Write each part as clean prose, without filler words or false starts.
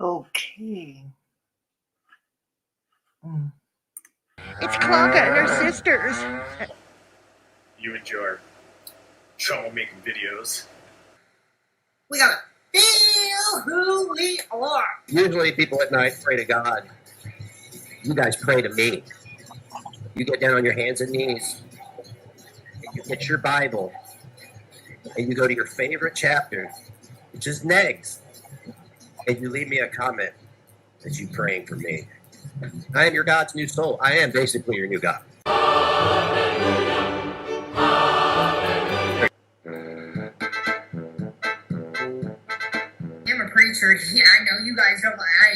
Okay. It's Clonka and her sisters. You and your troublemaking videos. We gotta feel who we are. Usually people at night pray to God. You guys pray to me. You get down on your hands and knees, and you get your Bible, and you go to your favorite chapter, which is next, and you leave me a comment that you're praying for me. I am your God's new soul. I am basically your new God. I'm a preacher. Yeah, I know you guys don't. I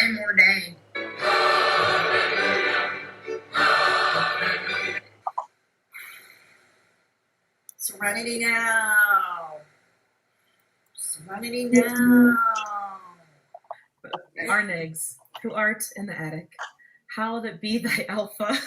am ordained. Serenity now. Serenity now. Arnegs, who art in the attic, hallowed it be thy alpha.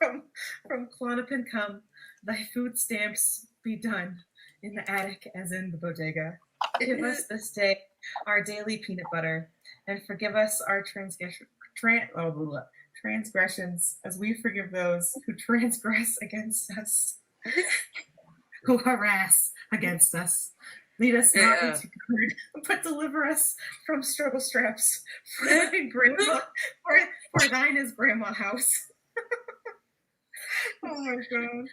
from Clonopin come, thy food stamps be done in the attic as in the bodega. Give us this day our daily peanut butter, and forgive us our transgressions as we forgive those who transgress against us, who harass against us. Lead us not into good, but deliver us from struggle straps. For thine is grandma house. Oh my God.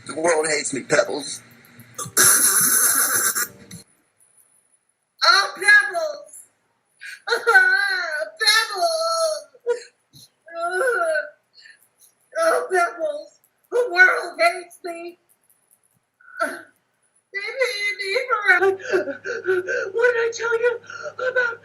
The world hates me, Pebbles. Oh, Pebbles! Pebbles! Oh, Pebbles! The world hates me. What did I tell you about?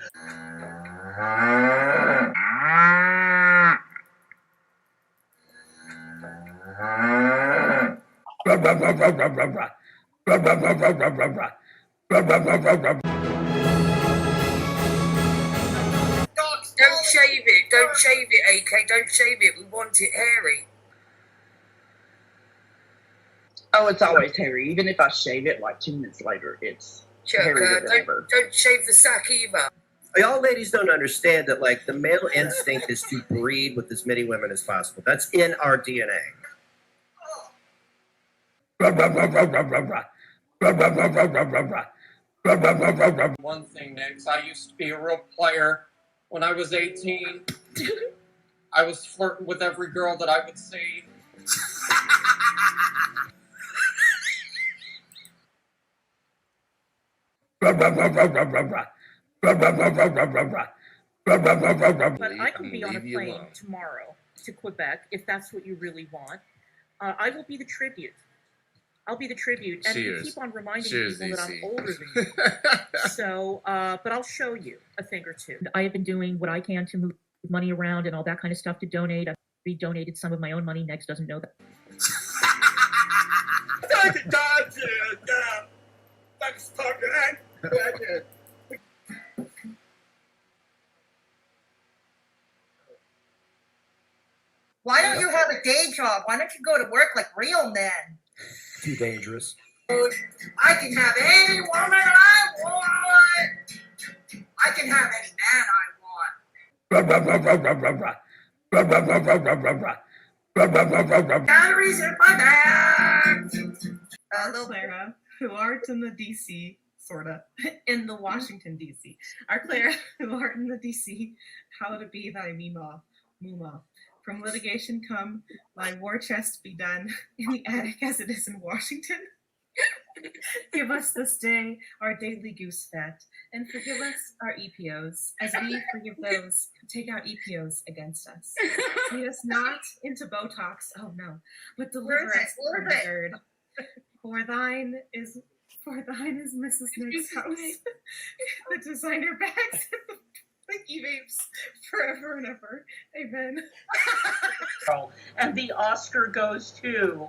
Don't shave it. Don't shave it, AK. Don't shave it. We want it hairy. Oh, it's always hairy. Even if I shave it like 2 minutes later, it's hairier than ever. Don't shave the sack either. Y'all ladies don't understand that, like, the male instinct is to breed with as many women as possible. That's in our DNA. One thing, Nix, I used to be a real player. When I was 18, I was flirting with every girl that I would see. I can be on a plane tomorrow to Quebec if that's what you really want. I will be the tribute. I'll be the tribute, and you keep on reminding people that I'm older than you. So, but I'll show you a thing or two. I have been doing what I can to move money around and all that kind of stuff to donate. I've redonated some of my own money. Next doesn't know that. Why don't you have a day job? Why don't you go to work like real men? Too dangerous. I can have any woman I want. I can have any man I want. Calories in my bag. Our Clara, who art in the DC, sorta, in the Washington DC. Our Clara, who art in the DC, how to be thy Muma. From litigation come, thy war chest be done in the attic as it is in Washington. Give us this day our daily goose fat, and forgive us our EPOs, as we forgive those who take out EPOs against us. Lead us not into Botox, oh no, but deliver us from the bird. For thine is Mrs. Nick's house, the designer bags, and the Pinky vapes forever and ever. Amen. And the Oscar goes to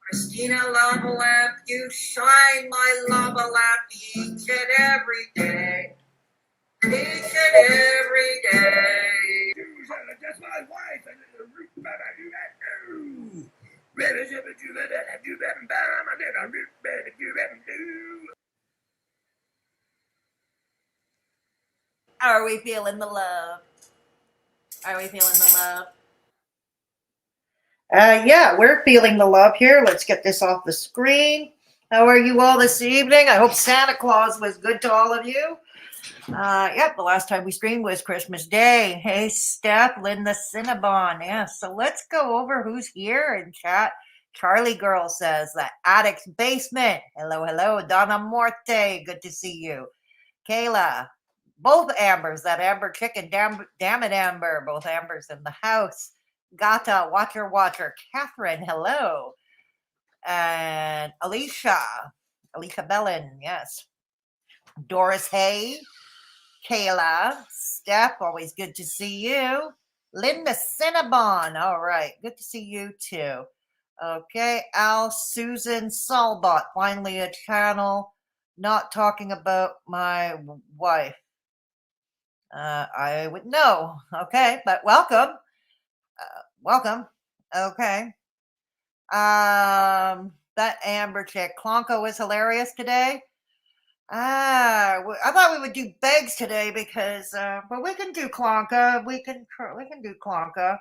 Christina Lava Lamp, you shine my lava lamp each and every day. Each and every day. That's my wife. Are we feeling the love? Are we feeling the love? Yeah, we're feeling the love here. Let's get this off the screen. How are you all this evening? I hope Santa Claus was good to all of you. Yep, the last time we streamed was Christmas Day. Hey, Steph, Linda Cinnabon. Yeah, so let's go over who's here in chat. Charlie Girl says the Attic's Basement. Hello, hello. Donna Morte, good to see you. Kayla, both Ambers, that Amber chicken, damn it, Amber. Both Ambers in the house. Gata, Watcher. Catherine, hello. And Alicia Bellin, yes. Doris Hay, Kayla, Steph, always good to see you. Linda Cinnabon, all right, good to see you too. Okay, Al Susan Salbot, finally a channel not talking about my wife. I would know, okay, but welcome. Welcome. Okay. That Amber chick, Clonka, was hilarious today. I thought we would do Beggs today because, but we can do Clonka. We can do Clonka.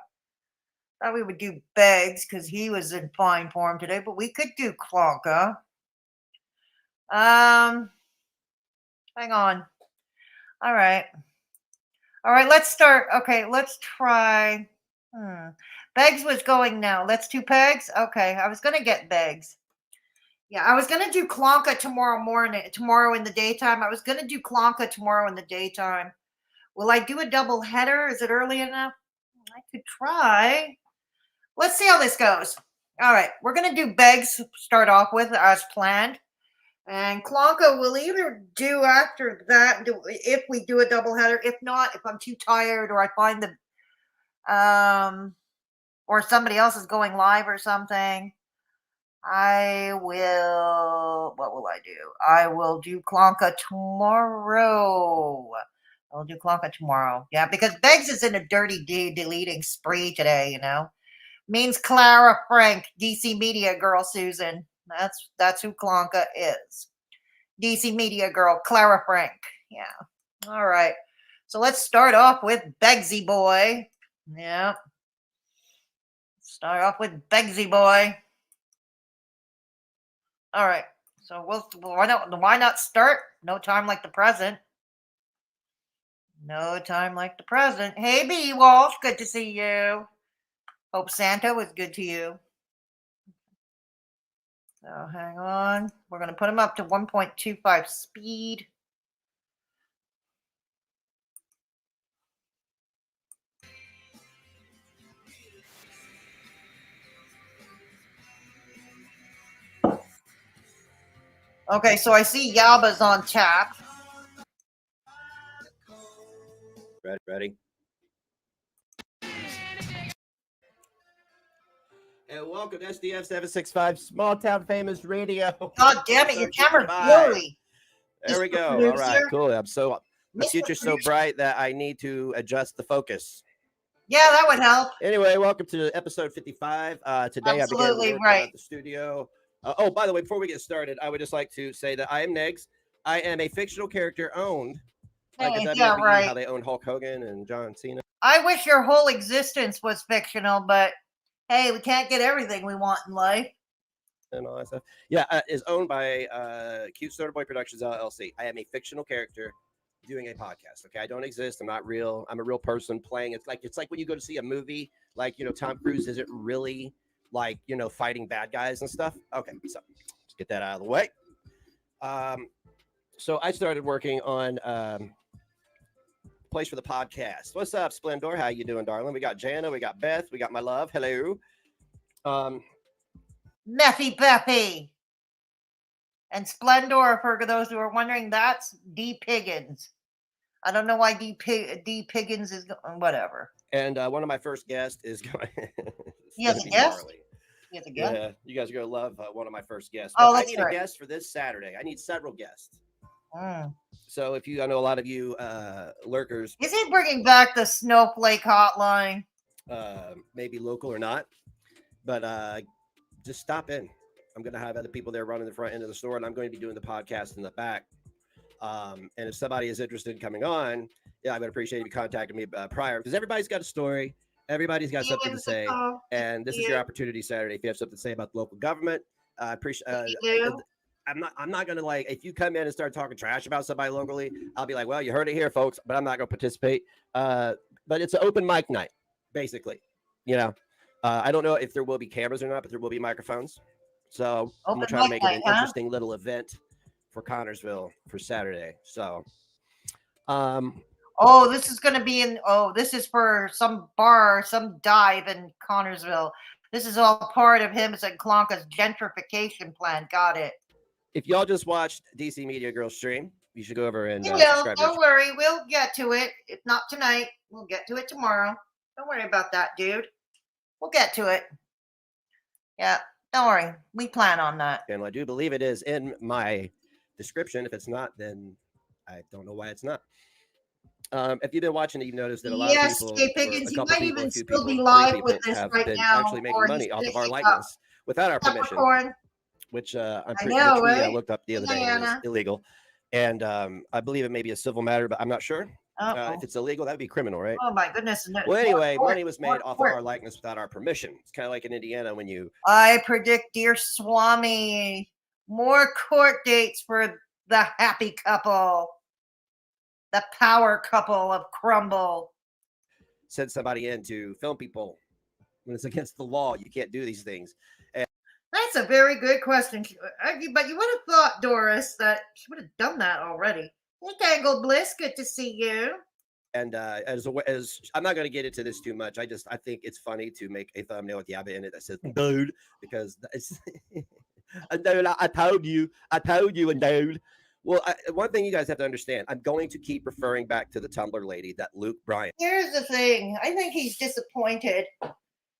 Thought we would do Beggs because he was in fine form today, but we could do Clonka. Hang on. All right, let's start. Okay, let's try. Beggs was going now. Let's do Pegs. Okay, I was gonna get Beggs. Yeah, I was gonna do Clonka tomorrow in the daytime. I was gonna do Clonka tomorrow in the daytime. Will I do a double header? Is it early enough? I could try. Let's see how this goes. All right, we're gonna do Beggs start off with as planned. And Clonka will either do after that, if we do a double header. If not, if I'm too tired or I find the or somebody else is going live or something, what will I do? I will do Clonka tomorrow. I'll do Clonka tomorrow. Yeah, because Beggs is in a dirty deleting spree today, you know. Means Clara Frank, DC Media Girl Susan. That's who Clonka is. DC Media Girl, Clara Frank. Yeah. All right. So let's start off with Begzy Boy. Yeah. Start off with Begzy Boy. All right. So why not start? No time like the present. No time like the present. Hey, B. Walsh, good to see you. Hope Santa was good to you. So hang on. We're going to put him up to 1.25 speed. Okay, so I see Yaba's on tap. Ready? And welcome to SDF 765 Small Town Famous Radio. God damn it, your camera's blurry. There we go. All right, cool. The future's so bright that I need to adjust the focus. Yeah, that would help. Anyway, welcome to episode 55. Today Absolutely I began working at the studio. Oh, by the way, before we get started, I would just like to say that I am Negs. I am a fictional character owned like the WWE, how they own Hulk Hogan and John Cena. I wish your whole existence was fictional, but hey, we can't get everything we want in life. And all that stuff. Yeah, is owned by Cute Soda Boy Productions LLC. I am a fictional character doing a podcast. Okay, I don't exist. I'm not real. I'm a real person playing. It's like when you go to see a movie, like Tom Cruise isn't really like fighting bad guys and stuff. Okay, so let's get that out of the way. So I started working on place for the podcast. What's up, Splendor? How you doing, darling? We got Jana, we got Beth, we got my love. Hello. Meffy Beffy. And Splendor, for those who are wondering, that's D. Piggins. I don't know why D. Piggins is whatever. And one of my first guests is going. He has a guest? He has a guest? Yeah, you guys are going to love one of my first guests. Oh, I need a guest for this Saturday. I need several guests. So I know a lot of you lurkers. Is he bringing back the Snowflake hotline? Maybe local or not. But just stop in. I'm going to have other people there running the front end of the store, and I'm going to be doing the podcast in the back. And if somebody is interested in coming on, I would appreciate if you contacted me prior, because everybody's got a story. Everybody's got something to say. And this is your opportunity Saturday. If you have something to say about the local government, I appreciate I'm not going to if you come in and start talking trash about somebody locally, I'll be like, well, you heard it here, folks, but I'm not going to participate. But it's an open mic night, basically. I don't know if there will be cameras or not, but there will be microphones. So I'm going to try to make it an interesting little event for Connorsville for Saturday. So, this is going to be this is for some bar, some dive in Connorsville. This is all part of him and Clonka's gentrification plan. Got it. If y'all just watched DC Media Girls stream, you should go over and subscribe. Don't worry, we'll get to it. If not tonight, we'll get to it tomorrow. Don't worry about that, dude. We'll get to it. Yeah, don't worry. We plan on that. And I do believe it is in my description. If it's not, then I don't know why it's not. If you've been watching it, you've noticed that a lot of people, Piggins, you might even still be live with this right now. Actually making money off of our likeness without our permission. Which I'm pretty sure I looked up the other day. It's illegal, and I believe it may be a civil matter, but I'm not sure. If it's illegal, that would be criminal, right? Oh my goodness! Well, anyway, money was made off of our likeness without our permission. It's kind of like in Indiana when you. I predict, dear Swami, more court dates for the happy couple, the power couple of Crumble. Send somebody in to film people when it's against the law. You can't do these things. That's a very good question. But you would have thought, Doris, that she would have done that already. Hey, Tangled Bliss, good to see you. And as I'm not going to get into this too much. I think it's funny to make a thumbnail with Yaba in it that says "dude" because it's I told you, and dude. Well, one thing you guys have to understand, I'm going to keep referring back to the Tumblr lady, that Luke Bryan. Here's the thing. I think he's disappointed.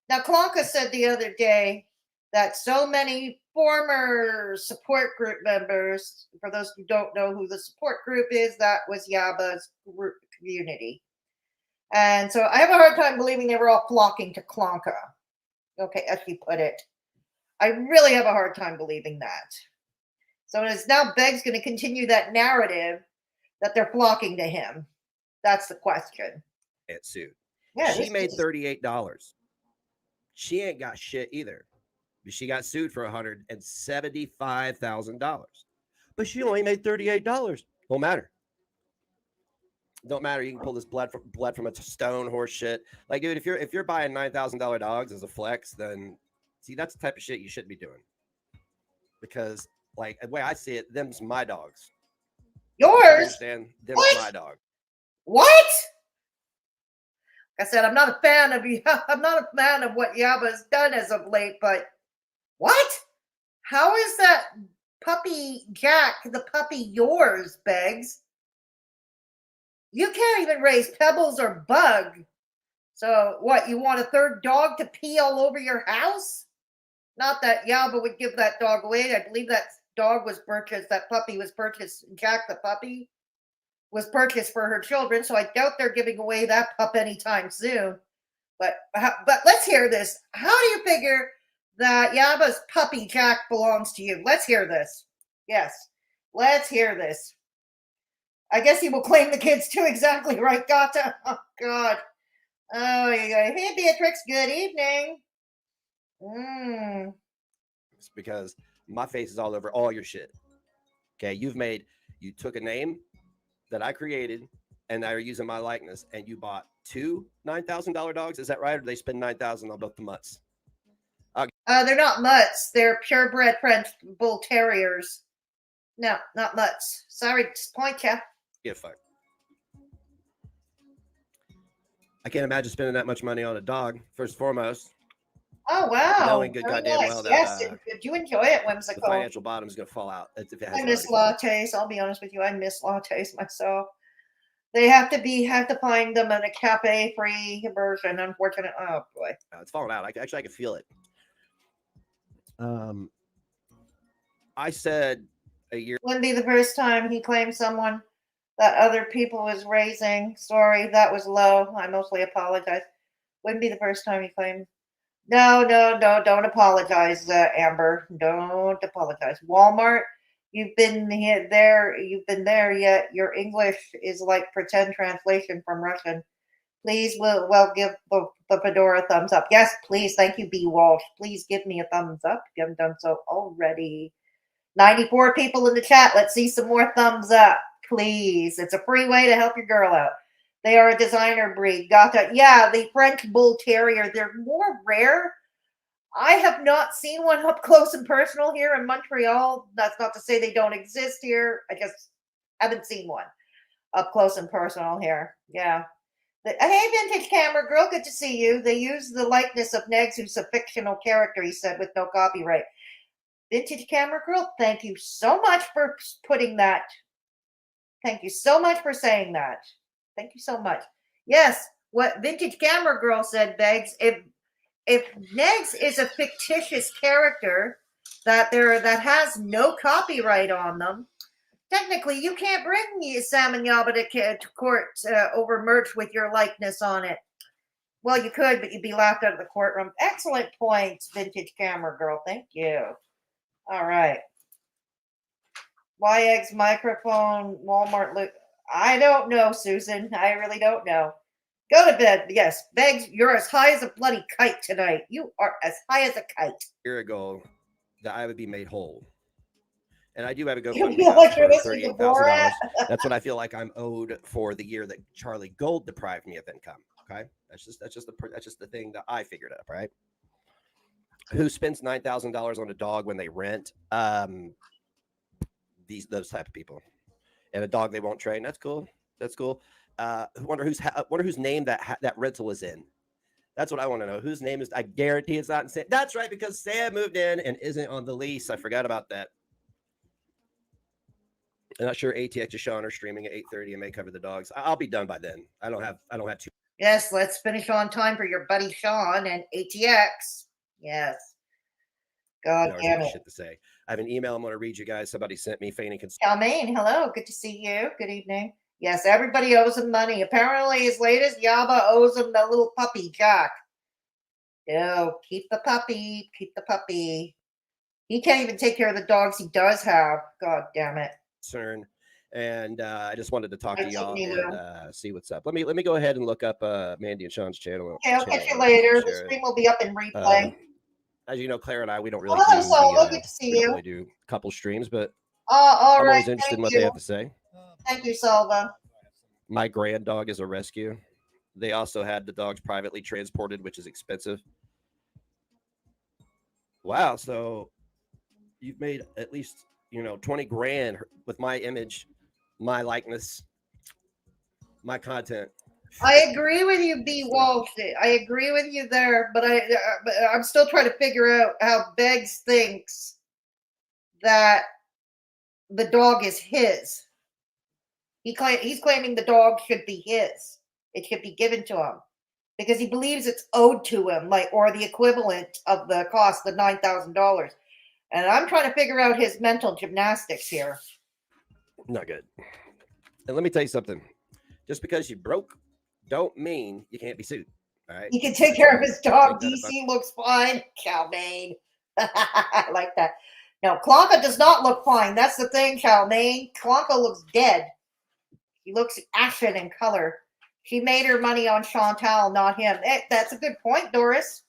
Now, Clonka said the other day that so many former support group members, for those who don't know who the support group is, that was Yaba's group community. And so I have a hard time believing they were all flocking to Clonka. Okay, as he put it. I really have a hard time believing that. So it's now Beg's going to continue that narrative that they're flocking to him. That's the question. It sued. Yeah, she made $38. She ain't got shit either. She got sued for $175,000, but she only made $38. Don't matter. Don't matter. You can pull this blood from a stone, horse shit. Like, dude, if you're buying $9,000 dogs as a flex, then see that's the type of shit you shouldn't be doing. because, like, the way I see it, them's my dogs. Yours? You understand? Them's What? my dog. What? Like I said, I'm not a fan of I'm not a fan of what Yaba's done as of late, but what? How is that puppy Jack, the puppy, yours, Beggs? You can't even raise Pebbles or Bug. So what, you want a third dog to pee all over your house? Not that Yaba would give that dog away. I believe that dog was purchased, that puppy was purchased, Jack the puppy was purchased for her children, so I doubt they're giving away that pup anytime soon. But let's hear this. How do you figure that Yaba's puppy Jack belongs to you? Let's hear this. Yes, let's hear this. I guess he will claim the kids too. Exactly right, Gata. Oh, God. Oh, you go. Hey, Beatrix. Good evening. It's because my face is all over all your shit. Okay, you took a name that I created, and now you're using my likeness, and you bought two $9,000 dogs. Is that right? Or did they spend $9,000 on both the mutts? They're not mutts. They're purebred French bull terriers. No, not mutts. Sorry, disappoint ya. Yeah, fuck. I can't imagine spending that much money on a dog. First and foremost, Oh, wow. knowing good Very goddamn nice. well that Yes, did you enjoy it, the Whimsical? financial bottom is going to fall out if it I hasn't miss already. lattes. I'll be honest with you. I miss lattes myself. They have to find them in a cafe-free version. Unfortunately, oh boy, It's falling out. I can feel it. I said a year. Wouldn't be the first time he claimed someone that other people was raising. Sorry, that was low. I mostly apologize. Wouldn't be the first time he claimed. No, don't apologize, Amber. Don't apologize. Walmart, you've been there. You've been there. Yet your English is like pretend translation from Russian. Please, give the Fedora a thumbs up. Yes, please. Thank you, B. Walsh. Please give me a thumbs up if you haven't done so already. 94 people in the chat. Let's see some more thumbs up, please. It's a free way to help your girl out. They are a designer breed. Gotcha. Yeah, the French Bull Terrier. They're more rare. I have not seen one up close and personal here in Montreal. That's not to say they don't exist here. I just haven't seen one up close and personal here. Yeah. Hey, Vintage Camera Girl, good to see you. They use the likeness of Negs, who's a fictional character, he said, with no copyright. Vintage Camera Girl, thank you so much for putting that. Thank you so much for saying that. Thank you so much. Yes, what Vintage Camera Girl said, Beggs, if Negs is a fictitious character that has no copyright on them, technically you can't bring Sam and Yaba to court over merch with your likeness on it. Well, you could, but you'd be laughed out of the courtroom. Excellent points, Vintage Camera Girl. Thank you. All right. YX microphone, Walmart. I don't know, Susan. I really don't know. Go to bed. Yes, Beggs, you're as high as a bloody kite tonight. You are as high as a kite. A year ago, that I would be made whole. And I do have a You GoFundMe feel like you're for listening to Borat? That's what I feel like I'm owed for the year that Charlie Gold deprived me of income. Okay, that's just the thing that I figured out. Right? Who spends $9,000 on a dog when they rent? Those type of people, and a dog they won't train. That's cool. That's cool. Wonder whose name that rental is in. That's what I want to know. Whose name is? I guarantee it's not in Sam. That's right, because Sam moved in and isn't on the lease. I forgot about that. I'm not sure ATX and Sean are streaming at 8:30 and may cover the dogs. I'll be done by then. I don't have too. Yes, let's finish on time for your buddy Sean and ATX. Yes. God damn it. Shit to say. I have an email I'm going to read you guys. Somebody sent me feigning consent. Calmaine, hello. Good to see you. Good evening. Yes, everybody owes him money. Apparently, as late as Yaba owes him the little puppy, Jack. No, keep the puppy. Keep the puppy. He can't even take care of the dogs he does have. God damn it. Concern. And I just wanted to talk to y'all and see what's up. Let me go ahead and look up Mandy and Sean's channel. Okay, I'll catch you later. The stream will be up in replay. As you know, Claire and I, we don't really good to see you. Really do a couple streams, but all I'm right, always interested in what they have to say. Thank you, Salva. My grand dog is a rescue. They also had the dogs privately transported, which is expensive. Wow, so you've made at least 20 grand with my image, my likeness, my content. I agree with you, B. Walsh. I agree with you there, but I'm still trying to figure out how Beggs thinks that the dog is his. He's claiming the dog should be his. It should be given to him because he believes it's owed to him, or the equivalent of the cost, the $9,000. And I'm trying to figure out his mental gymnastics here. Not good. And let me tell you something. Just because you broke, don't mean you can't be sued. All right. He can take care of his dog. DC looks fine. Chow mein. I like that. No, Clonka does not look fine. That's the thing, Chow mein. Clonka looks dead. He looks ashen in color. She made her money on Chantal, not him. That's a good point, Doris.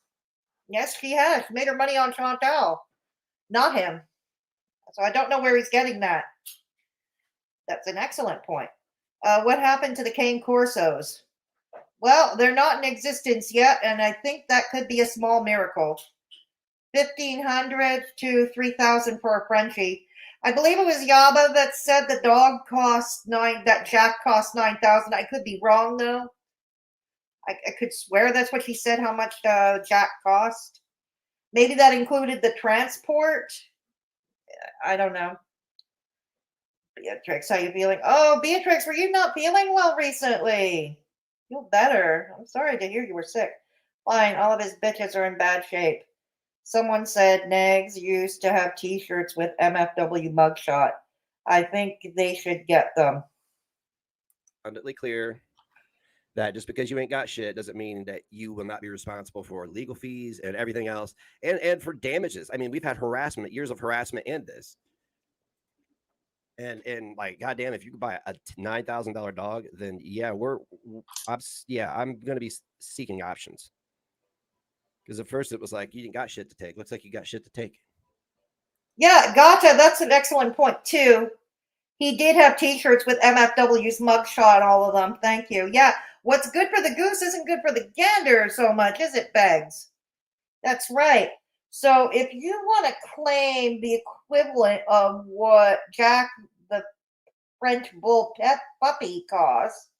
Yes, she has. She made her money on Chantal, not him. So I don't know where he's getting that. That's an excellent point. What happened to the cane corsos? Well, they're not in existence yet, and I think that could be a small miracle. 1,500 to 3,000 for a Frenchie. I believe it was Yaba that said the dog cost that Jack cost 9,000. I could be wrong though. I could swear that's what he said. How much Jack cost? Maybe that included the transport. I don't know. Beatrix, how you feeling? Oh, Beatrix, were you not feeling well recently? Feel better. I'm sorry to hear you were sick. Fine, all of his bitches are in bad shape. Someone said Nags used to have t-shirts with MFW mugshot. I think they should get them. Abundantly clear that just because you ain't got shit doesn't mean that you will not be responsible for legal fees and everything else and for damages. I mean, we've had harassment, years of harassment in this. And like, goddamn, if you could buy a $9,000 dog, then yeah, I'm going to be seeking options. Because at first it was like, you didn't got shit to take. Looks like you got shit to take. Yeah, gotcha. That's an excellent point, too. He did have t-shirts with MFW's mugshot, all of them. Thank you. Yeah, what's good for the goose isn't good for the gander so much, is it, Beggs? That's right. So if you want to claim the equivalent of what Jack the French bull pet puppy cost,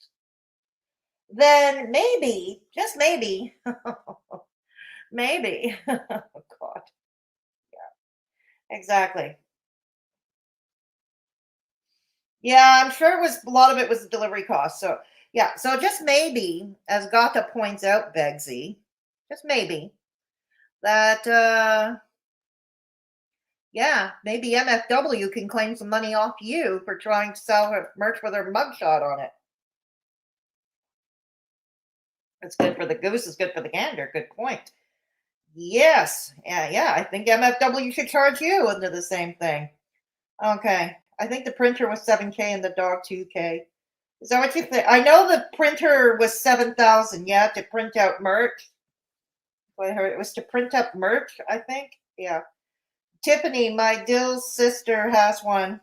then maybe, just maybe, maybe. Oh, God. Yeah, exactly. Yeah, I'm sure a lot of it was the delivery cost. So, yeah, so just maybe, as Gata points out, Begzy, just maybe, that, yeah, maybe MFW can claim some money off you for trying to sell her merch with her mugshot on it. It's good for the goose, it's good for the gander. Good point. Yes. Yeah, I think MFW should charge you into the same thing. Okay. I think the printer was 7K and the dog 2K. Is that what you think? I know the printer was 7,000, yeah, to print out merch. I heard it was to print up merch, I think. Yeah. Tiffany, my Dill's sister, has one.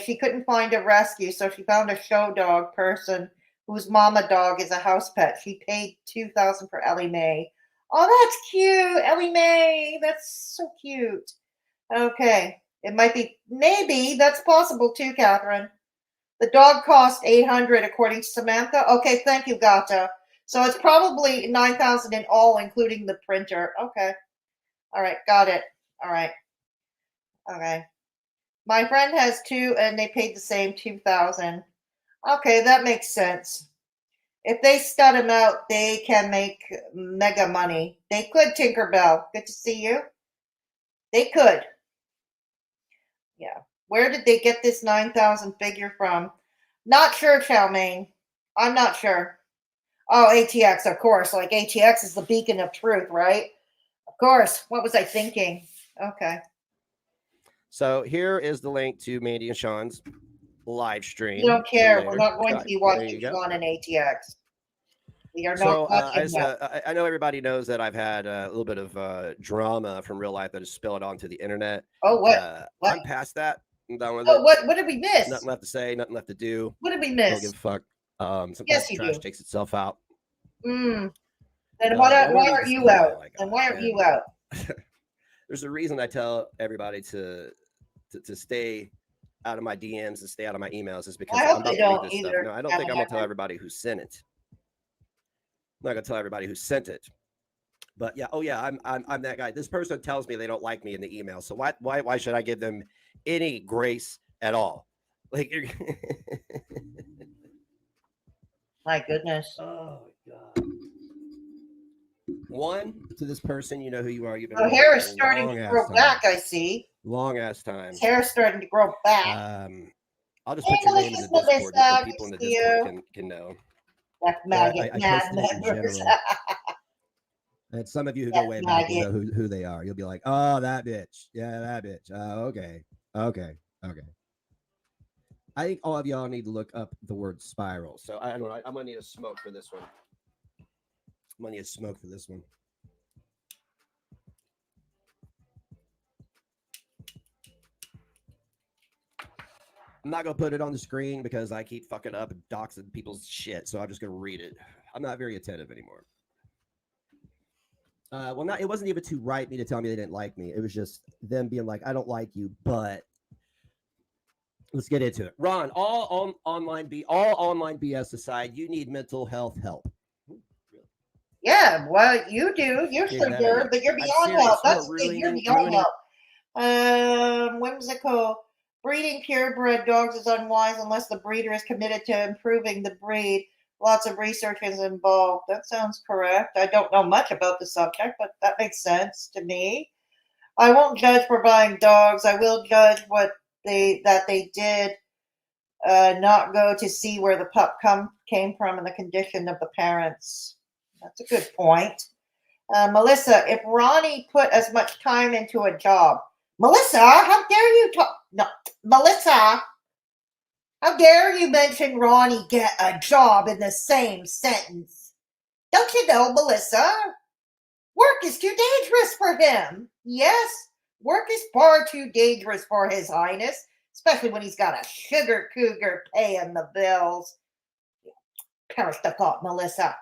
She couldn't find a rescue, so she found a show dog person whose mama dog is a house pet. She paid $2,000 for Ellie Mae. Oh, that's cute, Ellie Mae. That's so cute. Okay, it might be, maybe that's possible too, Catherine. The dog cost $800 according to Samantha. Okay, thank you, Gata. So it's probably $9,000 in all, including the printer. Okay. All right, got it. All right. Okay. My friend has two, and they paid the same $2,000. Okay, that makes sense. If they stud him out, they can make mega money. They could, Tinkerbell. Good to see you. They could. Yeah. Where did they get this 9,000 figure from? Not sure, Chow mein. I'm not sure. Oh, ATX, of course. Like ATX is the beacon of truth, right? Of course. What was I thinking? Okay. So here is the link to Mandy and Sean's live stream. We don't care. We're not going to be watching Sean and ATX. We are not watching that. I know everybody knows that I've had a little bit of drama from real life that has spilled onto the internet. Oh, what? I'm past that. I'm done with it. What did we miss? Nothing left to say. Nothing left to do. What did we miss? Don't give a fuck. Sometimes yes, the trash takes itself out. Then why aren't you out? And why aren't you out? there's a reason I tell everybody to stay out of my DMs and stay out of my emails, is because I I'm hope about they to read don't this either. stuff. No, I don't think I'm gonna tell everybody who sent it. I'm not gonna tell everybody who sent it. But yeah, oh yeah, I'm that guy. This person tells me they don't like me in the email, so why should I give them any grace at all? Like, My goodness. oh God. One, to this person, you know who you are. You've been Oh, hair is starting to grow back, I see. Long ass time. His hair is starting to grow back. I'll just put your name in the Discord, and people in the Discord can know. That maggot, I posted it in general. And some of you who go way back will know who they are. You'll be like, oh, that bitch. Yeah, that bitch. Okay. I think all of y'all need to look up the word spiral. So I don't know. I'm going to need a smoke for this one. I'm not going to put it on the screen because I keep fucking up and doxing people's shit. So I'm just going to read it. I'm not very attentive anymore. It wasn't even to write me to tell me they didn't like me. It was just them being like, I don't like you, but let's get into it. Ron, all online BS aside, you need mental health help. Yeah, well, you do. You're so good, but you're beyond help. That's the thing. You're beyond help. Whimsical. Breeding purebred dogs is unwise unless the breeder is committed to improving the breed. Lots of research is involved. That sounds correct. I don't know much about the subject, but that makes sense to me. I won't judge for buying dogs. I will judge they did not go to see where the pup came from and the condition of the parents. That's a good point. Melissa, if Ronnie put as much time into a job, Melissa, how dare you talk? No, Melissa, how dare you mention Ronnie get a job in the same sentence? Don't you know, Melissa? Work is too dangerous for him. Yes, work is far too dangerous for His Highness, especially when he's got a sugar cougar paying the bills. Perish the thought, Melissa.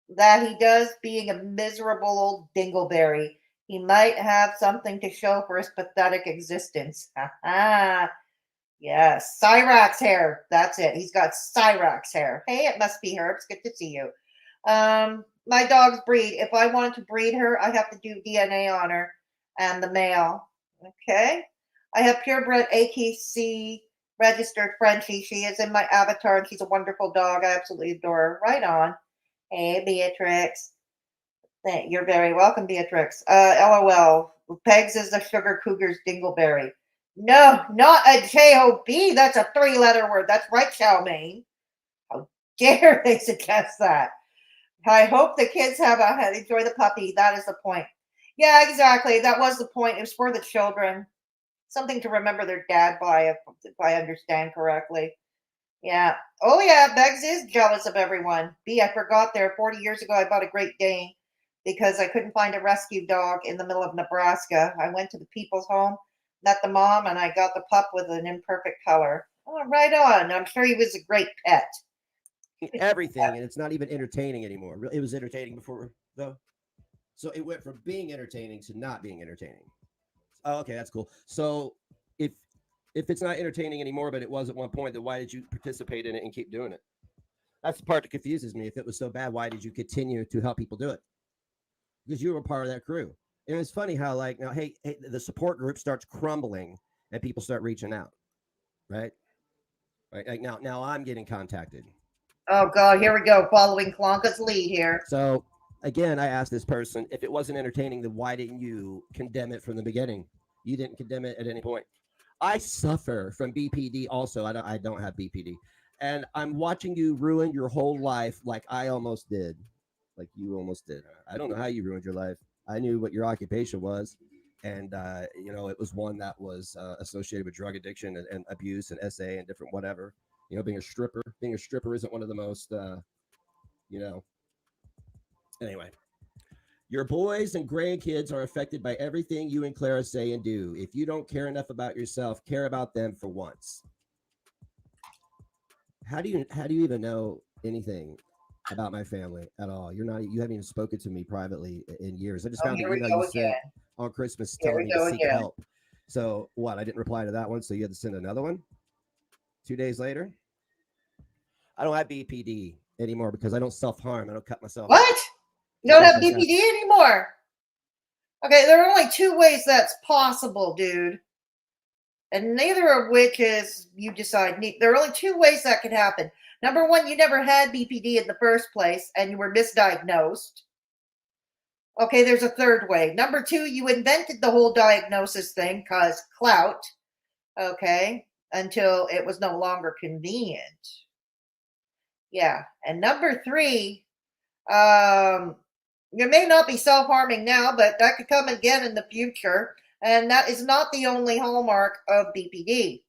That he does, being a miserable old dingleberry. He might have something to show for his pathetic existence. Ha ha. Yes, Cyrax hair. That's it. He's got Cyrax hair. Hey, it must be her. It's good to see you. My dog's breed. If I wanted to breed her, I have to do DNA on her and the male. Okay. I have purebred AKC registered Frenchie. She is in my avatar and she's a wonderful dog. I absolutely adore her. Right on. Hey, Beatrix. You're very welcome, Beatrix. LOL. Pegs is the sugar cougar's dingleberry. No, not a J-O-B. That's a 3-letter word. That's right, Charmaine. How dare they suggest that? I hope the kids enjoy the puppy. That is the point. Yeah, exactly. That was the point. It was for the children. Something to remember their dad by, if I understand correctly. Yeah. Oh, yeah. Beggs is jealous of everyone. I forgot there. 40 years ago, I bought a Great Dane because I couldn't find a rescue dog in the middle of Nebraska. I went to the people's home, met the mom, and I got the pup with an imperfect color. Oh, right on. I'm sure he was a great pet. Everything, and it's not even entertaining anymore. It was entertaining before, though. So it went from being entertaining to not being entertaining. Oh, okay, that's cool. So if it's not entertaining anymore, but it was at one point, then why did you participate in it and keep doing it? That's the part that confuses me. If it was so bad, why did you continue to help people do it? Because you were part of that crew. And it's funny how, like, now, hey, the support group starts crumbling and people start reaching out, right? Right. Like now I'm getting contacted. Oh, God, here we go. Following Clonka's lead here. So, again, I asked this person, if it wasn't entertaining, then why didn't you condemn it from the beginning? You didn't condemn it at any point. I suffer from BPD also. I don't have BPD. And I'm watching you ruin your whole life like I almost did. Like you almost did. I don't know how you ruined your life. I knew what your occupation was. And, it was one that was associated with drug addiction and abuse and SA and different whatever. Being a stripper isn't one of the most, Anyway, your boys and grandkids are affected by everything you and Clara say and do. If you don't care enough about yourself, care about them for once. How do you even know anything about my family at all? You haven't even spoken to me privately in years. I just found the email you sent. on Christmas Here telling we me to go seek again. help. So what? I didn't reply to that one, so you had to send another one 2 days later. I don't have BPD anymore because I don't self-harm. I don't cut myself. What? You don't have BPD anymore? Okay, there are only 2 ways that's possible, dude. And neither of which is you decide. There are only 2 ways that could happen. Number 1, you never had BPD in the first place and you were misdiagnosed. Okay, there's a 3rd way. Number 2, you invented the whole diagnosis thing because clout. Okay, until it was no longer convenient. Yeah, and number 3, you may not be self-harming now, but that could come again in the future. And that is not the only hallmark of BPD,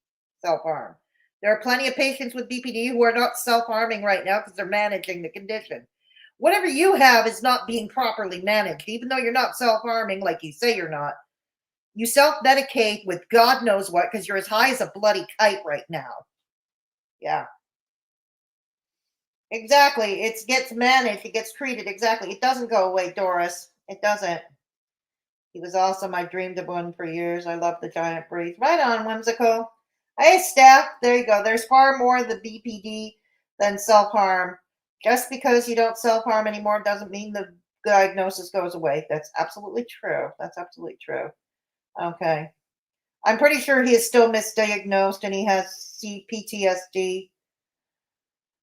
self-harm. There are plenty of patients with BPD who are not self-harming right now because they're managing the condition. Whatever you have is not being properly managed, even though you're not self-harming like you say you're not. You self-medicate with God knows what because you're as high as a bloody kite right now. Yeah. Exactly. It gets managed. It gets treated. Exactly. It doesn't go away, Doris. It doesn't. He was awesome. I dreamed of one for years. I love the giant breeze. Right on, Whimsical. Hey, Steph. There you go. There's far more of the BPD than self-harm. Just because you don't self-harm anymore doesn't mean the diagnosis goes away. That's absolutely true. That's absolutely true. Okay. I'm pretty sure he is still misdiagnosed and he has PTSD.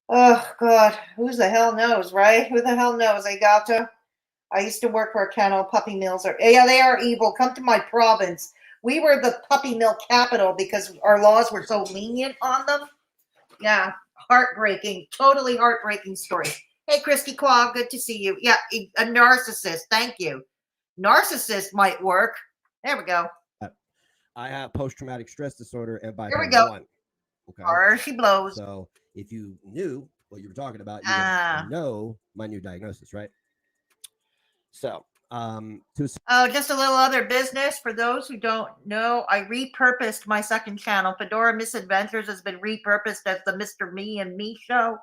Oh, God. Who the hell knows, right? Who the hell knows? I used to work for a kennel. Puppy mills are, yeah, they are evil. Come to my province. We were the puppy mill capital because our laws were so lenient on them. Yeah, heartbreaking. Totally heartbreaking story. Hey, Christy Quag, good to see you. Yeah, a narcissist. Thank you. Narcissist might work. There we go. I have post-traumatic stress disorder and bipolar Here we go. 1. Okay. Or she blows. So if you knew what you were talking about, you would know my new diagnosis, right? So, just a little other business for those who don't know. I repurposed my second channel. Fedora Misadventures has been repurposed as the Mr. Me and Me show.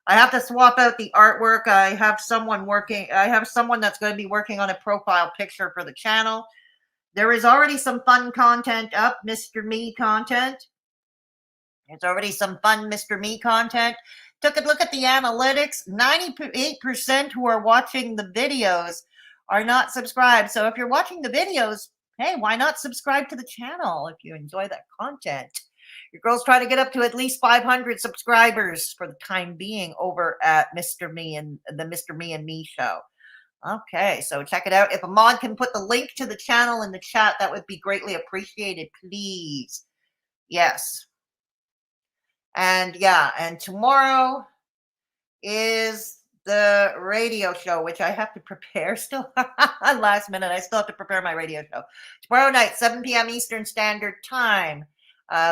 I have to swap out the artwork. I have someone that's going to be working on a profile picture for the channel. There is already some fun content up, Mr. Me content. There's already some fun Mr. Me content. Took a look at the analytics. 98% who are watching the videos are not subscribed. So if you're watching the videos, hey, why not subscribe to the channel if you enjoy that content? Your girl's trying to get up to at least 500 subscribers for the time being over at Mr. Me and the Mr. Me and Me show. Okay, so check it out. If a mod can put the link to the channel in the chat, that would be greatly appreciated, please. Yes. And yeah, and tomorrow is the radio show, which I have to prepare still. Last minute, I still have to prepare my radio show. Tomorrow night, 7 p.m. Eastern Standard Time.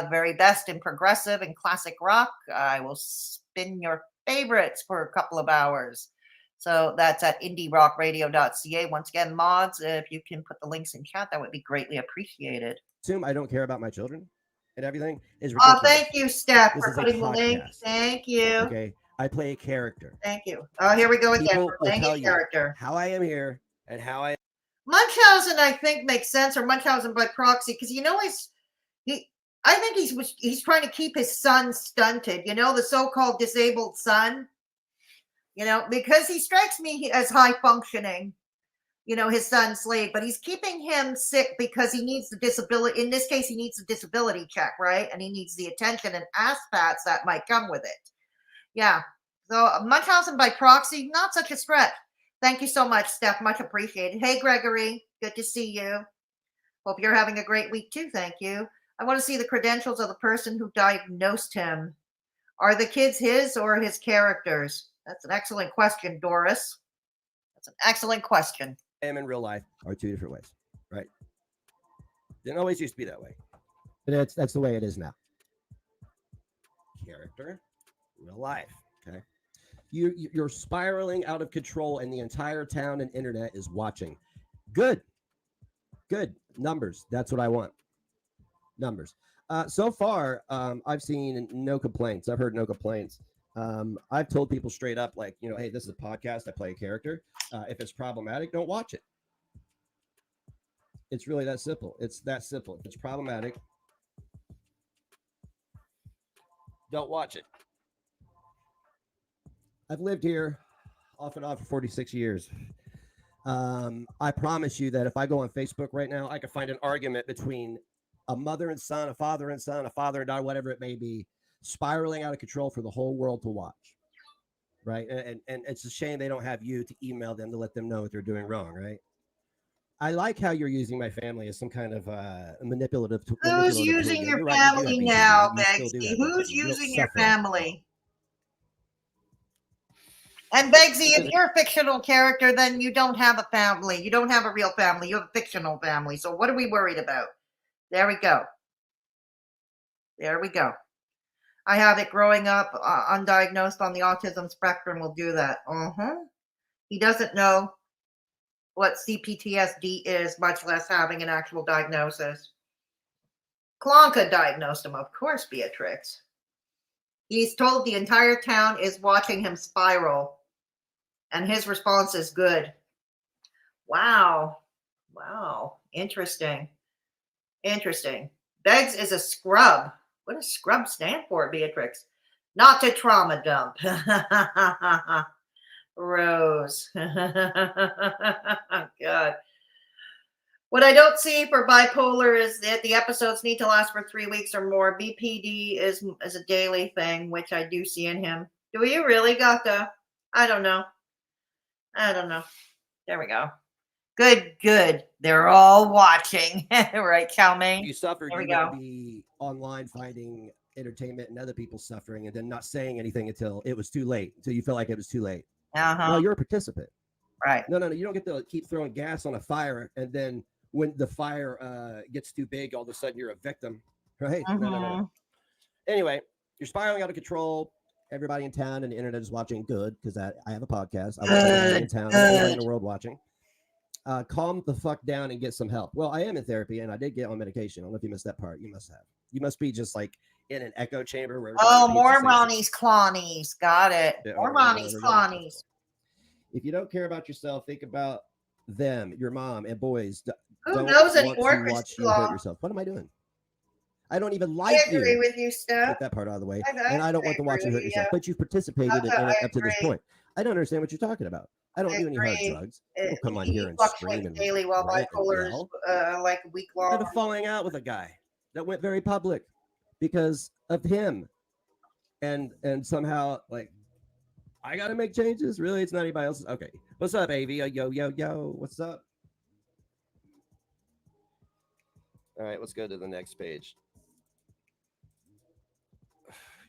Very best in progressive and classic rock. I will spin your favorites for a couple of hours. So that's at indierockradio.ca. Once again, mods, if you can put the links in chat, that would be greatly appreciated. Assume I don't care about my children and everything is ridiculous. Oh, thank you, Steph, for putting the link. Thank you. Okay, I play a character. Thank you. Oh, here we go again. People We're will playing tell a character. You how I am here and how I. Munchausen, I think, makes sense, or Munchausen by proxy, because I think he's trying to keep his son stunted. You know, the so-called disabled son. You know, because he strikes me as high functioning. You know, his son Slade, but he's keeping him sick because he needs the disability. In this case, he needs the disability check, right? And he needs the attention and aspects that might come with it. Yeah. So Munchausen by proxy, not such a stretch. Thank you so much, Steph. Much appreciated. Hey, Gregory. Good to see you. Hope you're having a great week too. Thank you. I want to see the credentials of the person who diagnosed him. Are the kids his or his characters? That's an excellent question, Doris. That's an excellent question. Am in real life are 2 different ways, right? Didn't always used to be that way, but that's the way it is now. Character, real life. Okay, you're spiraling out of control, and the entire town and internet is watching. Good numbers. That's what I want. Numbers. So far, I've seen no complaints. I've heard no complaints. I've told people straight up, like, you know, hey, this is a podcast. I play a character. If it's problematic, don't watch it. It's really that simple. It's that simple. If it's problematic, don't watch it. I've lived here off and on for 46 years. I promise you that if I go on Facebook right now, I can find an argument between a mother and son, a father and son, a father and daughter, whatever it may be, spiraling out of control for the whole world to watch. Right. And it's a shame they don't have you to email them to let them know what they're doing wrong. Right. I like how you're using my family as some kind of manipulative. Who's using tool. your You're right, you do have family BPD. now, You still do Begzy? have Who's BPD. You don't using your suffer. family? And Begzy, if you're a fictional character, then you don't have a family. You don't have a real family. You have a fictional family. So what are we worried about? There we go. There we go. I have it growing up undiagnosed on the autism spectrum will do that. He doesn't know what CPTSD is, much less having an actual diagnosis. Clonka diagnosed him, of course, Beatrix. He's told the entire town is watching him spiral, and his response is good. Wow. Wow. Interesting. Interesting. Beggs is a scrub. What does scrub stand for, Beatrix? Not to trauma dump. Rose. God. What I don't see for bipolar is that the episodes need to last for 3 weeks or more. BPD is a daily thing, which I do see in him. Do you really, Gata? I don't know. There we go. Good. They're all watching. Right, Calmaine? You suffered, there we you go. would be online finding entertainment and other people suffering and then not saying anything until it was too late, until you felt like it was too late. No, you're a participant. Right. No, you don't get to keep throwing gas on a fire and then when the fire gets too big, all of a sudden you're a victim, right? No. Anyway, you're spiraling out of control. Everybody in town and the internet is watching. Good, because I have a podcast. I want everybody in town, everybody in the world watching. Calm the fuck down and get some help. Well, I am in therapy and I did get on medication. I don't know if you missed that part. You must have. You must be just like in an echo chamber where. Oh, more Ronnie's clonies. Got it. Yeah, more Ronnie's clonies. If you don't care about yourself, think about them, your mom, and boys. Who don't knows want anymore, to watch you hurt yourself. What am I doing? I don't even like I agree you. with you, Steph. Get that part out of the way. And I don't want to watch you hurt yourself. But you've participated in it up to this point. I don't understand what you're talking about. I don't do any hard drugs. Don't come on here and scream and daily while bipolar is like a week long. I had a falling out with a guy that went very public because of him. And somehow, like, I got to make changes? Really? It's not anybody else's? Okay. What's up, AV? Yo. What's up? All right, let's go to the next page.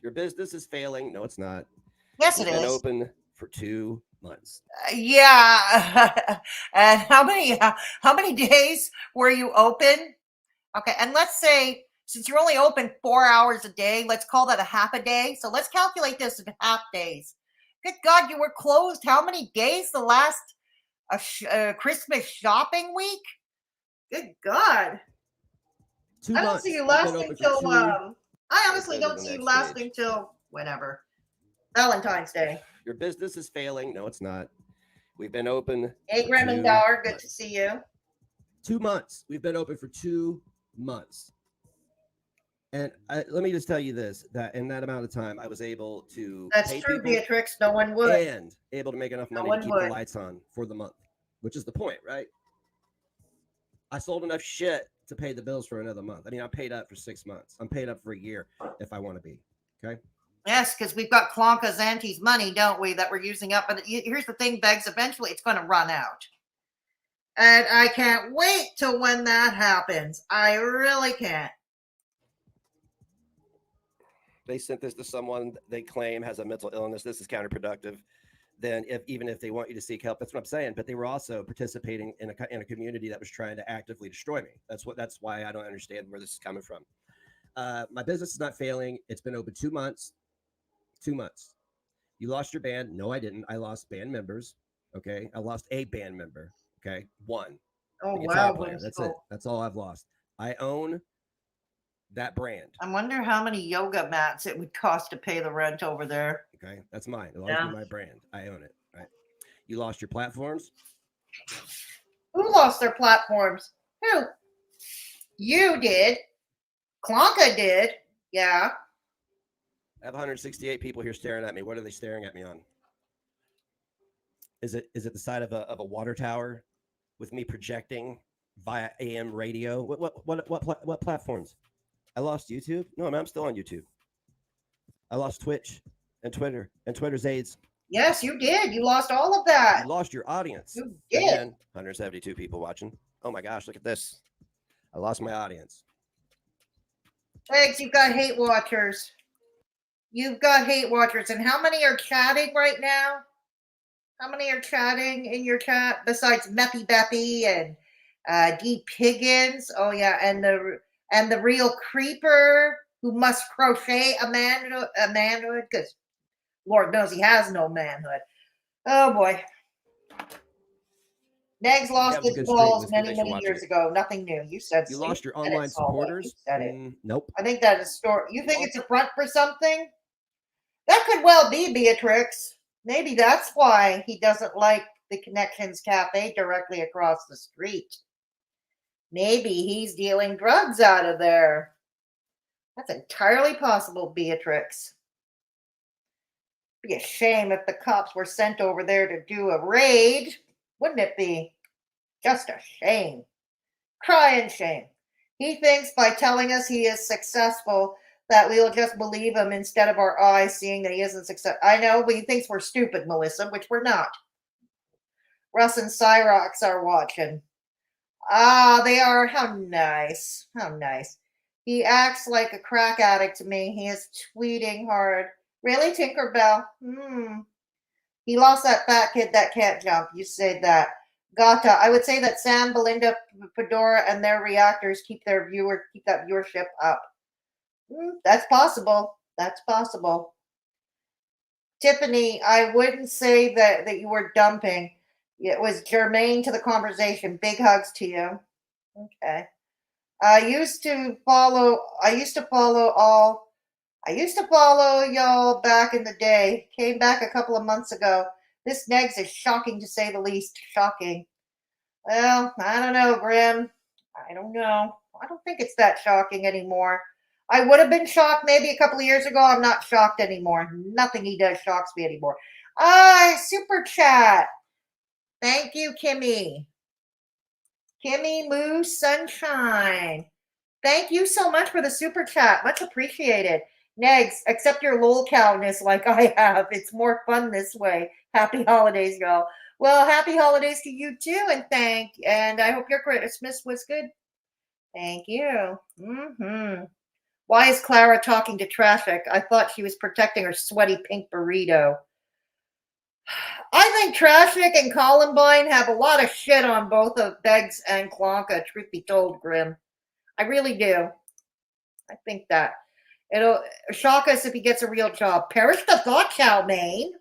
Your business is failing. No, it's not. Yes, it is. It's been open for 2 months. Yeah. And how many days were you open? Okay, and let's say since you're only open 4 hours a day, let's call that a half a day. So let's calculate this in half days. Good God, you were closed how many days the last Christmas shopping week? Good God. 2 I don't months. see you lasting till I honestly Let's go to don't the see you next lasting page. till whenever. Valentine's Day. Your business is failing. No, it's not. We've been open. Hey, for Gremendauer, 2 good months. to see you. 2 months. We've been open for 2 months. And let me just tell you this, that in that amount of time, I was able to That's pay true, people Beatrix. No one would. and able to make enough money one to keep would. the lights on for the month, which is the point, right? I sold enough shit to pay the bills for another month. I mean, I'm paid up for 6 months. I'm paid up for a year if I want to be, okay? Yes, because we've got Clonka's Auntie's money, don't we, that we're using up. But here's the thing, Beggs, eventually it's going to run out. And I can't wait till when that happens. I really can't. They sent this to someone they claim has a mental illness. This is counterproductive. Then even if they want you to seek help, that's what I'm saying. But they were also participating in a community that was trying to actively destroy me. That's why I don't understand where this is coming from. My business is not failing. It's been open 2 months. 2 months. You lost your band. No, I didn't. I lost band members. Okay. I lost a band member. Okay. One. Oh, The guitar wow. player. That's it. That's all I've lost. I own that brand. I wonder how many yoga mats it would cost to pay the rent over there. Okay. That's mine. It'll always be my brand. I own it. Right. You lost your platforms. Who lost their platforms? Who? You did. Clonka did. Yeah. I have 168 people here staring at me. What are they staring at me on? Is it the side of a water tower with me projecting via AM radio? What platforms? I lost YouTube? No, man, I'm still on YouTube. I lost Twitch and Twitter and Twitter's AIDS. Yes, you did. You lost all of that. You lost your audience. You did. Again, 172 people watching. Oh my gosh, look at this. I lost my audience. Thanks, you've got hate watchers. You've got hate watchers. And how many are chatting right now? How many are chatting in your chat besides Meppy Beppy and Deep Higgins? Oh yeah, and the real creeper who must crochet a manhood because Lord knows he has no manhood. Oh boy. Negs lost his balls many years ago. Nothing new. You said you lost your online supporters. Nope. I think that is story. You think it's a front for something? That could well be, Beatrix. Maybe that's why he doesn't like the Connections Cafe directly across the street. Maybe he's dealing drugs out of there. That's entirely possible, Beatrix. It'd be a shame if the cops were sent over there to do a raid. Wouldn't it be? Just a shame. Crying shame. He thinks by telling us he is successful that we will just believe him instead of our eyes seeing that he isn't successful. I know, but he thinks we're stupid, Melissa, which we're not. Russ and Cyrox are watching. Ah, they are. How nice. How nice. He acts like a crack addict to me. He is tweeting hard. Really, Tinkerbell? He lost that fat kid that can't jump. You said that. Gata. I would say that Sam, Belinda, Fedora, and their reactors keep that viewership up. That's possible. That's possible. Tiffany, I wouldn't say that you were dumping. It was germane to the conversation. Big hugs to you. Okay. I used to follow y'all back in the day. Came back a couple of months ago. This Negs is shocking to say the least. Shocking. Well, I don't know, Grim. I don't know. I don't think it's that shocking anymore. I would have been shocked maybe a couple of years ago. I'm not shocked anymore. Nothing he does shocks me anymore. Super chat. Thank you, Kimmy. Kimmy Moo Sunshine. Thank you so much for the super chat. Much appreciated. Negs, accept your lolcowness like I have. It's more fun this way. Happy holidays, y'all. Well, happy holidays to you too, and I hope your Christmas was good. Thank you. Why is Clara talking to traffic? I thought she was protecting her sweaty pink burrito. I think Traffic and Columbine have a lot of shit on both of Beggs and Clonka, truth be told, Grim. I really do. I think that. It'll shock us if he gets a real job. Perish the thought, Chow Mein.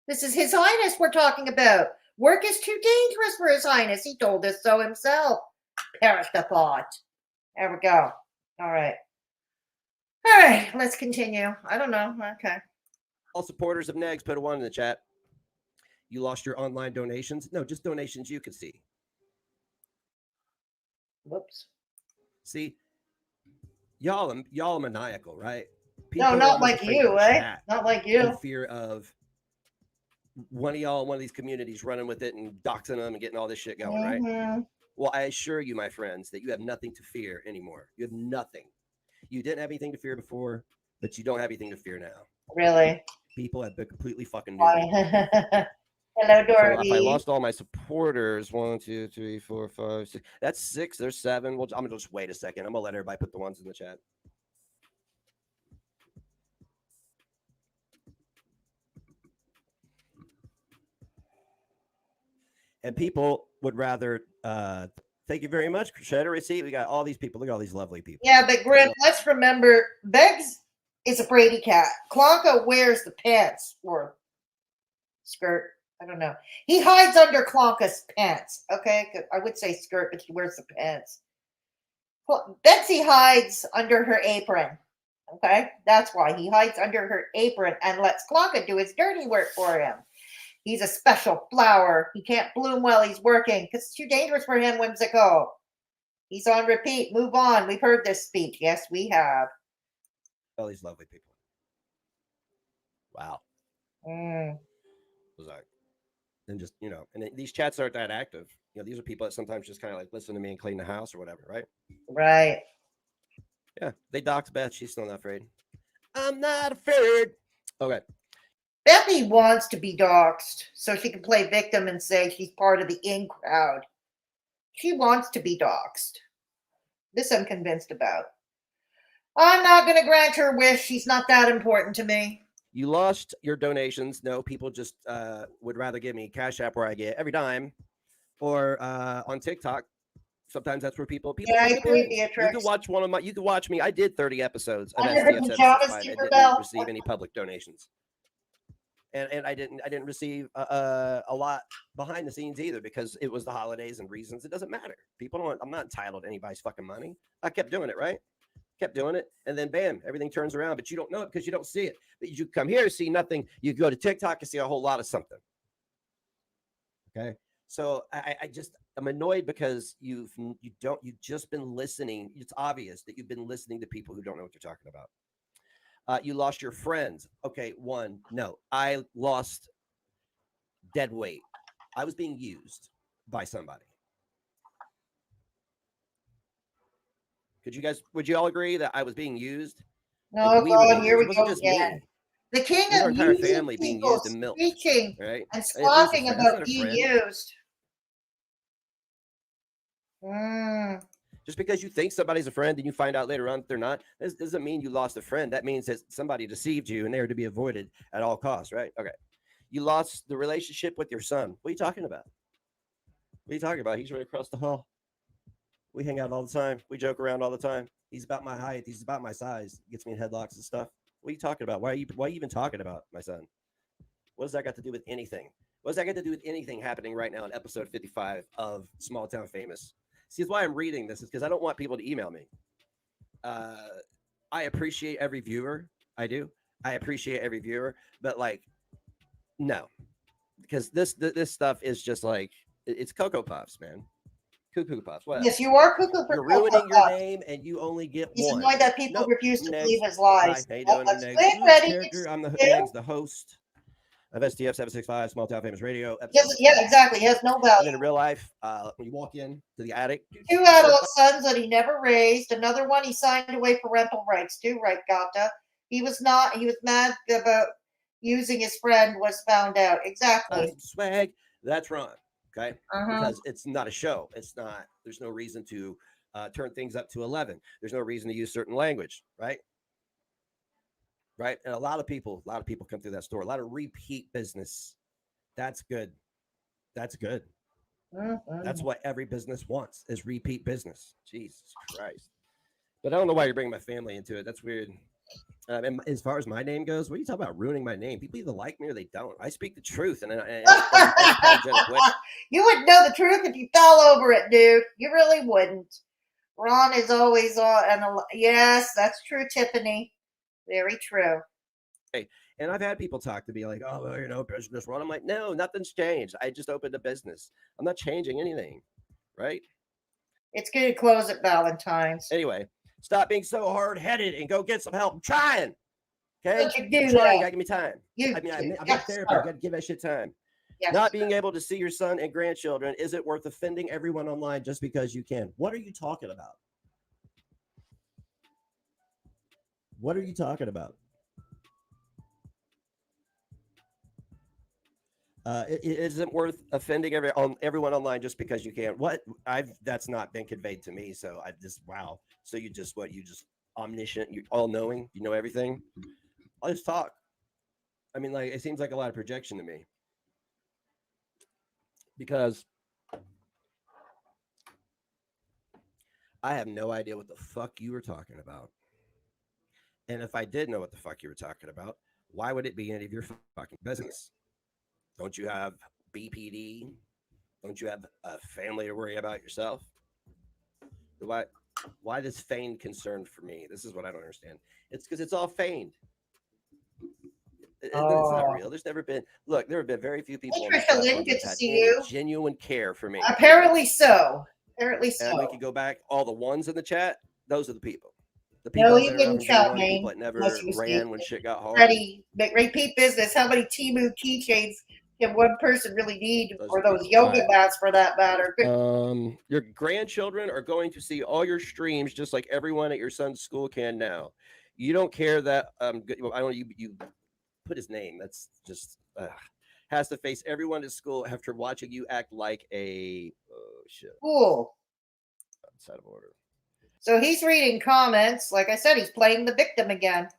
This is His Highness we're talking about. Work is too dangerous for His Highness. He told us so himself. Perish the thought. There we go. All right. All right, let's continue. I don't know. Okay. All supporters of Negs, put a 1 in the chat. You lost your online donations? No, just donations you could see. Whoops. See, y'all are maniacal, right? People not like you, eh? Not like you. In fear of one of these communities running with it and doxing them and getting all this shit going, right? Well, I assure you, my friends, that you have nothing to fear anymore. You have nothing. You didn't have anything to fear before, but you don't have anything to fear now. Really? People have been completely fucking new. Hello, Dorothy. So if I lost all my supporters, 1, 2, 3, 4, 5, 6. That's 6. There's 7. Well, I'm gonna just wait a second. I'm gonna let everybody put the ones in the chat. And people would rather. Thank you very much, Shredder Receipt. We got all these people. Look at all these lovely people. Yeah, but Grim, let's remember, Beggs is a Brady cat. Clonka wears the pants or skirt. I don't know. He hides under Clonka's pants. Okay, I would say skirt, but he wears the pants. Betsy hides under her apron. Okay, that's why he hides under her apron and lets Clonka do his dirty work for him. He's a special flower. He can't bloom while he's working because it's too dangerous for him, whimsical. He's on repeat. Move on. We've heard this speech. Yes, we have. All these lovely people. Wow. Was like, and just, you know, and these chats aren't that active. You know, these are people that sometimes just kind of like listen to me and clean the house or whatever, right? Right. Yeah. They doxed Beth. She's still not afraid. I'm not afraid. Okay. Bethy wants to be doxxed so she can play victim and say she's part of the in crowd. She wants to be doxxed. This I'm convinced about. I'm not going to grant her wish. She's not that important to me. You lost your donations. No, people just would rather give me Cash App where I get every dime, or on TikTok. Sometimes that's where people. Yeah, I agree, Beatrix. You could watch one of my. You could watch me. I did 30 episodes of I never STF did 765. I Super didn't Bell. receive any public donations, and I didn't receive a lot behind the scenes either, because it was the holidays and reasons. It doesn't matter. People don't. I'm not entitled to anybody's fucking money. I kept doing it, right? Kept doing it, and then bam, everything turns around, but you don't know it because you don't see it. But you come here, see nothing. You go to TikTok and see a whole lot of something. Okay, so I'm annoyed because you've just been listening. It's obvious that you've been listening to people who don't know what you're talking about. You lost your friends. Okay, no, I lost dead weight. I was being used by somebody. Would you all agree that I was being used? No, God, here we go again. Me. The king our of entire using family being people, used and milked, speaking right? and scoffing about being used. Just because you think somebody's a friend and you find out later on that they're not, this doesn't mean you lost a friend. That means that somebody deceived you and they were to be avoided at all costs, right? Okay. You lost the relationship with your son. What are you talking about? What are you talking about? He's right across the hall. We hang out all the time. We joke around all the time. He's about my height. He's about my size. Gets me in headlocks and stuff. What are you talking about? Why are you even talking about my son? What does that got to do with anything? What does that got to do with anything happening right now in episode 55 of Small Town Famous? See, that's why I'm reading this, is because I don't want people to email me. I appreciate every viewer. I do. I appreciate every viewer, but like, no, because this stuff is just like, it's Cocoa Puffs, man. Cuckoo Puffs. What? Yes, you are cuckoo for You're ruining your name, and you only get He's one. annoyed that people refuse to believe his lies. Hi, how you doing, character? I'm the host of STF 765 Small Town Famous Radio. Yes, yeah, exactly. He has no value. And in real life, when you walk in to the attic, 2 adult sons that he never raised. Another one he signed away parental rights to. Right, Gata. He was mad about using his friend, was found out. Exactly. Swag. That's wrong. Okay. Because it's not a show. It's not. There's no reason to turn things up to 11. There's no reason to use certain language. Right. Right. And a lot of people come through that store. A lot of repeat business. That's good. That's good. That's what every business wants, is repeat business. Jesus Christ. But I don't know why you're bringing my family into it. That's weird. And as far as my name goes, what are you talking about ruining my name? People either like me or they don't. I speak the truth. And you wouldn't know the truth if you fell over it, dude. You really wouldn't. Ron is always on. Yes, that's true, Tiffany. Very true. Hey, and I've had people talk to me like, oh, well, you know, business run. I'm like, no, nothing's changed. I just opened a business. I'm not changing anything. Right? It's going to close at Valentine's. Anyway. Stop being so hard-headed and go get some help. I'm trying. Okay? You do I'm trying. that. You gotta give me time. I'm not therapy. You gotta give that shit time. Yes, not being able to see your son and grandchildren, is it worth offending everyone online just because you can? What are you talking about? What are you talking about? It isn't worth offending everyone online just because you can. That's not been conveyed to me. So I just, wow. So you just omniscient, you're all knowing, you know everything. I'll just talk. I mean, like, it seems like a lot of projection to me, because I have no idea what the fuck you were talking about. And if I did know what the fuck you were talking about, why would it be any of your fucking business? Don't you have BPD? Don't you have a family to worry about yourself? Why this feigned concern for me? This is what I don't understand. It's because it's all feigned. It's not real. There's never been. Look, there have been very few people. Hey, Trisha Lynn, good to see you. Genuine care for me. Apparently so. Apparently And we so. could go back. All the ones in the chat, those are the people. The No, people you that are didn't up from day shout one, the name people that never unless you were ran speaking. when shit got hard. Freddie, repeat business. How many Temu keychains can one person really need, Those or are those people. yoga All right. mats for that matter? Your grandchildren are going to see all your streams just like everyone at your son's school can now. You don't care that I don't you put his name. That's just has to face everyone at school after watching you act like a Cool. Outside of order. So he's reading comments. Like I said, he's playing the victim again.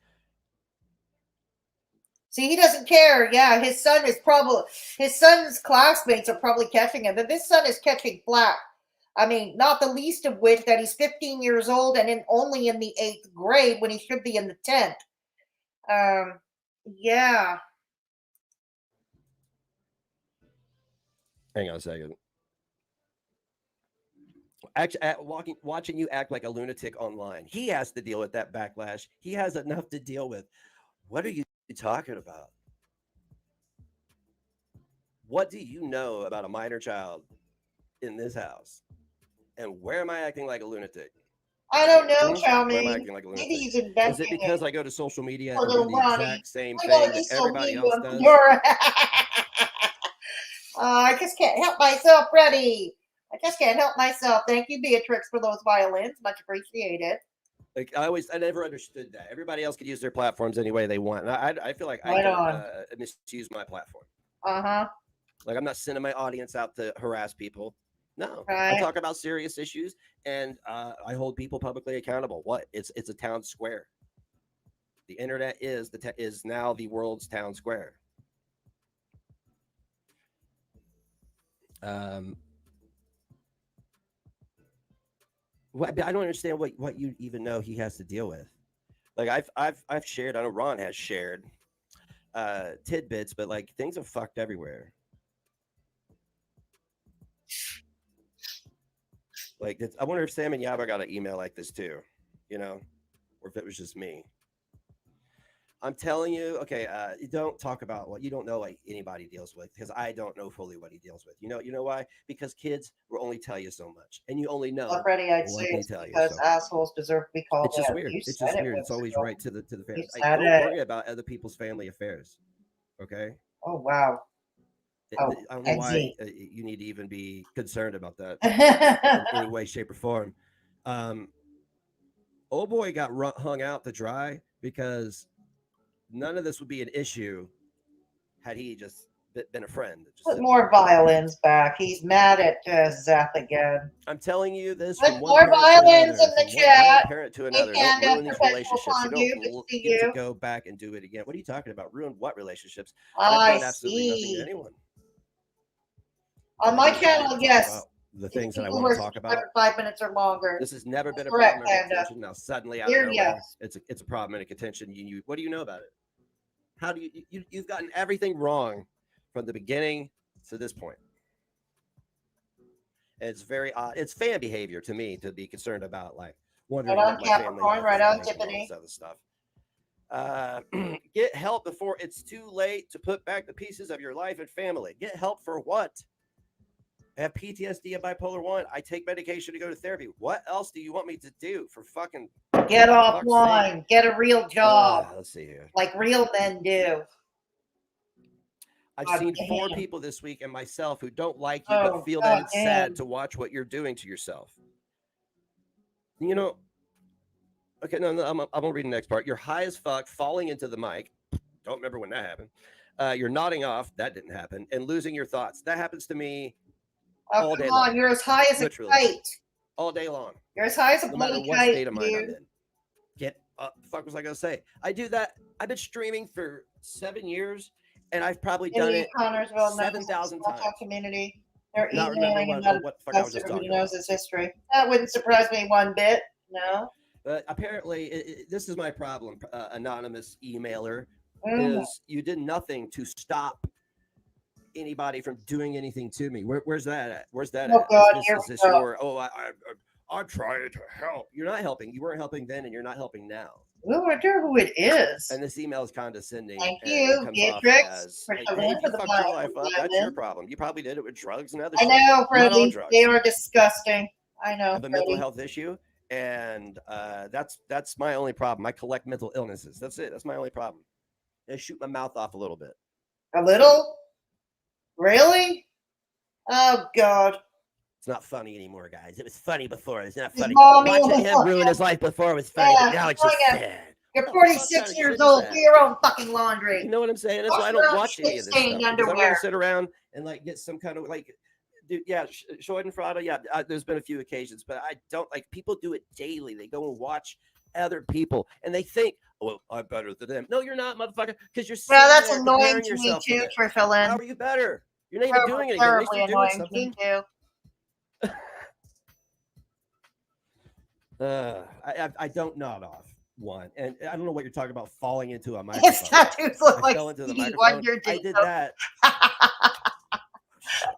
See, he doesn't care. Yeah, his son's classmates are probably catching him, but this son is catching flack. I mean, not the least of which that he's 15 years old and only in the 8th grade when he should be in the 10th. Yeah. Hang on a second. Actually, watching you act like a lunatic online, he has to deal with that backlash. He has enough to deal with. What are you talking about? What do you know about a minor child in this house? And where am I acting like a lunatic? I don't know, Chow Where am I Mein. acting like a lunatic? Maybe he's inventing Is it because I go to social media Poor and do little the Ronnie. exact same I thing gotta that be so everybody mean else to does? him. I just can't help myself, Freddie. I just can't help myself. Thank you, Beatrix, for those violins. Much appreciated. Like I never understood that. Everybody else could use their platforms any way they want. And I feel like Right I don't misuse my platform. Uh-huh. Like I'm not sending my audience out to harass people. No, Right. I talk about serious issues and I hold people publicly accountable. What? It's a town square. The internet is now the world's town square. I don't understand what you even know he has to deal with. Like I've shared. I know Ron has shared tidbits, but like things are fucked everywhere. Like I wonder if Sam and Yaba got an email like this too, or if it was just me. I'm telling you, okay, you don't talk about what you don't know like anybody deals with, because I don't know fully what he deals with. You know why? Because kids will only tell you so much, and you only know Already, I'd what say they it's tell you. because So assholes deserve to be called it's just out. weird. You It's said just it, weird. It's Winston. always right to the family. You Don't said worry it. about other people's family affairs. Okay. Oh wow. I don't know why you need to even be concerned about that in any way, shape, or form. Old boy got hung out to dry because none of this would be an issue had he just been a friend. Put more violins back. He's mad at Zap again. I'm telling you this Put from one more parent violins to in another, the from one chat. grandparent to Hey, another. Don't Panda, ruin these Perpetual relationships. You Fondue, good to don't see get to you. go back and do it again. What are you talking about? Ruin what relationships? I I've done absolutely nothing to see. anyone. On my I'm here channel, to talk yes. about the It's things that I people want who to are talk subscribed about. for 5 minutes or longer. This has never been a Correct, problem in Panda. contention. Now suddenly out of Here, nowhere, yes. it's a problem in a contention. What do you know about it? How do you've gotten everything wrong from the beginning to this point? And it's very odd. It's fan behavior to me to be concerned about, like wondering Right on, what my family life Capricorn. Right is on, like and all Tiffany. this other stuff. Get help before it's too late to put back the pieces of your life and family. Get help for what? I have PTSD and bipolar 1. I take medication to go to therapy. What else do you want me to do for fucking Get offline. Get a real job. Let's see here. Like real men do. I've seen 4 people this week and myself who don't like you, but feel that it's sad to watch what you're doing to yourself. Okay, no, I'm gonna read the next part. You're high as fuck, falling into the mic. Don't remember when that happened. You're nodding off. That didn't happen. And losing your thoughts. That happens to me all day long. You're as high as literally, a kite. all day long. You're as high as a no matter bloody what kite, state of mind I'm dude. in. Get up. The fuck was I gonna say? I do that. I've been streaming for 7 years, and I've probably done it 7,000 times. Community. They're Not emailing remember what the fuck I was just everybody talking knows about. his history. That wouldn't surprise me one bit. No. But apparently, this is my problem, anonymous emailer, Mhm. is you did nothing to stop anybody from doing anything to me. Where's that at? Where's that Oh, at? God, Is this your, I'm trying to help. You're not helping. You weren't helping then, and you're not helping now. I wonder who it is. And this email is condescending. Thank and you, comes Beatrix, off as, for hey, coming in if for you the fucked your life up, that's your violin. problem. You probably did it with drugs and other I shit. know, I'm not on Freddie. drugs. They are disgusting. I know. have a mental health issue, and that's my only problem. I collect mental illnesses. That's it. That's my only problem. I shoot my mouth off a little bit. A little? Really? Oh God. It's not funny anymore, guys. It was funny before. It's not funny. Mommy Watching him ruin his life before was funny, but now it's just sad. You're 46 years old. Do your own fucking laundry. You know what I'm saying? That's why I don't watch any of this stuff. Because I'm going to sit around and like get some kind of like, dude, yeah, Schadenfreude. Yeah, there's been a few occasions, but I don't like people do it daily. They go and watch other people and they think, well, I'm better than them. No, you're not, motherfucker. Because you're well, that's annoying to me too, Trisha. How are you better? You're not even doing anything. At least you're doing something. Too. I don't nod off one, and I don't know what you're talking about. Falling into a microphone. His tattoos look like fell into the microphone. I did that.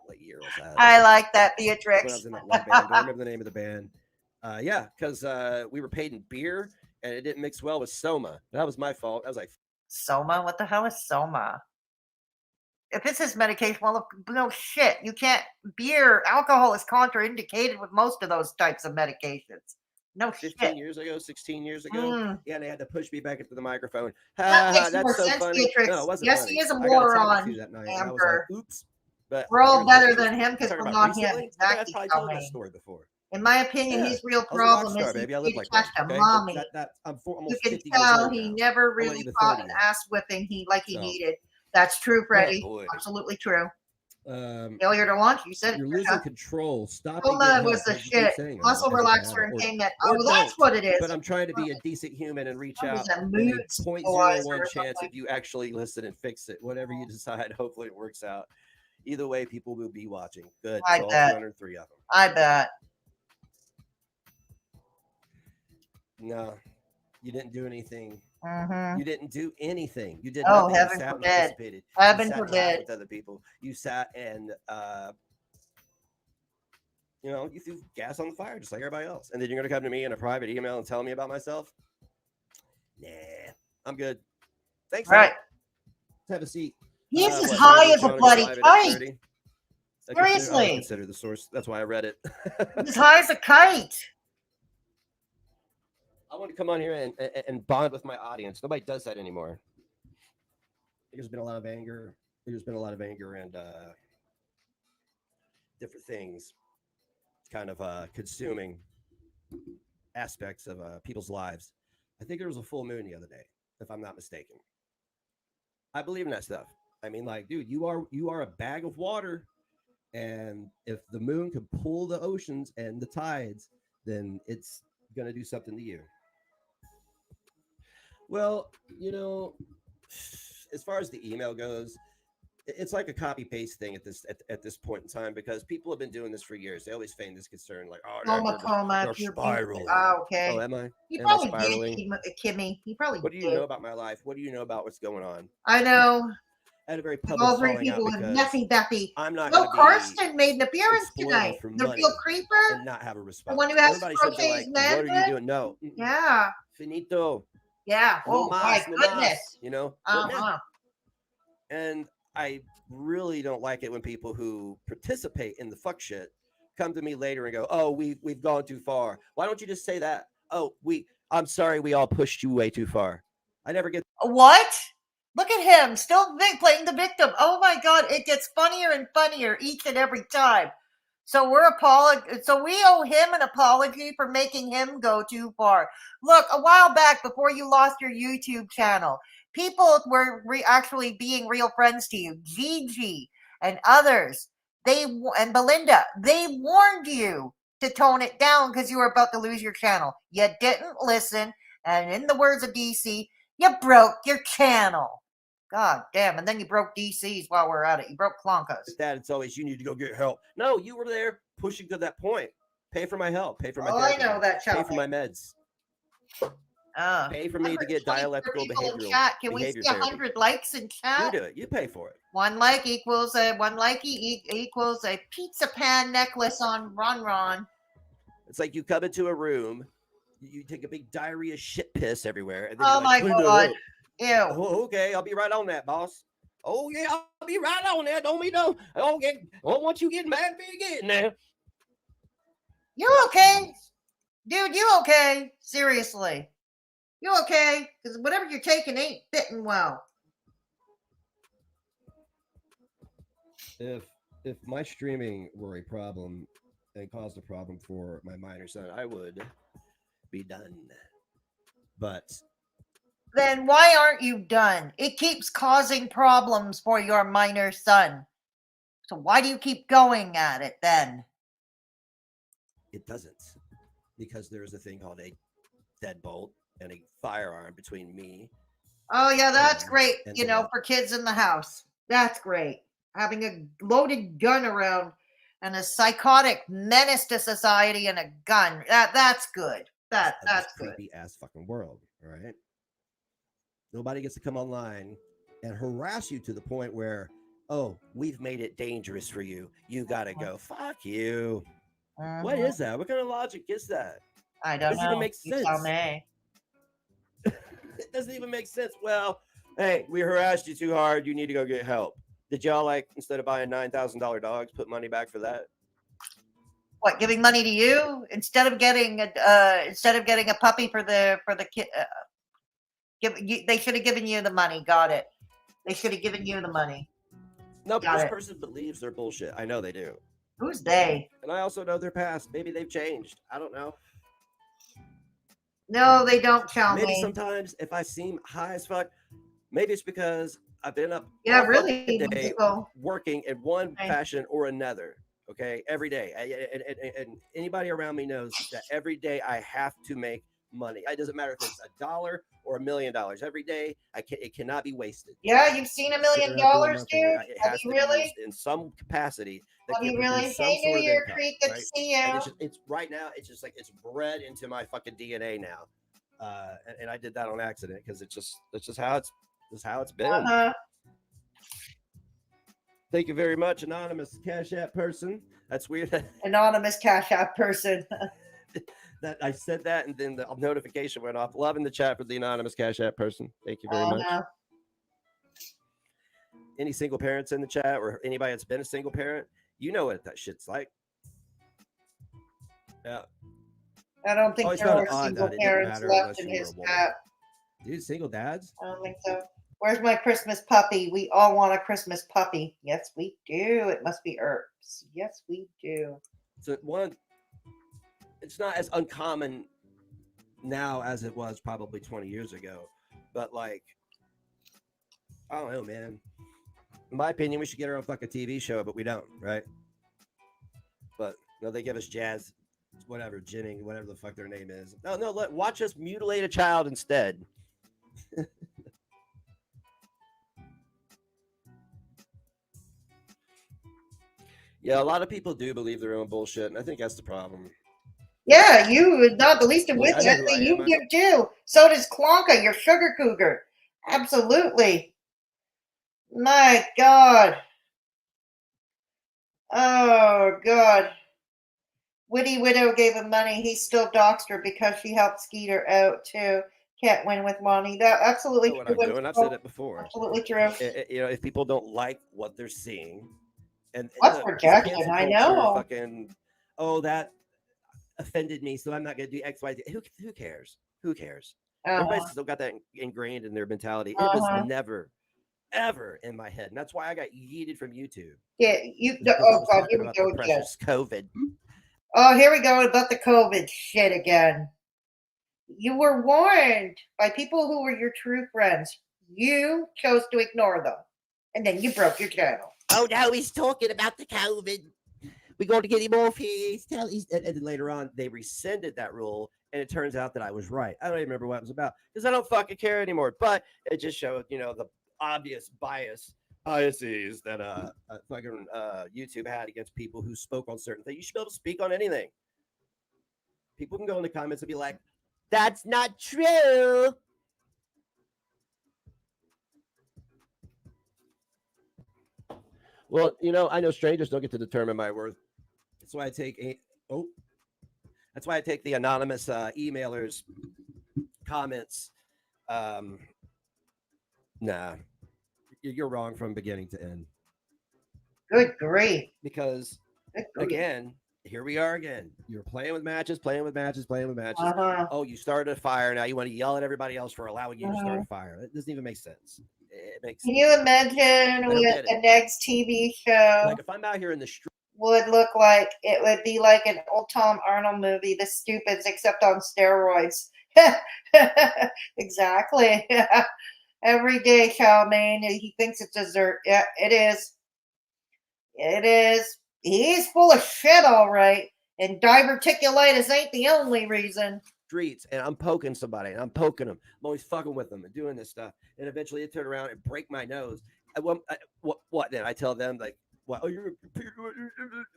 What year was that? I like that, Beatrix. When I was in that one band. I remember the name of the band. Yeah, because we were paid in beer, and it didn't mix well with Soma. That was my fault. I was like, Soma? What the hell is Soma? If this is medication, well, look, no shit. You can't. Alcohol is contraindicated with most of those types of medications. No 15 years ago, 16 years ago. Yeah, they had to push me back into the microphone. That makes more so sense, funny. Beatrix. No, it wasn't yes, funny. he is a I got moron, that night, and I was Amber. like, oops. But we're all better than him because we're not him. Exactly. I've probably told that story before. In my opinion, his real problem is baby. I he live like touched that, a okay? mommy. I'm you can tell he never really caught an ass whipping he needed. That's true, Freddie. Absolutely true. Failure to launch. You said you're losing control. Stop. Was the shit. Muscle relaxer and came that. Oh, that's what it is. But I'm trying to be a decent human and reach out. A mood 0.01 chance if you actually listen and fix it. Whatever you decide, hopefully it works out. Either way, people will be watching. Good. I bet. 203 of them. I bet. No, you didn't do anything. Mm-hmm. You didn't do anything. You did nothing. Heaven forbid. Participated. Heaven you sat forbid. with other people. You sat and you threw gas on the fire just like everybody else. And then you're gonna come to me in a private email and tell me about myself? Nah, I'm good. Thanks. All right. Let's have a seat. He's as high as a bloody kite. Seriously. I consider the source. That's why I read it. As high as a kite. I want to come on here and bond with my audience. Nobody does that anymore. There's been a lot of anger. There's been a lot of anger and different things kind of consuming aspects of people's lives. I think there was a full moon the other day, if I'm not mistaken. I believe in that stuff. I mean, like, dude, you are a bag of water, and if the moon can pull the oceans and the tides, then it's gonna do something to you. Well, as far as the email goes, it's like a copy paste thing at this point in time because people have been doing this for years. They always feign this concern, like, oh, they're spiraling. Oh, okay. Oh, am I? He am probably I spiraling? did, Kimmy. He probably. What do you know about my life? What do you know about what's going on? I know. I had a very public all three falling out people with because messy Beppy. I'm not. No, Karsten made an appearance tonight. The real creeper. And not have a response. The one who has Everybody like, what are you doing? No. Yeah. Finito. Yeah. Oh my goodness. And I really don't like it when people who participate in the fuck shit come to me later and go, "Oh, we've gone too far." Why don't you just say that? "Oh, I'm sorry, we all pushed you way too far." I never get what? Look at him, still playing the victim. Oh my God, it gets funnier and funnier each and every time. So we owe him an apology for making him go too far. Look, a while back, before you lost your YouTube channel, people were actually being real friends to you. Gigi and others, and Belinda, they warned you to tone it down because you were about to lose your channel. You didn't listen, and in the words of DC, you broke your channel. God damn, and then you broke DC's while we're at it. You broke Clonka's. That it's always you need to go get help. No, you were there pushing to that point. Pay for my help. Pay for my therapy. I know that. Pay for my meds. Pay for me to get dialectical behavioral. Can we see 100 likes in chat? You do it. You pay for it. One like equals a pizza pan necklace on Ron. It's like you come into a room, you take a big diarrhea shit piss everywhere, and then oh my God. Ew. Oh, okay, I'll be right on that, boss. Oh yeah, I'll be right on that. Don't want you getting mad for you getting there. You okay? Dude, you okay? Seriously. You okay? Because whatever you're taking ain't fitting well. If my streaming were a problem and caused a problem for my minor son, I would be done. But Then why aren't you done? It keeps causing problems for your minor son. So why do you keep going at it then? it doesn't, because there is a thing called a deadbolt and a firearm between me. Oh yeah, that's great. And You know, for kids in the house. That's great. Having a loaded gun around and a psychotic menace to society and a gun. That's good. That's good. Creepy ass fucking world, all right? Nobody gets to come online and harass you to the point where, oh, we've made it dangerous for you. You gotta go. Fuck you. What is that? What kind of logic is that? I don't know. It doesn't even make You sense. tell me. It doesn't even make sense. Well, hey, we harassed you too hard. You need to go get help. Did y'all, like, instead of buying $9,000 dogs, put money back for that? What, giving money to you instead of getting a puppy for the kid? They should have given you the money. Got it. They should have given you the money. No, but this person believes they're bullshit. I know they do. Who's they? And I also know their past. Maybe they've changed. I don't know. No, they don't tell Maybe me. sometimes if I seem high as fuck, maybe it's because I've been up Yeah, all really. fucking day working in one fashion or another. Okay, every day. And anybody around me knows that every day I have to make money. It doesn't matter if it's $1 or $1 million. Every day, it cannot be wasted. Yeah, you've seen $1 million, dude. It has to be really? used in some capacity. That Have you can really? produce some Hey, sort New of Year, income, Creek. Good right? to see you. And it's right now. It's just like it's bred into my fucking DNA now. And I did that on accident because it's just how it's been. Thank you very much, anonymous Cash App person. That's weird. Anonymous Cash App person. That I said that, and then the notification went off. Loving the chat for the anonymous Cash App person. Thank you very much. Any single parents in the chat, or anybody that's been a single parent, you know what that shit's like. Yeah. I don't think there are single parents left in his chat. Dude, single dads? I don't think so. Where's my Christmas puppy? We all want a Christmas puppy. Yes, we do. It must be herbs. Yes, we do. So it's not as uncommon now as it was probably 20 years ago. But like, I don't know, man. In my opinion, we should get our own fucking TV show, but we don't, right? But no, they give us Jazz, whatever, Jennings, whatever the fuck their name is. No, watch us mutilate a child instead. Yeah, a lot of people do believe their own bullshit, and I think that's the problem. Yeah, you not the least of which you give too. So does Clonka, your sugar cougar. Absolutely. My God. Oh God. Witty Widow gave him money. He still doxed her because she helped Skeeter out too. Can't win with money. That absolutely true. What I'm doing, I've said it before. Absolutely true. If people don't like what they're seeing, and what's projection? I know. Fucking, that offended me, so I'm not going to do X, Y, Z. Who cares? Who cares? Everybody's still got that ingrained in their mentality. It was never, ever in my head, and that's why I got yeeted from YouTube. Yeah, oh God, here we go again. Precious COVID. Oh, here we go about the COVID shit again. You were warned by people who were your true friends. You chose to ignore them, and then you broke your channel. Oh, now he's talking about the COVID. We're going to get him off here. And then later on, they rescinded that rule, and it turns out that I was right. I don't even remember what it was about because I don't fucking care anymore. But it just showed, the obvious biases that fucking YouTube had against people who spoke on certain things. You should be able to speak on anything. People can go in the comments and be like, "That's not true." Well, I know strangers don't get to determine my worth. That's why I take the anonymous emailers comments. Nah, you're wrong from beginning to end. Good grief. Because again, here we are again. You're playing with matches. Uh-huh. Oh, you started a fire. Now you want to yell at everybody else for allowing you to start Uh-huh. a fire. It doesn't even make sense. It makes. Can you imagine don't what get it. the next TV show Like if I'm out here in the street, would look like? It would be like an old Tom Arnold movie, The Stupids, except on steroids. Exactly. Every day, chow mein. He thinks it's dessert. Yeah, it is. It is. He's full of shit, all right. And diverticulitis ain't the only reason. streets and I'm poking somebody and I'm poking them. I'm always fucking with them and doing this stuff. And eventually they turn around and break my nose. What then? I tell them like, what? Oh, you're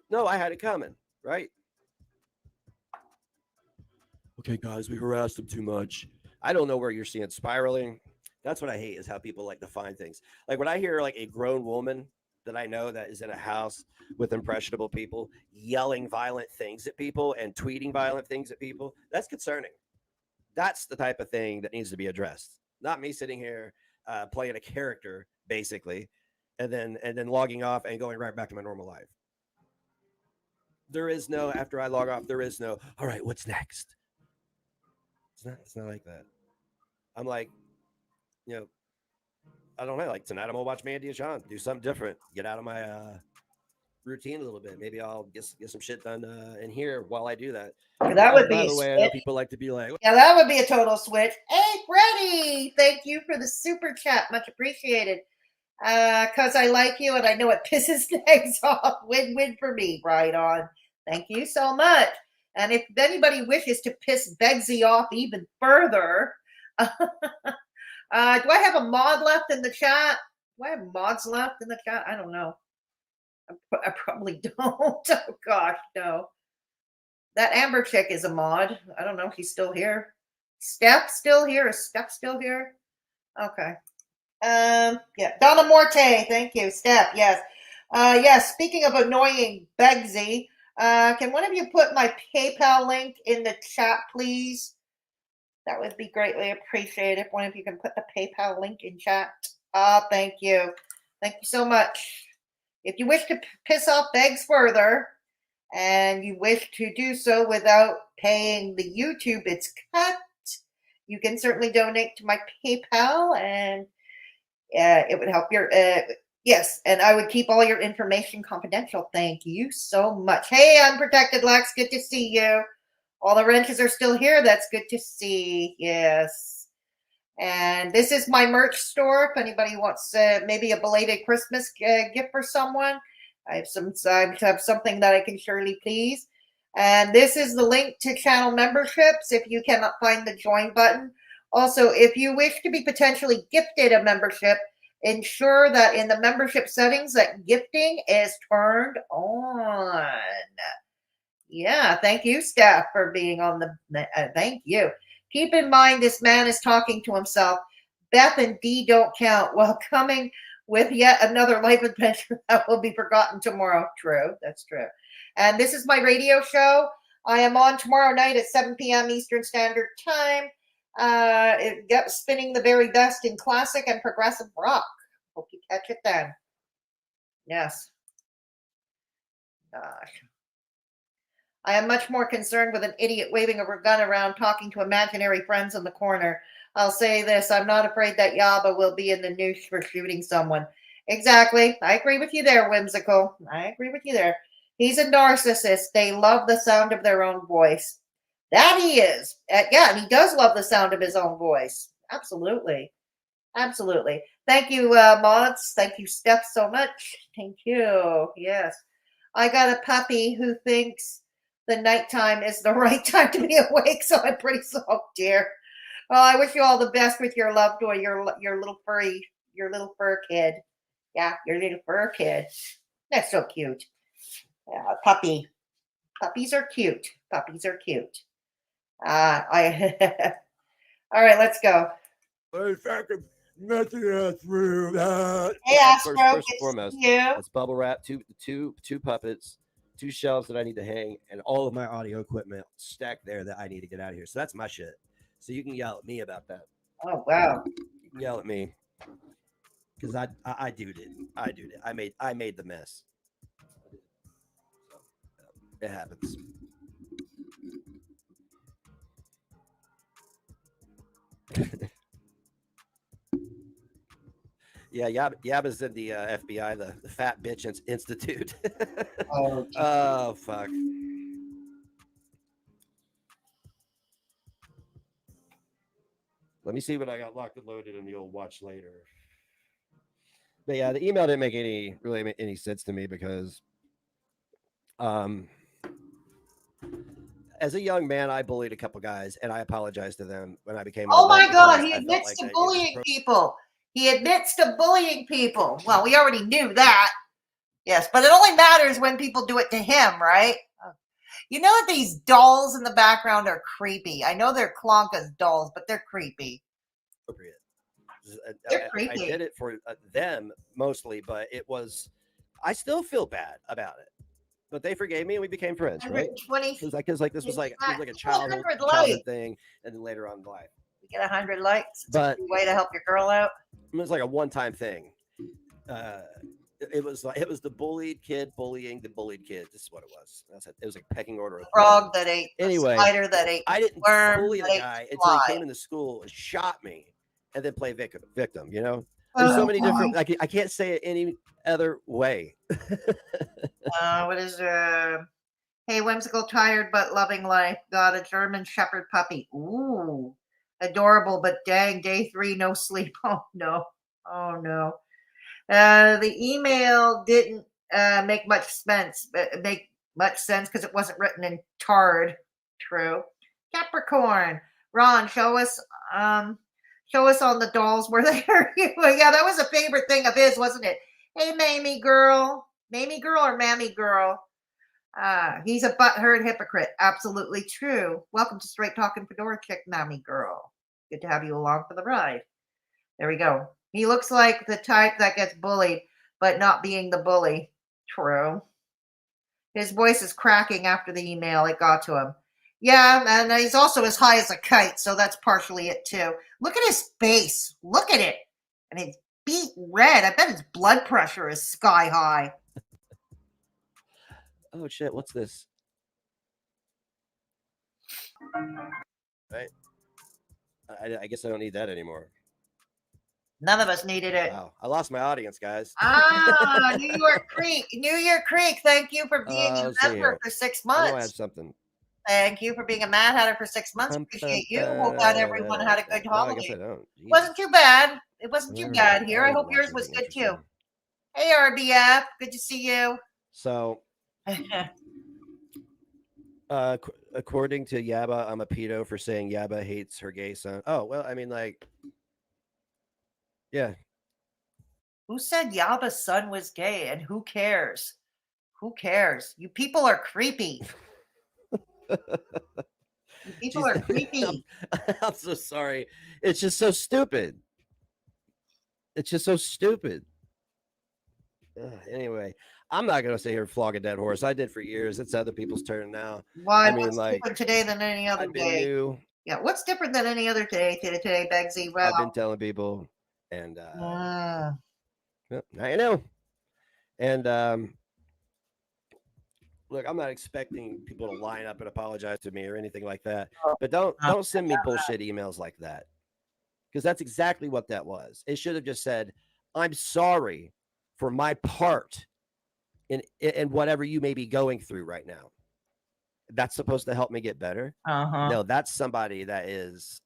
no, I had it coming, right? Okay, guys, we harassed them too much. I don't know where you're seeing spiraling. That's what I hate is how people like define things. Like when I hear like a grown woman that I know that is in a house with impressionable people yelling violent things at people and tweeting violent things at people, that's concerning. That's the type of thing that needs to be addressed. Not me sitting here playing a character basically, and then logging off and going right back to my normal life. There is no after I log off. There is no. All right, what's next? It's not like that. I'm like, I don't know. Like tonight, I'm gonna watch Mandy and Sean do something different. Get out of my routine a little bit. Maybe I'll get some shit done in here while I do that. That would be by a the way, I switch. know people like to be like, Yeah, that would be a total switch. Hey, Freddie, thank you for the super chat. Much appreciated. Because I like you and I know it pisses things off. Win-win for me. Right on. Thank you so much. And if anybody wishes to piss Begzy off even further, do I have a mod left in the chat? Do I have mods left in the chat? I don't know. I probably don't. Oh, gosh, no. That Amber chick is a mod. I don't know if he's still here. Steph still here? Is Steph still here? Okay. Yeah. Donna Morte, thank you. Steph, yes. Yes, speaking of annoying Begzy, can one of you put my PayPal link in the chat, please? That would be greatly appreciated if one of you can put the PayPal link in chat. Thank you. Thank you so much. If you wish to piss off Begz further, and you wish to do so without paying the YouTube its cut, you can certainly donate to my PayPal, and it would help your yes, and I would keep all your information confidential. Thank you so much. Hey, Unprotected Lex, good to see you. All the wrenches are still here. That's good to see. Yes. And this is my merch store. If anybody wants maybe a belated Christmas gift for someone, I have something that I can surely please. And this is the link to channel memberships if you cannot find the join button. Also, if you wish to be potentially gifted a membership, ensure that in the membership settings that gifting is turned on. Yeah, thank you, Steph, for being on the. Thank you. Keep in mind, this man is talking to himself. Beth and Dee don't count. Well, coming with yet another life adventure that will be forgotten tomorrow. True, that's true. And this is my radio show. I am on tomorrow night at 7 p.m. Eastern Standard Time. Spinning the very best in classic and progressive rock. Hope you catch it then. Yes. Gosh. I am much more concerned with an idiot waving a gun around talking to imaginary friends in the corner. I'll say this, I'm not afraid that Yaba will be in the news for shooting someone. Exactly. I agree with you there, Whimsical. I agree with you there. He's a narcissist. They love the sound of their own voice. That he is. Yeah, and he does love the sound of his own voice. Absolutely. Absolutely. Thank you, mods. Thank you, Steph, so much. Thank you. Yes. I got a puppy who thinks the nighttime is the right time to be awake, so I'm pretty soft, dear. Well, I wish you all the best with your loved one, your little fur kid. Yeah, your little fur kid. That's so cute. Yeah, puppy. Puppies are cute. Puppies are cute. All right, let's go. Nothing else through that. Hey, Astro, First and good foremost, to see you. let's bubble wrap two puppets, 2 shelves that I need to hang, and all of my audio equipment stacked there that I need to get out of here. So that's my shit. So you can yell at me about that. Oh wow. You can yell at me because I did it. I made the mess. It happens. Yeah, Yaba's in the FBI, the Fat Bitch Institute. Oh, fuck. Let me see what I got locked and loaded in the old watch later. But yeah, the email didn't make any sense to me because, as a young man, I bullied a couple guys, and I apologized to them when I became. Oh my God, because he I felt admits like to that it was bullying people. He admits to bullying people. Well, we already knew that. Yes, but it only matters when people do it to him, right? You know that these dolls in the background are creepy. I know they're Clonka's dolls, but they're creepy. appropriate. They're I creepy. did it for them mostly, but it was. I still feel bad about it, but they forgave me and we became friends, right? 120. Because like this was like a 100 likes. childhood thing, and then later on in life. You get 100 likes. It's But a good way to help your girl out. it was like a one-time thing. It was the bullied kid bullying the bullied kid. This is what it was. It was like a pecking order. The frog that ate. Anyway, the spider that ate. I didn't worm bully the that ate guy until fly. he came into school and shot me, and then play victim. You know, there's so many different. I can't say it any other way. What is Hey, whimsical, tired but loving life. Got a German Shepherd puppy. Ooh, adorable, but dang, day 3, no sleep. Oh no, oh no. The email didn't make much sense. Because it wasn't written in tard. True. Capricorn. Ron, show us on the dolls where they are. Yeah, that was a favorite thing of his, wasn't it? Hey, Mamie girl or Mammy girl. He's a butthurt hypocrite. Absolutely true. Welcome to Straight Talking Fedora Chick, Mammy girl. Good to have you along for the ride. There we go. He looks like the type that gets bullied, but not being the bully. True. His voice is cracking after the email. It got to him. Yeah, and he's also as high as a kite, so that's partially it too. Look at his face. Look at it. And it's beet red. I bet his blood pressure is sky high. Oh shit! What's this? Right. I guess I don't need that anymore. None of us needed it. Wow, I lost my audience, guys. New York Creek. Thank you for being a member for 6 months. I know I have something. Thank you for being a Mad Hatter for 6 months. Appreciate you. Hope that everyone had a good holiday. I guess I don't. It wasn't too bad. It wasn't too bad here. I hope yours was good too. Hey, RBF. Good to see you. So, according to Yaba, I'm a pedo for saying Yaba hates her gay son. Oh, well, I mean, like, yeah. Who said Yaba's son was gay? And who cares? Who cares? You people are creepy. You people are creepy. I'm so sorry. It's just so stupid. It's just so stupid. Anyway, I'm not going to sit here and flog a dead horse. I did for years. It's other people's turn now. Why? I mean, what's like, different today than any other day? New. Yeah, what's different than any other day today, Begzy? Well, I've been telling people, and now you know. And look, I'm not expecting people to line up and apologize to me or anything like that. But don't send me bullshit emails like that, because that's exactly what that was. It should have just said, "I'm sorry for my part in whatever you may be going through right now." That's supposed to help me get better. No, that's somebody that is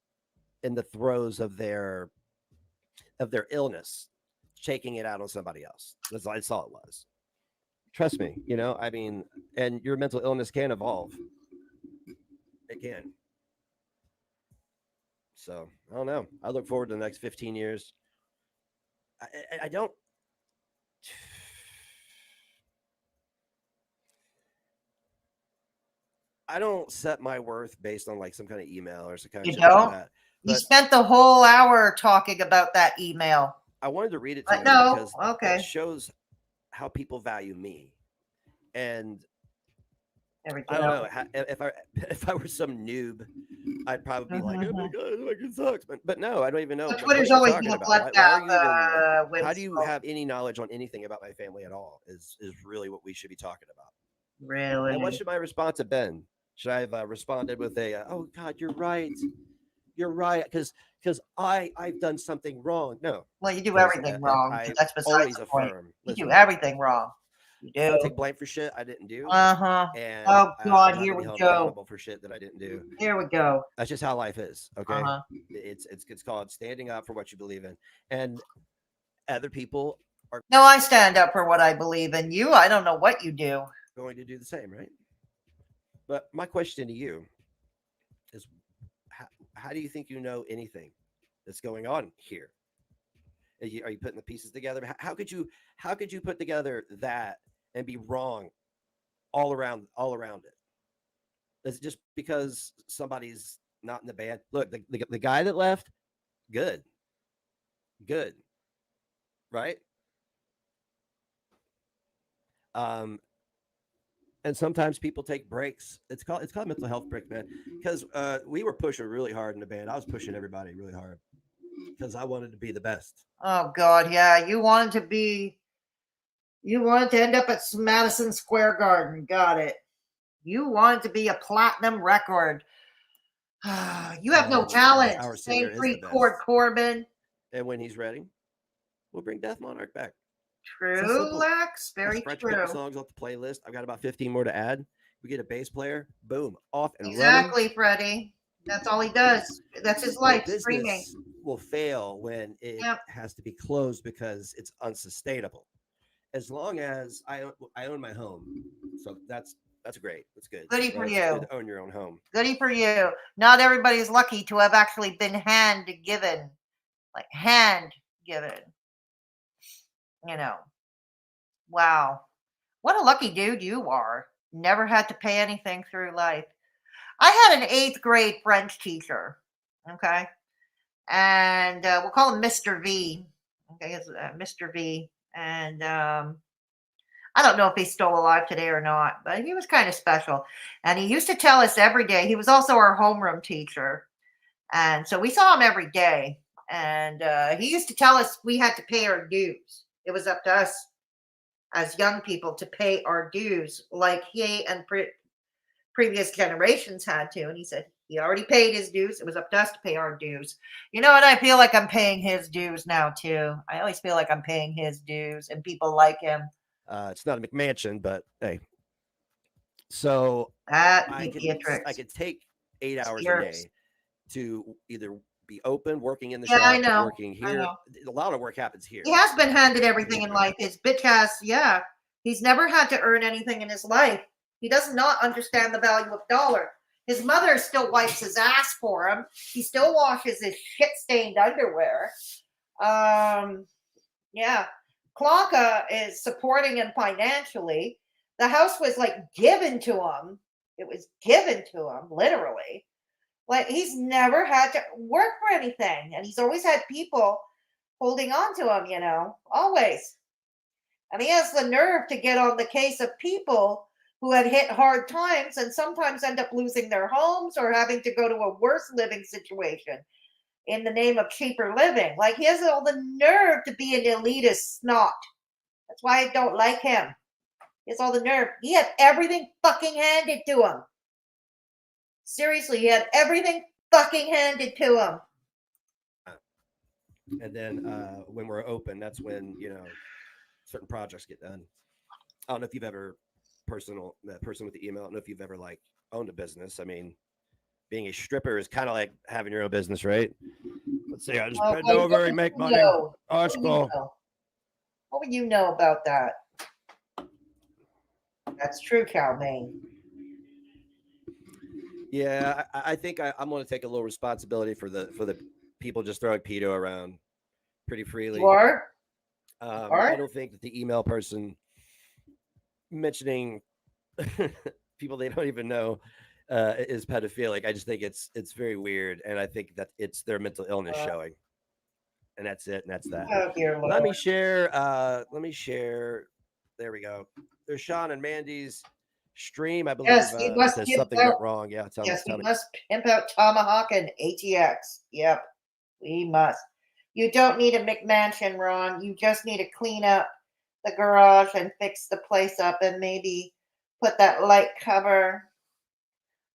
in the throes of their illness, taking it out on somebody else. That's all it was. Trust me, you know, I mean, and your mental illness can evolve. It can. So I don't know. I look forward to the next 15 years. I don't. I don't set my worth based on like some kind of email or some kind of shit like that. You spent the whole hour talking about that email. I wanted to read it to you because it shows how people value me. And I don't know if I were some noob, I'd probably be like, "Oh my god, it sucks." But no, I don't even know. So Twitter's always been a bloodbath. How do you have any knowledge on anything about my family at all? Is really what we should be talking about. Really? And what should my response have been? Should I have responded with a, "Oh God, you're right, because I've done something wrong"? No, Well, you do 'cause, everything wrong. I That's besides always the point. affirm. You do Listen, everything wrong. You I don't do. take blame for shit I didn't do, Uh-huh. and Oh, I'm God, not here gonna be we held go. accountable for shit that I didn't do. Here we go. That's just how life is. Okay, Uh-huh. it's called standing up for what you believe in, and other people are No, I stand up for what I believe in. You, I don't know what you do. going to do the same, right? But my question to you is, how do you think you know anything that's going on here? Are you putting the pieces together? How could you put together that and be wrong all around it? Is it just because somebody's not in the band? Look, the guy that left, good, right? And sometimes people take breaks. It's called mental health break, man. Because we were pushing really hard in the band. I was pushing everybody really hard because I wanted to be the best. Oh God, yeah. You wanted to end up at Madison Square Garden. Got it. You wanted to be a platinum record. You have no talent. Our Same singer is the pre-chord best. Corbin. And when he's ready, we'll bring Death Monarch back. True, Lex. Very scratch true. a couple songs off the playlist. I've got about 15 more to add. We get a bass player, boom, off and Exactly, running. Freddie. That's all he does. That's his life. Streaming. Business will fail when it has to be closed because it's unsustainable. As long as I own my home, so that's great. That's good. Goody for It's you. good to own your own home. Goody for you. Not everybody's lucky to have actually been hand given. You know. Wow. What a lucky dude you are. Never had to pay anything through life. I had an 8th grade French teacher. Okay. And we'll call him Mr. V. Okay. It's, Mr. V. And I don't know if he's still alive today or not, but he was kind of special. And he used to tell us every day. He was also our homeroom teacher. And so we saw him every day. And he used to tell us we had to pay our dues. It was up to us as young people to pay our dues like he and previous generations had to. And he said he already paid his dues. It was up to us to pay our dues. You know, and I feel like I'm paying his dues now too. I always feel like I'm paying his dues and people like him. It's not a McMansion, but hey. So I could take 8 hours a day to either be open, working in the shop, I know. working here. A lot of work happens here. He has been handed everything in life. His bitch has, he's never had to earn anything in his life. He does not understand the value of dollar. His mother still wipes his ass for him. He still washes his shit-stained underwear. Clonka is supporting him financially. The house was given to him. It was given to him, literally. Like, he's never had to work for anything. And he's always had people holding on to him, always. And he has the nerve to get on the case of people who had hit hard times and sometimes end up losing their homes or having to go to a worse living situation in the name of cheaper living. Like, he has all the nerve to be an elitist snot. That's why I don't like him. He has all the nerve. He had everything fucking handed to him. Seriously, he had everything fucking handed to him. And then when we're open, that's when, certain projects get done. I don't know if you've ever, that person with the email, I don't know if you've ever owned a business. I mean, being a stripper is kind of like having your own business, right? Let's say I just bend over and make money. Oh, it's cool. What would you know about that? That's true, Calmaine. Yeah, I think I'm going to take a little responsibility for the people just throwing pedo around pretty freely. You are? I don't think that the email person mentioning people they don't even know is pedophilic. I just think it's very weird, and I think that it's their mental illness showing, and that's it, and that's that. Oh, dear Lord. Let me share. There we go. There's Sean and Mandy's stream. I believe says something went wrong. Yeah, tell me. Must pimp out Tomahawk and ATX. Yep, we must. You don't need a McMansion, Ron. You just need to clean up the garage and fix the place up and maybe put that light cover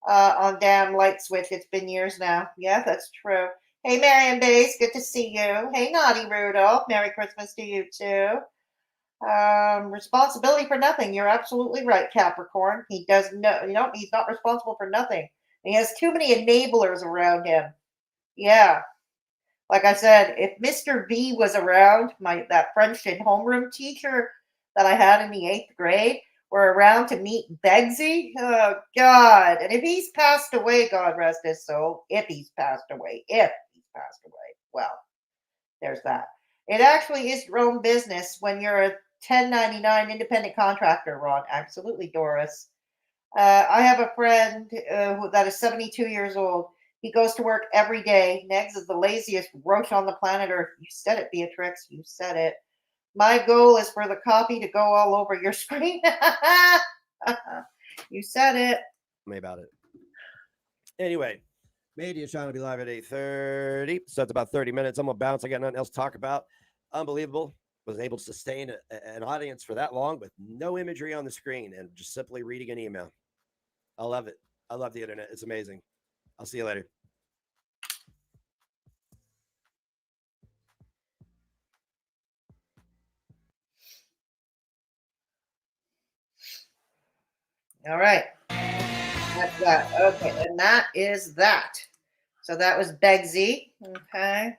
on damn light switch. It's been years now. Yeah, that's true. Hey, Marion Bass, good to see you. Hey, Naughty Rudolph, Merry Christmas to you too. Responsibility for nothing. You're absolutely right, Capricorn. He does no, he's not responsible for nothing. He has too many enablers around him. Yeah. Like I said, if Mr. V was around, that French and homeroom teacher that I had in the 8th grade, were around to meet Begzy, oh God. And if he's passed away, God rest his soul, if he's passed away, well, there's that. It actually is your own business when you're a 1099 independent contractor, Ron. Absolutely, Doris. I have a friend that is 72 years old. He goes to work every day. Negs is the laziest roach on the planet Earth. You said it, Beatrix. You said it. My goal is for the copy to go all over your screen. You said it. Tell me about it. Anyway, media trying to be live at 8:30. So it's about 30 minutes. I'm going to bounce. I got nothing else to talk about. Unbelievable. Was able to sustain an audience for that long with no imagery on the screen and just simply reading an email. I love it. I love the internet. It's amazing. I'll see you later. All right. That's that. Okay. And that is that. So that was Begzy. Okay.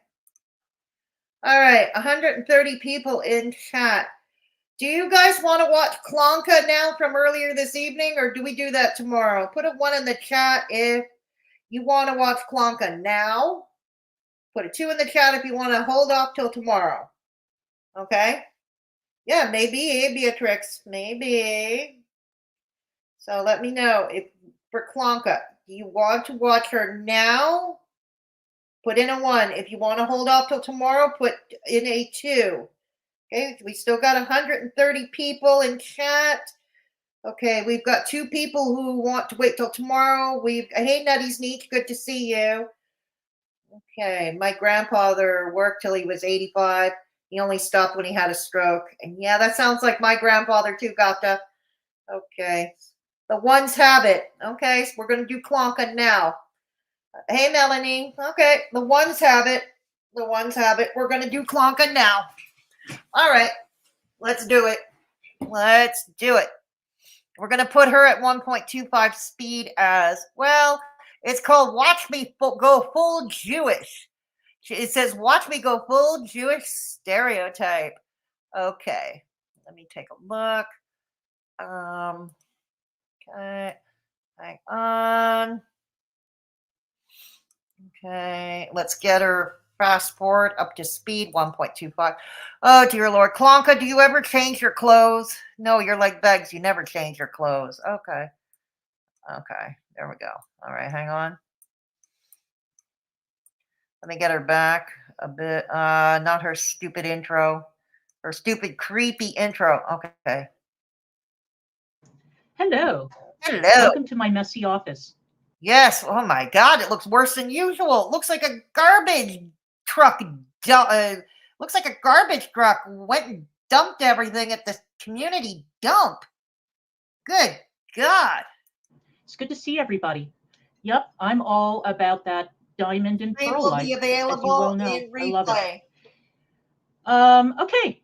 All right. 130 people in chat. Do you guys want to watch Clonka now from earlier this evening, or do we do that tomorrow? Put a 1 in the chat if you want to watch Clonka now. Put a 2 in the chat if you want to hold off till tomorrow. Okay? Yeah, maybe, Beatrix. Maybe. So let me know if for Clonka, do you want to watch her now? Put in a 1. If you want to hold off till tomorrow, put in a 2. Okay, we still got 130 people in chat. Okay, we've got 2 people who want to wait till tomorrow. Hey, Nutty's Neat, good to see you. Okay, my grandfather worked till he was 85. He only stopped when he had a stroke. And yeah, that sounds like my grandfather too, Gata. Okay, the ones have it. Okay, so we're going to do Clonka now. Hey, Melanie. Okay, the ones have it. The ones have it. We're going to do Clonka now. All right, let's do it. Let's do it. We're going to put her at 1.25 speed as well. It's called Watch Me Go Full Jewish. It says, watch me go full Jewish stereotype. Okay, let me take a look. Okay, hang on. Okay, let's get her fast forward up to speed 1.25. Oh, dear Lord. Clonka, do you ever change your clothes? No, you're like Beggs. You never change your clothes. Okay. Okay, there we go. All right, hang on. Let me get her back a bit. Not her stupid intro. Her stupid, creepy intro. Okay. Hello. Hello. Welcome to my messy office. Yes. Oh my God, it looks worse than usual. It looks like a garbage truck. Looks like a garbage truck went and dumped everything at the community dump. Good God. It's good to see everybody. Yep, I'm all about that diamond and It pearl will life, be as you well available know. in I love replay. it. Okay.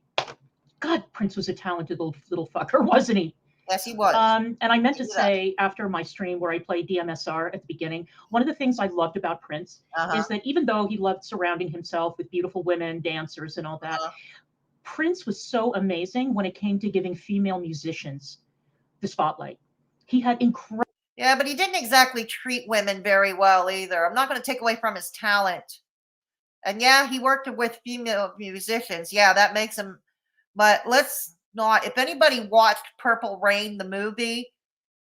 God, Prince was a talented little fucker, wasn't he? Yes, he was. And I meant to say after my stream where I played DMSR at the beginning, one of the things I loved about Prince is that even though he loved surrounding himself with beautiful women, dancers, and all that, Prince was so amazing when it came to giving female musicians the spotlight. He had incredible. Yeah, but he didn't exactly treat women very well either. I'm not going to take away from his talent. And yeah, he worked with female musicians. Yeah, that makes him. But let's not. If anybody watched Purple Rain, the movie,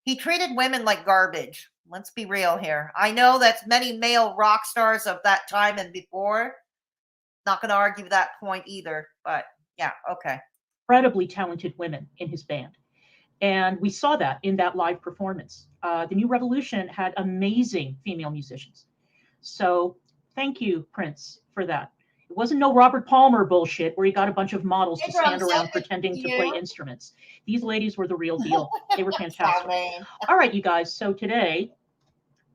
he treated women like garbage. Let's be real here. I know that's many male rock stars of that time and before. Not going to argue that point either. But yeah, okay. Incredibly talented women in his band. And we saw that in that live performance. The New Revolution had amazing female musicians. So thank you, Prince, for that. It wasn't no Robert Palmer bullshit where he got a bunch of models Hey, to stand Drum, around something pretending to to play you. instruments. These ladies were the real deal. They were So fantastic. mean. All right, you guys. So today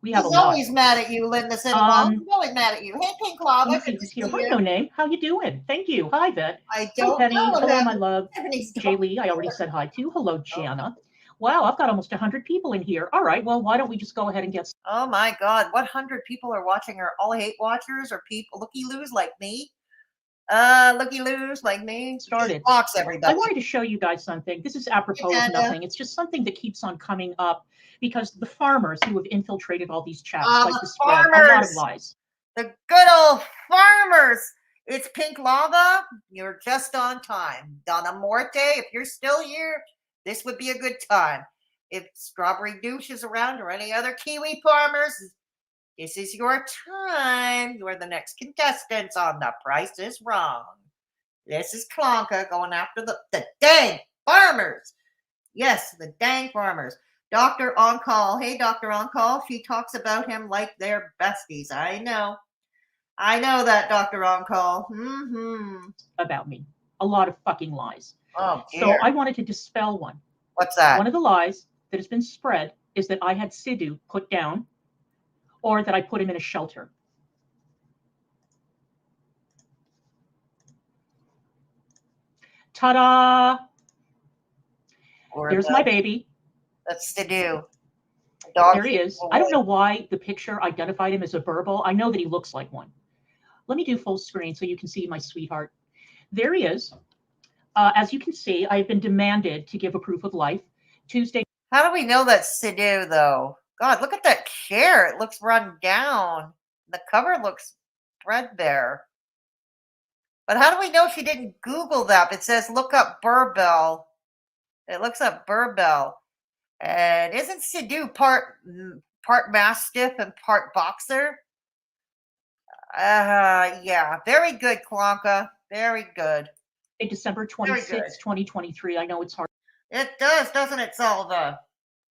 we have He's a lot. always mad at you, Linda Cinnamon. He's always mad at you. Hey, Pink Lava. Let me see who's here. Hi, No Name. How you doing? Thank you. Hi, Vet. I Hi, don't Penny. know what Hello, my happened. love. Jay Lee, I already said hi to. Hello, Gianna. Wow, I've got almost 100 people in here. All right, well, why don't we just go ahead and get started? Oh my God, what 100 people are watching? Are all hate watchers or people looky-loos like me? Looky-loos like me? Started. Box everybody. I wanted to show you guys something. This is apropos of nothing. It's just something that keeps on coming up because the farmers who have infiltrated all these chats like to spread a lot of lies. The good old farmers. It's Pink Lava. You're just on time. Donna Morte, if you're still here, this would be a good time. If Strawberry Douche is around or any other Kiwi farmers, this is your time. You are the next contestants on The Price is Wrong. This is Clonka going after the dang farmers. Yes, the dang farmers. Dr. On Call. Hey, Dr. On Call. She talks about him like they're besties. I know that, Dr. On Call. About me. A lot of fucking lies. Oh, dear. So I wanted to dispel one. What's that? One of the lies that has been spread is that I had Sidhu put down or that I put him in a shelter. Ta-da! There's my baby. That's Sidhu. There he is. I don't know why the picture identified him as a burble. I know that he looks like one. Let me do full screen so you can see my sweetheart. There he is. As you can see, I've been demanded to give a proof of life. Tuesday. How do we know that's Sidhu, though? God, look at that chair. It looks run down. The cover looks threadbare. But how do we know she didn't Google that? It says look up Burbell. It looks up Burbell. And isn't Sidhu part Mastiff and part boxer? Yeah. Very good, Clonka. Very good. December 26, 2023. I know it's hard. It does, doesn't it, Salva?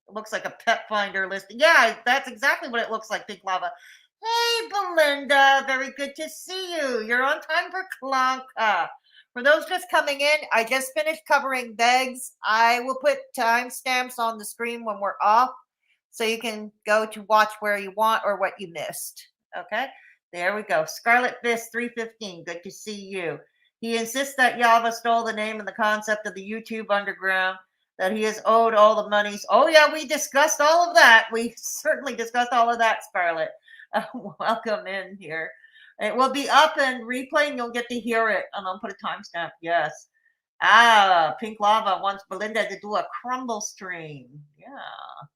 It looks like a pet finder listing. Yeah, that's exactly what it looks like, Pink Lava. Hey, Belinda. Very good to see you. You're on time for Clonka. For those just coming in, I just finished covering Begzy. I will put timestamps on the screen when we're off so you can go to watch where you want or what you missed. Okay? There we go. Scarlet Fist 315. Good to see you. He insists that Yaba stole the name and the concept of the YouTube underground, that he is owed all the monies. Oh, yeah, we discussed all of that. We certainly discussed all of that, Scarlet. Welcome in here. It will be up and replay, and you'll get to hear it. And I'll put a timestamp. Yes. Pink Lava wants Belinda to do a crumble stream. Yeah.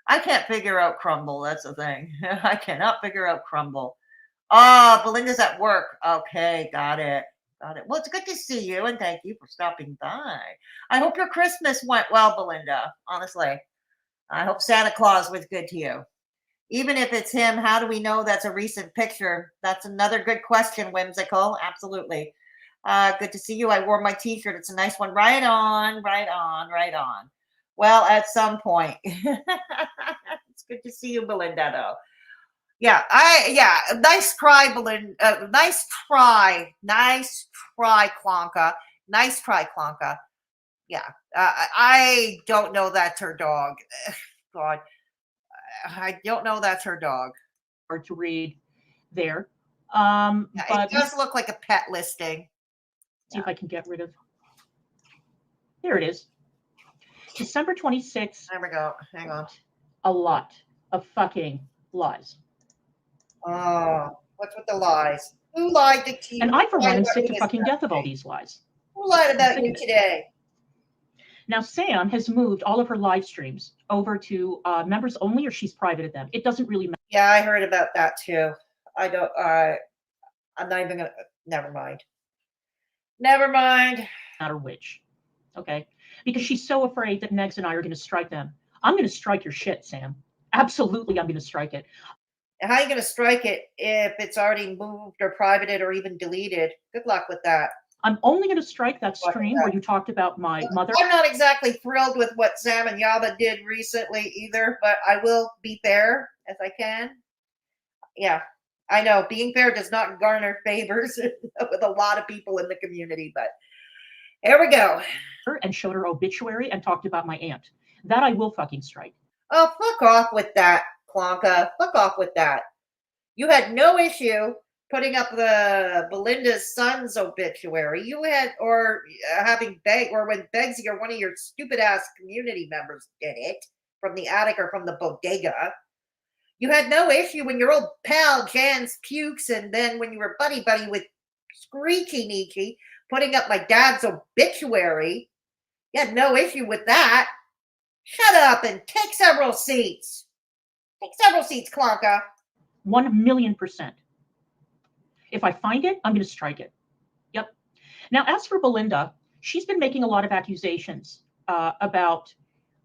I can't figure out crumble. That's the thing. I cannot figure out crumble. Belinda's at work. Okay, got it. Well, it's good to see you, and thank you for stopping by. I hope your Christmas went well, Belinda. Honestly, I hope Santa Claus was good to you. Even if it's him, how do we know that's a recent picture? That's another good question, Whimsical. Absolutely. Good to see you. I wore my t-shirt. It's a nice one. Right on, right on, right on. Well, at some point. It's good to see you, Belinda, though. Yeah, nice try, Belinda. Nice try, Clonka. Nice try, Clonka. Yeah, I don't know that's her dog. God, I don't know that's her dog. Hard to read there. But it does look like a pet listing. See if I can get rid of. There it is. December 26th. There we go. Hang on. A lot of fucking lies. Oh, what's with the lies? Who lied to you? And I, for one, am sick to fucking death of all these lies. Who lied about you today? Now, Sam has moved all of her live streams over to members only, or she's private of them. It doesn't really matter. Yeah, I heard about that too. I don't. I'm not even gonna. Never mind. Never mind. Matter which. Okay, because she's so afraid that Megs and I are going to strike them. I'm going to strike your shit, Sam. Absolutely, I'm going to strike it. How are you going to strike it if it's already moved or privated or even deleted? Good luck with that. I'm only going to strike that stream where you talked about my mother. I'm not exactly thrilled with what Sam and Yaba did recently either, but I will be fair as I can. Yeah, I know being fair does not garner favors with a lot of people in the community, but here we go. And showed her obituary and talked about my aunt. That I will fucking strike. Oh, fuck off with that, Clonka. Fuck off with that. You had no issue putting up the Belinda's son's obituary. You had, or having or when Begzy or one of your stupid ass community members did it from the attic or from the bodega. You had no issue when your old pal Jan's pukes, and then when you were buddy with Screechy Nietzsche putting up my dad's obituary. You had no issue with that. Shut up and take several seats. Take several seats, Clonka. 1,000,000%. If I find it, I'm going to strike it. Yep. Now, as for Belinda, she's been making a lot of accusations about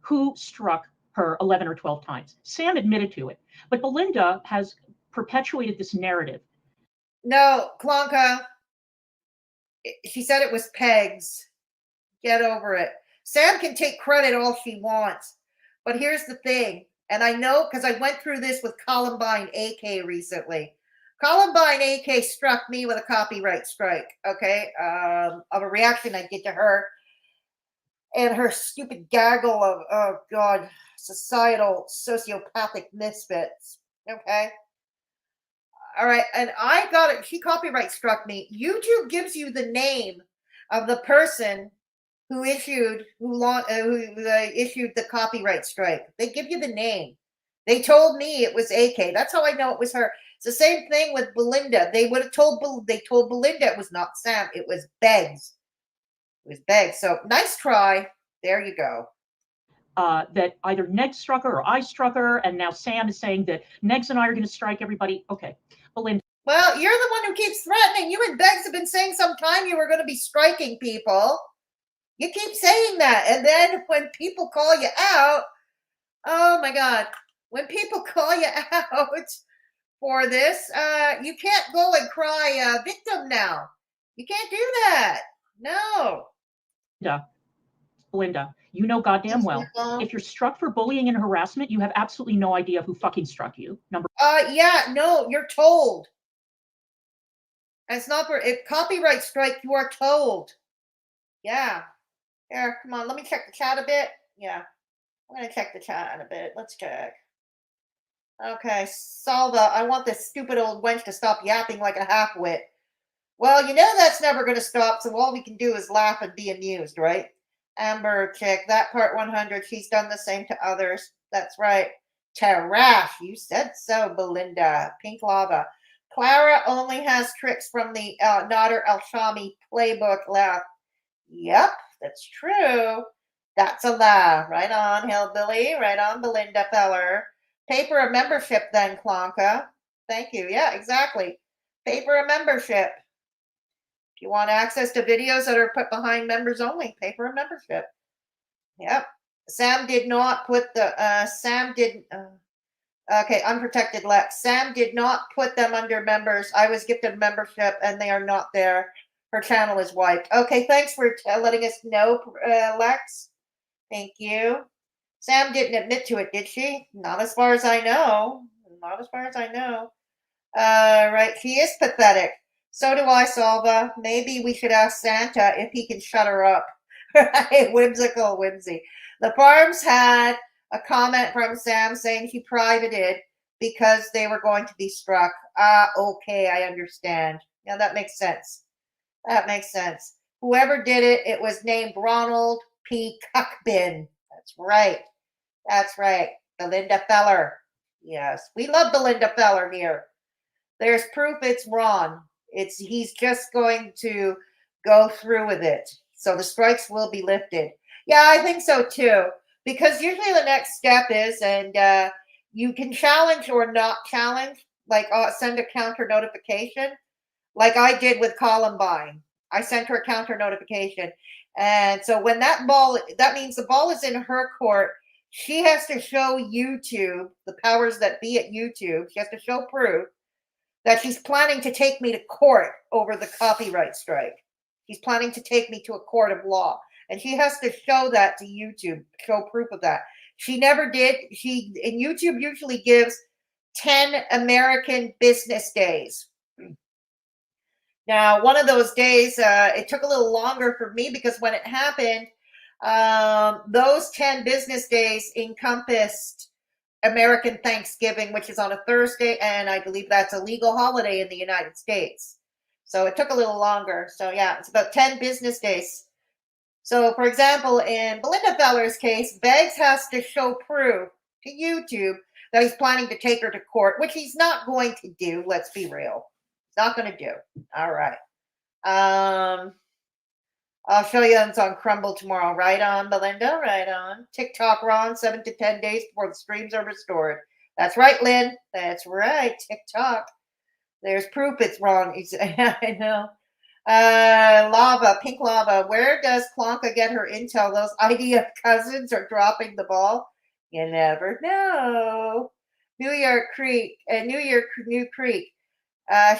who struck her 11 or 12 times. Sam admitted to it, but Belinda has perpetuated this narrative. No, Clonka. She said it was Pegs. Get over it. Sam can take credit all she wants, but here's the thing, and I know because I went through this with Columbine AK recently. Columbine AK struck me with a copyright strike, okay, of a reaction I did to her and her stupid gaggle of, oh God, societal sociopathic misfits, okay? All right, and I got it. She copyright struck me. YouTube gives you the name of the person who issued the copyright strike. They give you the name. They told me it was AK. That's how I know it was her. It's the same thing with Belinda. They told Belinda it was not Sam. It was Beggs. It was Beggs. So nice try. There you go. That either Neg struck her or I struck her, and now Sam is saying that Negs and I are going to strike everybody. Okay, Belinda. Well, you're the one who keeps threatening. You and Beggs have been saying sometime you were going to be striking people. You keep saying that, and then when people call you out, oh my God, when people call you out for this, you can't go and cry victim now. You can't do that. No. Belinda, you know goddamn well, if you're struck for bullying and harassment, you have absolutely no idea who fucking struck you. Yeah, no, you're told. And it's not for copyright strike, you are told. Yeah. Here, come on, let me check the chat a bit. Yeah, I'm going to check the chat a bit. Let's check. Okay, Salva, I want this stupid old wench to stop yapping like a half-wit. Well, you know that's never going to stop, so all we can do is laugh and be amused, right? Amber chick, that part 100, she's done the same to others. That's right. Tarash, you said so, Belinda. Pink lava. Clara only has tricks from the Nader Al-Shami playbook left. Yep. That's true. That's a lie. Right on, Hillbilly. Right on, Belinda Feller. Pay for a membership then, Clonka. Thank you. Yeah, exactly. Pay for a membership. If you want access to videos that are put behind members only, pay for a membership. Yep. Sam did not put the, okay, unprotected Lex. Sam did not put them under members. I was gifted membership and they are not there. Her channel is wiped. Okay, thanks for letting us know, Lex. Thank you. Sam didn't admit to it, did she? Not as far as I know. Not as far as I know. Right, she is pathetic. So do I, Salva. Maybe we should ask Santa if he can shut her up. Right, whimsical whimsy. The Farms had a comment from Sam saying he privated because they were going to be struck. Okay, I understand. Yeah, that makes sense. That makes sense. Whoever did it, it was named Ronald P. Cuckbin. That's right. That's right. Belinda Feller. Yes, we love Belinda Feller here. There's proof it's Ron. He's just going to go through with it. So the strikes will be lifted. Yeah, I think so too. Because usually the next step is, and you can challenge or not challenge, like send a counter notification. Like I did with Columbine. I sent her a counter notification. And so when that means the ball is in her court. She has to show YouTube, the powers that be at YouTube, she has to show proof that she's planning to take me to court over the copyright strike. She's planning to take me to a court of law. And she has to show that to YouTube, show proof of that. She never did. And YouTube usually gives 10 American business days. Now, one of those days, it took a little longer for me because when it happened, those 10 business days encompassed American Thanksgiving, which is on a Thursday, and I believe that's a legal holiday in the United States. So it took a little longer. So yeah, it's about 10 business days. So for example, in Belinda Feller's case, Beggs has to show proof to YouTube that he's planning to take her to court, which he's not going to do. Let's be real. He's not going to do. All right. I'll show you it's on Crumble tomorrow. Right on, Belinda. Right on. TikTok Ron, 7 to 10 days before the streams are restored. That's right, Lynn. That's right. TikTok. There's proof it's wrong. I know. Lava, Pink Lava. Where does Clonka get her intel? Those IDF cousins are dropping the ball. You never know. New Creek.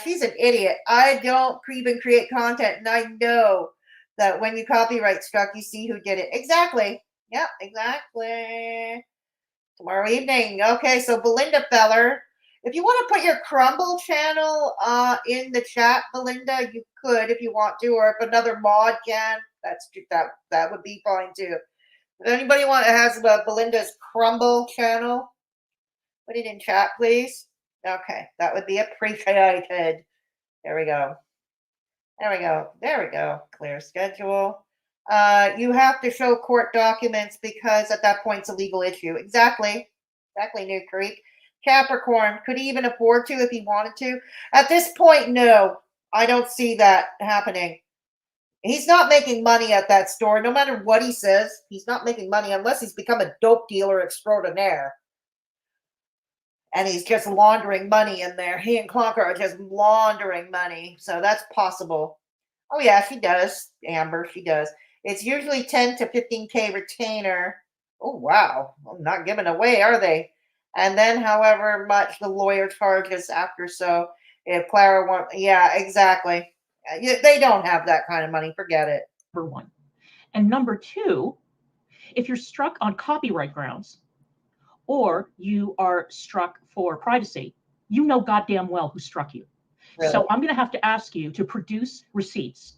She's an idiot. I don't even create content, and I know that when you copyright struck, you see who did it. Exactly. Yep, exactly. Tomorrow evening. Okay, so Belinda Feller. If you want to put your Crumble channel in the chat, Belinda, you could if you want to, or if another mod can, that would be fine too. If anybody has Belinda's Crumble channel, put it in chat, please. Okay, that would be appreciated. There we go. There we go. There we go. Clear schedule. You have to show court documents because at that point it's a legal issue. Exactly. Exactly, New Creek. Capricorn, could he even afford to if he wanted to? At this point, no. I don't see that happening. He's not making money at that store. No matter what he says, he's not making money unless he's become a dope dealer extraordinaire. And he's just laundering money in there. He and Clonka are just laundering money. So that's possible. Oh, yeah, she does. Amber, she does. It's usually 10 to 15K retainer. Oh, wow. I'm not giving away, are they? And then however much the lawyer charges after. So if Clara wants, yeah, exactly. They don't have that kind of money. Forget it. Number one. And number two, if you're struck on copyright grounds or you are struck for privacy, you know goddamn well who struck you. Really? So I'm going to have to ask you to produce receipts.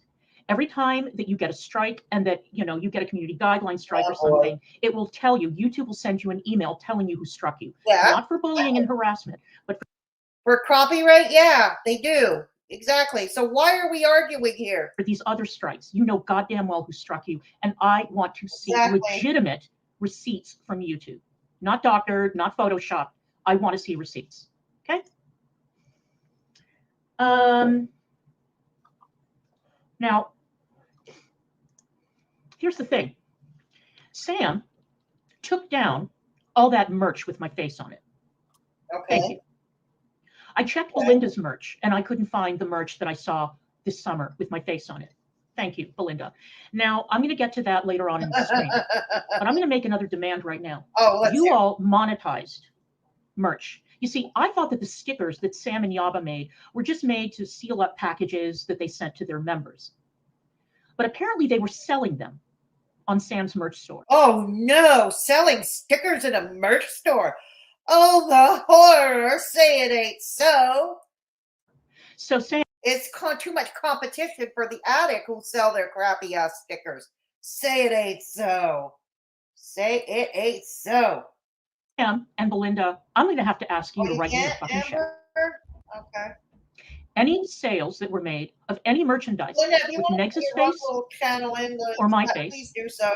Every time that you get a strike and that, you get a community guideline strike or something, it will tell you, YouTube will send you an email telling you who struck you. Yeah. Not for bullying and harassment, but for copyright. Yeah, they do. Exactly. So why are we arguing here? For these other strikes, you know goddamn well who struck you. And I want to see legitimate receipts from YouTube. Not doctored, not Photoshopped. I want to see receipts. Okay? Now, here's the thing. Sam took down all that merch with my face on it. Okay. Thank you. I checked Belinda's merch, and I couldn't find the merch that I saw this summer with my face on it. Thank you, Belinda. Now, I'm going to get to that later on in the stream, but I'm going to make another demand right now. Oh, you all monetized merch. You see, I thought that the stickers that Sam and Yaba made were just made to seal up packages that they sent to their members. But apparently they were selling them on Sam's merch store. Oh, no. Selling stickers in a merch store. Oh, the horror. Say it ain't so. So Sam... It's too much competition for the attic who sell their crappy ass stickers. Say it ain't so. Say it ain't so. Sam and Belinda, I'm going to have to ask you to write me a fucking check. Okay. Any sales that were made of any merchandise Linda, with Meg's face channel in the or my chat, face, please do so.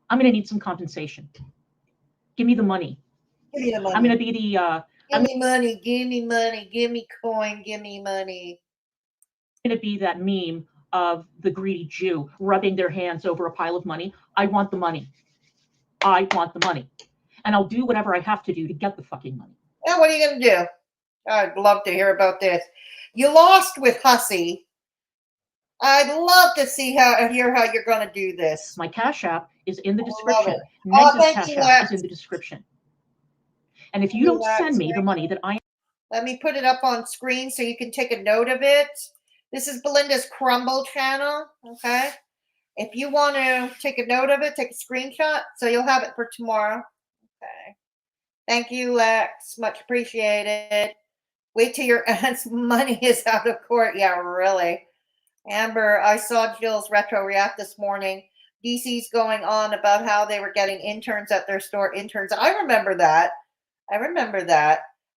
I'm going to need some compensation. Give me the money. Give me the money. I'm going to be the... Give me money, give me money, give me coin, give me money. I'm going to be that meme of the greedy Jew rubbing their hands over a pile of money. I want the money. I want the money. And I'll do whatever I have to do to get the fucking money. Now, what are you going to do? I'd love to hear about this. You lost with Hussy. I'd love to hear how you're going to do this. My Cash App is in the description. Meg's Cash App is in the description. And if you don't send me the money that I... Let me put it up on screen so you can take a note of it. This is Belinda's Crumble channel, okay? If you want to take a note of it, take a screenshot so you'll have it for tomorrow. Okay. Thank you, Lex. Much appreciated. Wait till your aunt's money is out of court. Yeah, really. Amber, I saw Jill's retro react this morning. DC's going on about how they were getting interns at their store. Interns. I remember that.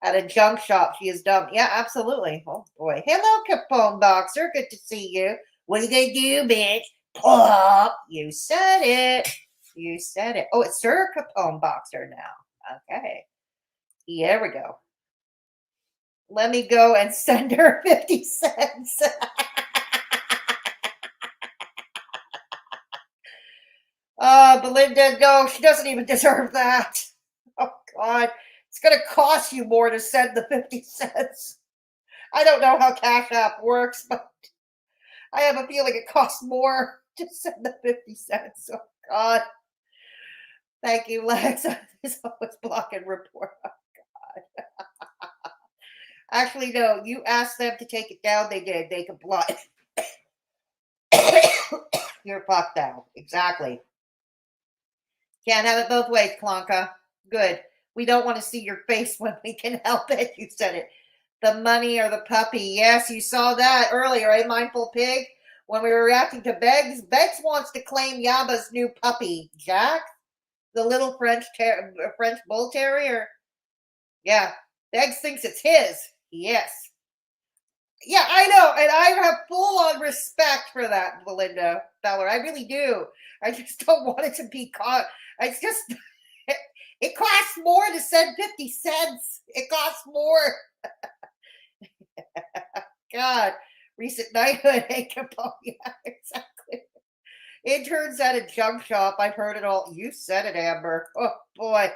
At a junk shop. She is dumb. Yeah, absolutely. Oh, boy. Hello, Capone Boxer. Good to see you. What are you going to do, bitch? Pop. You said it. Oh, it's Sir Capone Boxer now. Okay. Here we go. Let me go and send her 50 cents. Belinda, no, she doesn't even deserve that. Oh, God. It's going to cost you more to send the 50 cents. I don't know how Cash App works, but I have a feeling it costs more to send the 50 cents. Oh, God. Thank you, Lex. This always block and report. Oh, God. Actually, no, you asked them to take it down. They did. They complied. You're fucked now. Exactly. Can't have it both ways, Clonka. Good. We don't want to see your face when we can help it. You said it. The money or the puppy. Yes, you saw that earlier, eh, Mindful Pig? When we were reacting to Beggs. Beggs wants to claim Yaba's new puppy. Jack? The little French bull terrier? Yeah. Beggs thinks it's his. Yes. Yeah, I know. And I have full-on respect for that, Belinda Feller. I really do. I just don't want it to be caught. It's just... It costs more to send 50 cents. It costs more. God, recent knighthood ain't Capone. Yeah, exactly. Interns at a junk shop. I've heard it all. You said it, Amber. Oh, boy.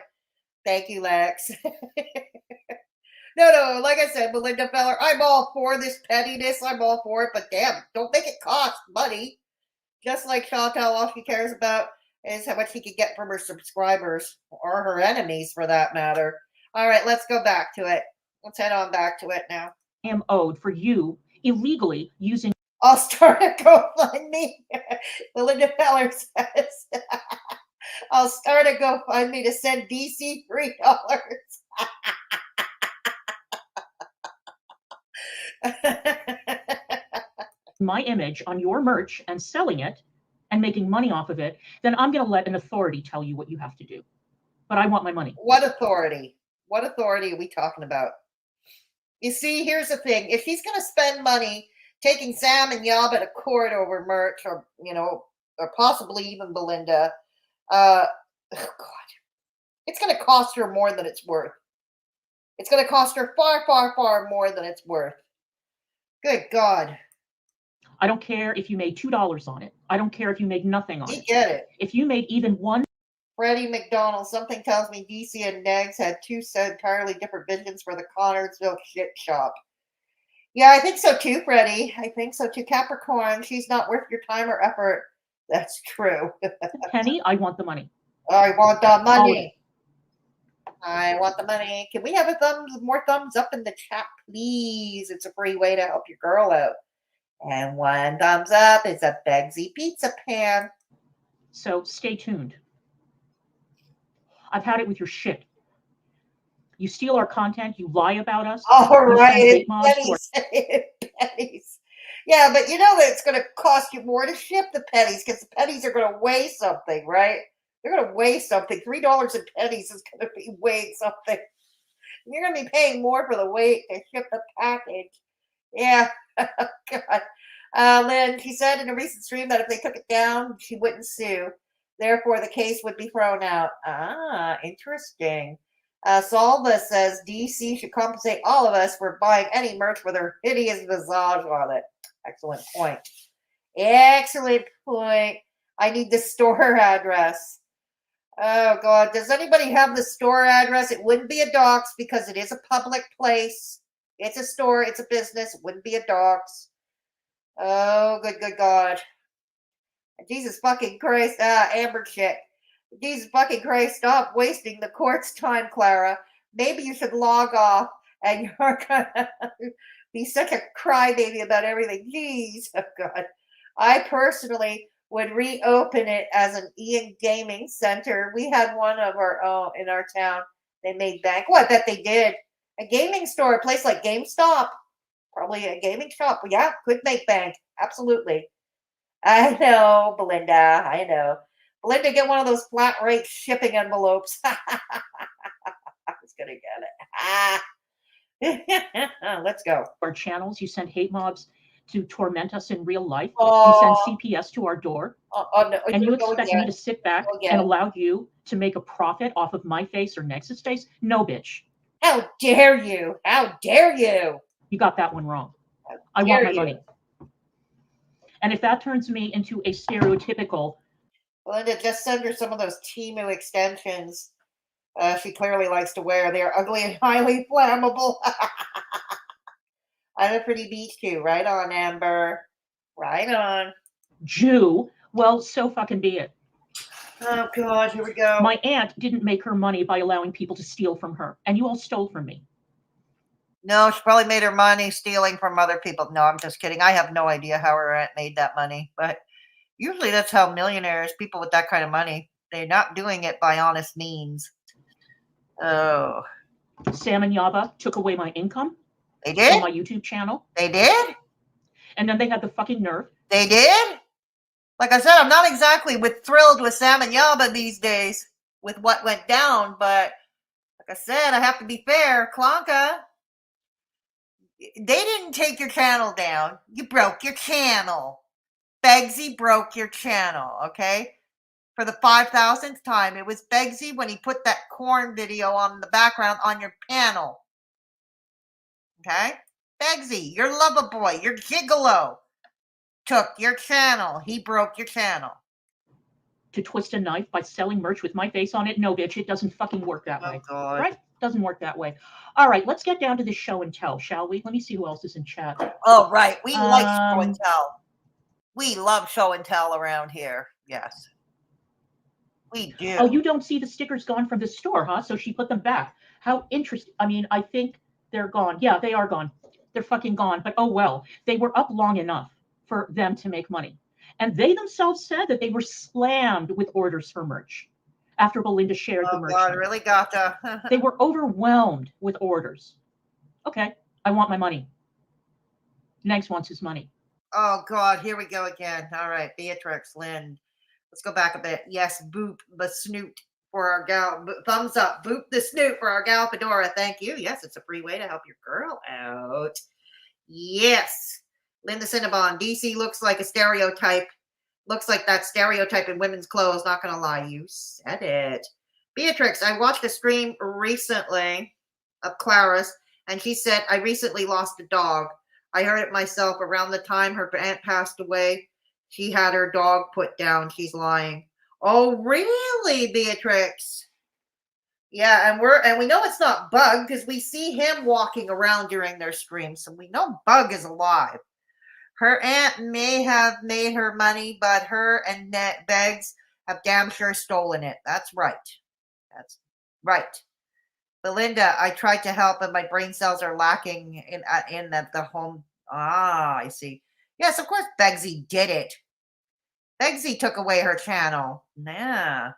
Thank you, Lex. No, like I said, Belinda Feller, I'm all for this pettiness. I'm all for it, but damn, don't make it cost money. Just like Chantal, all she cares about is how much she could get from her subscribers or her enemies for that matter. All right, let's go back to it. Let's head on back to it now. I am owed for you illegally using. I'll start a GoFundMe. Belinda Feller says, I'll start a GoFundMe to send DC $3. My image on your merch and selling it and making money off of it, then I'm going to let an authority tell you what you have to do. But I want my money. What authority? What authority are we talking about? You see, here's the thing. If he's going to spend money taking Sam and Yaba to court over merch or, or possibly even Belinda, oh God, it's going to cost her more than it's worth. It's going to cost her far, far, far more than it's worth. Good God. I don't care if you made $2 on it. I don't care if you made nothing on it. You get it. If you made even one. Freddie McDonald, something tells me DC and Negs had two entirely different visions for the Connorsville shit shop. Yeah, I think so too, Freddie. I think so too. Capricorn, she's not worth your time or effort. That's true. Penny, I want the money. I want the money. I want the money. Can we have more thumbs up in the chat, please? It's a free way to help your girl out. And one thumbs up is a Begzy pizza pan. So stay tuned. I've had it with your shit. You steal our content. You lie about us. All right, pennies. Yeah, but you know that it's going to cost you more to ship the pennies because the pennies are going to weigh something, right? They're going to weigh something. $3 in pennies is going to be weighing something. You're going to be paying more for the weight to ship the package. Yeah. God. Lynn, she said in a recent stream that if they took it down, she wouldn't sue. Therefore, the case would be thrown out. Ah, interesting. Salva says DC should compensate all of us for buying any merch with her hideous visage on it. Excellent point. Excellent point. I need the store address. Oh, God. Does anybody have the store address? It wouldn't be a dox because it is a public place. It's a store. It's a business. It wouldn't be a dox. Oh, good God. Jesus fucking Christ. Amber chick. Jesus fucking Christ. Stop wasting the court's time, Clara. Maybe you should log off and you're going to be such a crybaby about everything. Jeez. Oh, God. I personally would reopen it as an Ian Gaming Center. We had one of our own in our town, They made bank. Oh, I bet they did. A gaming store, a place like GameStop, probably a gaming shop. Yeah, could make bank. Absolutely. I know, Belinda. I know. Belinda, get one of those flat rate shipping envelopes. I was going to get it. Let's go. Our channels, you send hate mobs to torment us in real life. Oh. You send CPS to our door. No, and you expect me to sit back and allow you to make a profit off of my face or Nexus face? No, bitch. How dare you? How dare you? You got that one wrong. I want my money. And if that turns me into a stereotypical... Belinda, just send her some of those Temu extensions she clearly likes to wear. They're ugly and highly flammable. I'm a pretty beach too. Right on, Amber. Right on. Jew. Well, so fucking be it. Oh, God, here we go. My aunt didn't make her money by allowing people to steal from her, and you all stole from me. No, she probably made her money stealing from other people. No, I'm just kidding. I have no idea how her aunt made that money, but usually that's how millionaires, people with that kind of money, they're not doing it by honest means. Oh. Sam and Yaba took away my income. They did? From my YouTube channel. They did? And then they had the fucking nerve. They did? Like I said, I'm not exactly thrilled with Sam and Yaba these days with what went down, but like I said, I have to be fair. Clonka, they didn't take your channel down. You broke your channel. Begzy broke your channel, okay? For the 5,000th time. It was Begzy when he put that corn video on the background on your panel. Okay? Begzy, your lover boy, your gigolo, took your channel. He broke your channel. To twist a knife by selling merch with my face on it? No, bitch, it doesn't fucking work that way. God. Right? Doesn't work that way. All right, let's get down to the show and tell, shall we? Let me see who else is in chat. Oh, right. We like show and tell. We love show and tell around here. Yes. We do. Oh, you don't see the stickers gone from the store, huh? So she put them back. How interesting. I mean, I think they're gone. Yeah, they are gone. They're fucking gone. But oh well. They were up long enough for them to make money. And they themselves said that they were slammed with orders for merch after Belinda shared the merch. Oh, God, really got the... They were overwhelmed with orders. Okay, I want my money. Next wants his money. Oh, God, here we go again. All right, Beatrix, Lynn. Let's go back a bit. Yes, boop the snoot for our gal. Thumbs up. Boop the snoot for our gal Fedora. Thank you. Yes, it's a free way to help your girl out. Yes. Linda Cinnabon. DC looks like a stereotype. Looks like that stereotype in women's clothes. Not going to lie. You said it. Beatrix, I watched a stream recently of Clara's, and she said, I recently lost a dog. I heard it myself around the time her aunt passed away. She had her dog put down. She's lying. Oh, really, Beatrix? Yeah, and we know it's not Bug because we see him walking around during their stream, so we know Bug is alive. Her aunt may have made her money, but her and Beggs have damn sure stolen it. That's right. That's right. Belinda, I tried to help, but my brain cells are lacking in the home. Ah, I see. Yes, of course, Begzy did it. Begzy took away her channel. Nah.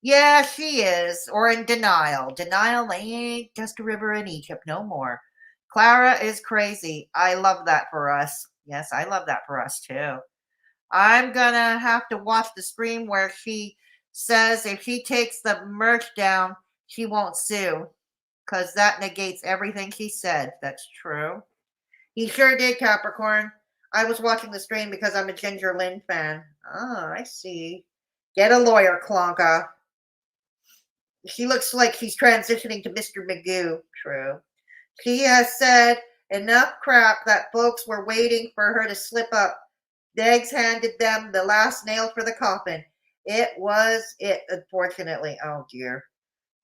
Yeah, she is. Or in denial. Denial ain't just a river in Egypt no more. Clara is crazy. I love that for us. Yes, I love that for us too. I'm gonna have to watch the stream where she says if she takes the merch down, she won't sue. Because that negates everything she said. That's true. He sure did, Capricorn. I was watching the stream because I'm a Ginger Lynn fan. Oh, I see. Get a lawyer, Clonka. She looks like she's transitioning to Mr. Magoo. True. She has said enough crap that folks were waiting for her to slip up. Beggs handed them the last nail for the coffin. It was it, unfortunately. Oh, dear.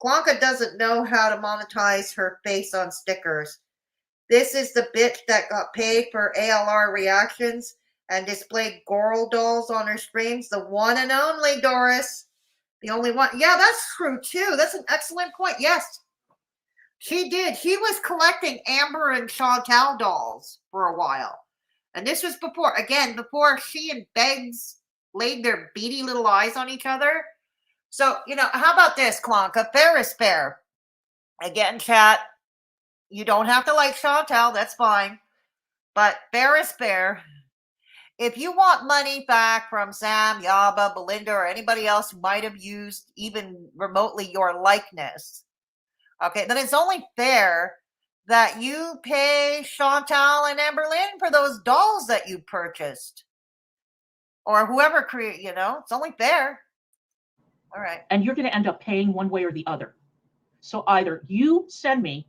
Clonka doesn't know how to monetize her face on stickers. This is the bitch that got paid for ALR reactions and displayed Goral dolls on her streams. The one and only, Doris. The only one. Yeah, that's true, too. That's an excellent point. Yes, she did. She was collecting Amber and Chantal dolls for a while. And this was before she and Beggs laid their beady little eyes on each other. So, how about this, Clonka? Fair is fair. Again, chat, you don't have to like Chantal, that's fine. But fair is fair. If you want money back from Sam, Yaba, Belinda, or anybody else who might have used even remotely your likeness, okay, then it's only fair that you pay Chantal and Amberlynn for those dolls that you purchased. Or whoever create, it's only fair. All right. And you're going to end up paying one way or the other. So either you send me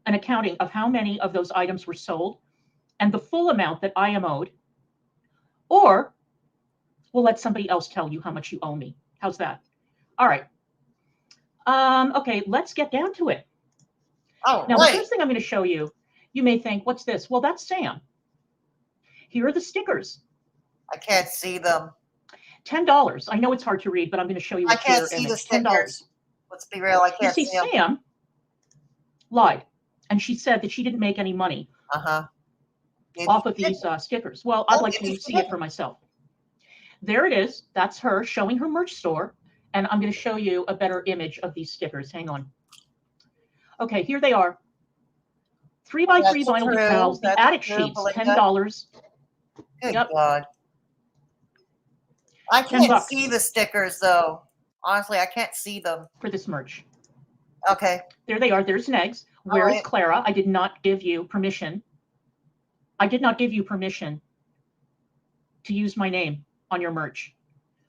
an accounting of how many of those items were sold and the full amount that I am owed, or we'll let somebody else tell you how much you owe me. How's that? All right. Okay, let's get down to it. Oh, now, the first thing I'm going to show you, you may think, what's this? Well, that's Sam. Here are the stickers. I can't see them. $10. I know it's hard to read, but I'm going to show you a I can't clear see image. the stickers. $10. Let's be real. I can't you see see them. Sam lied, and she said that she didn't make any money off of these stickers. Well, I'd like to see it for myself. There it is. That's her showing her merch store, and I'm going to show you a better image of these stickers. Hang on. Okay, here they are. 3x3 vinyl decals. The attic sheets, $10. Good God. I can't see the stickers, though. Honestly, I can't see them. For this merch. Okay. There they are. There's Negs. Where is Clara? I did not give you permission. I did not give you permission to use my name on your merch.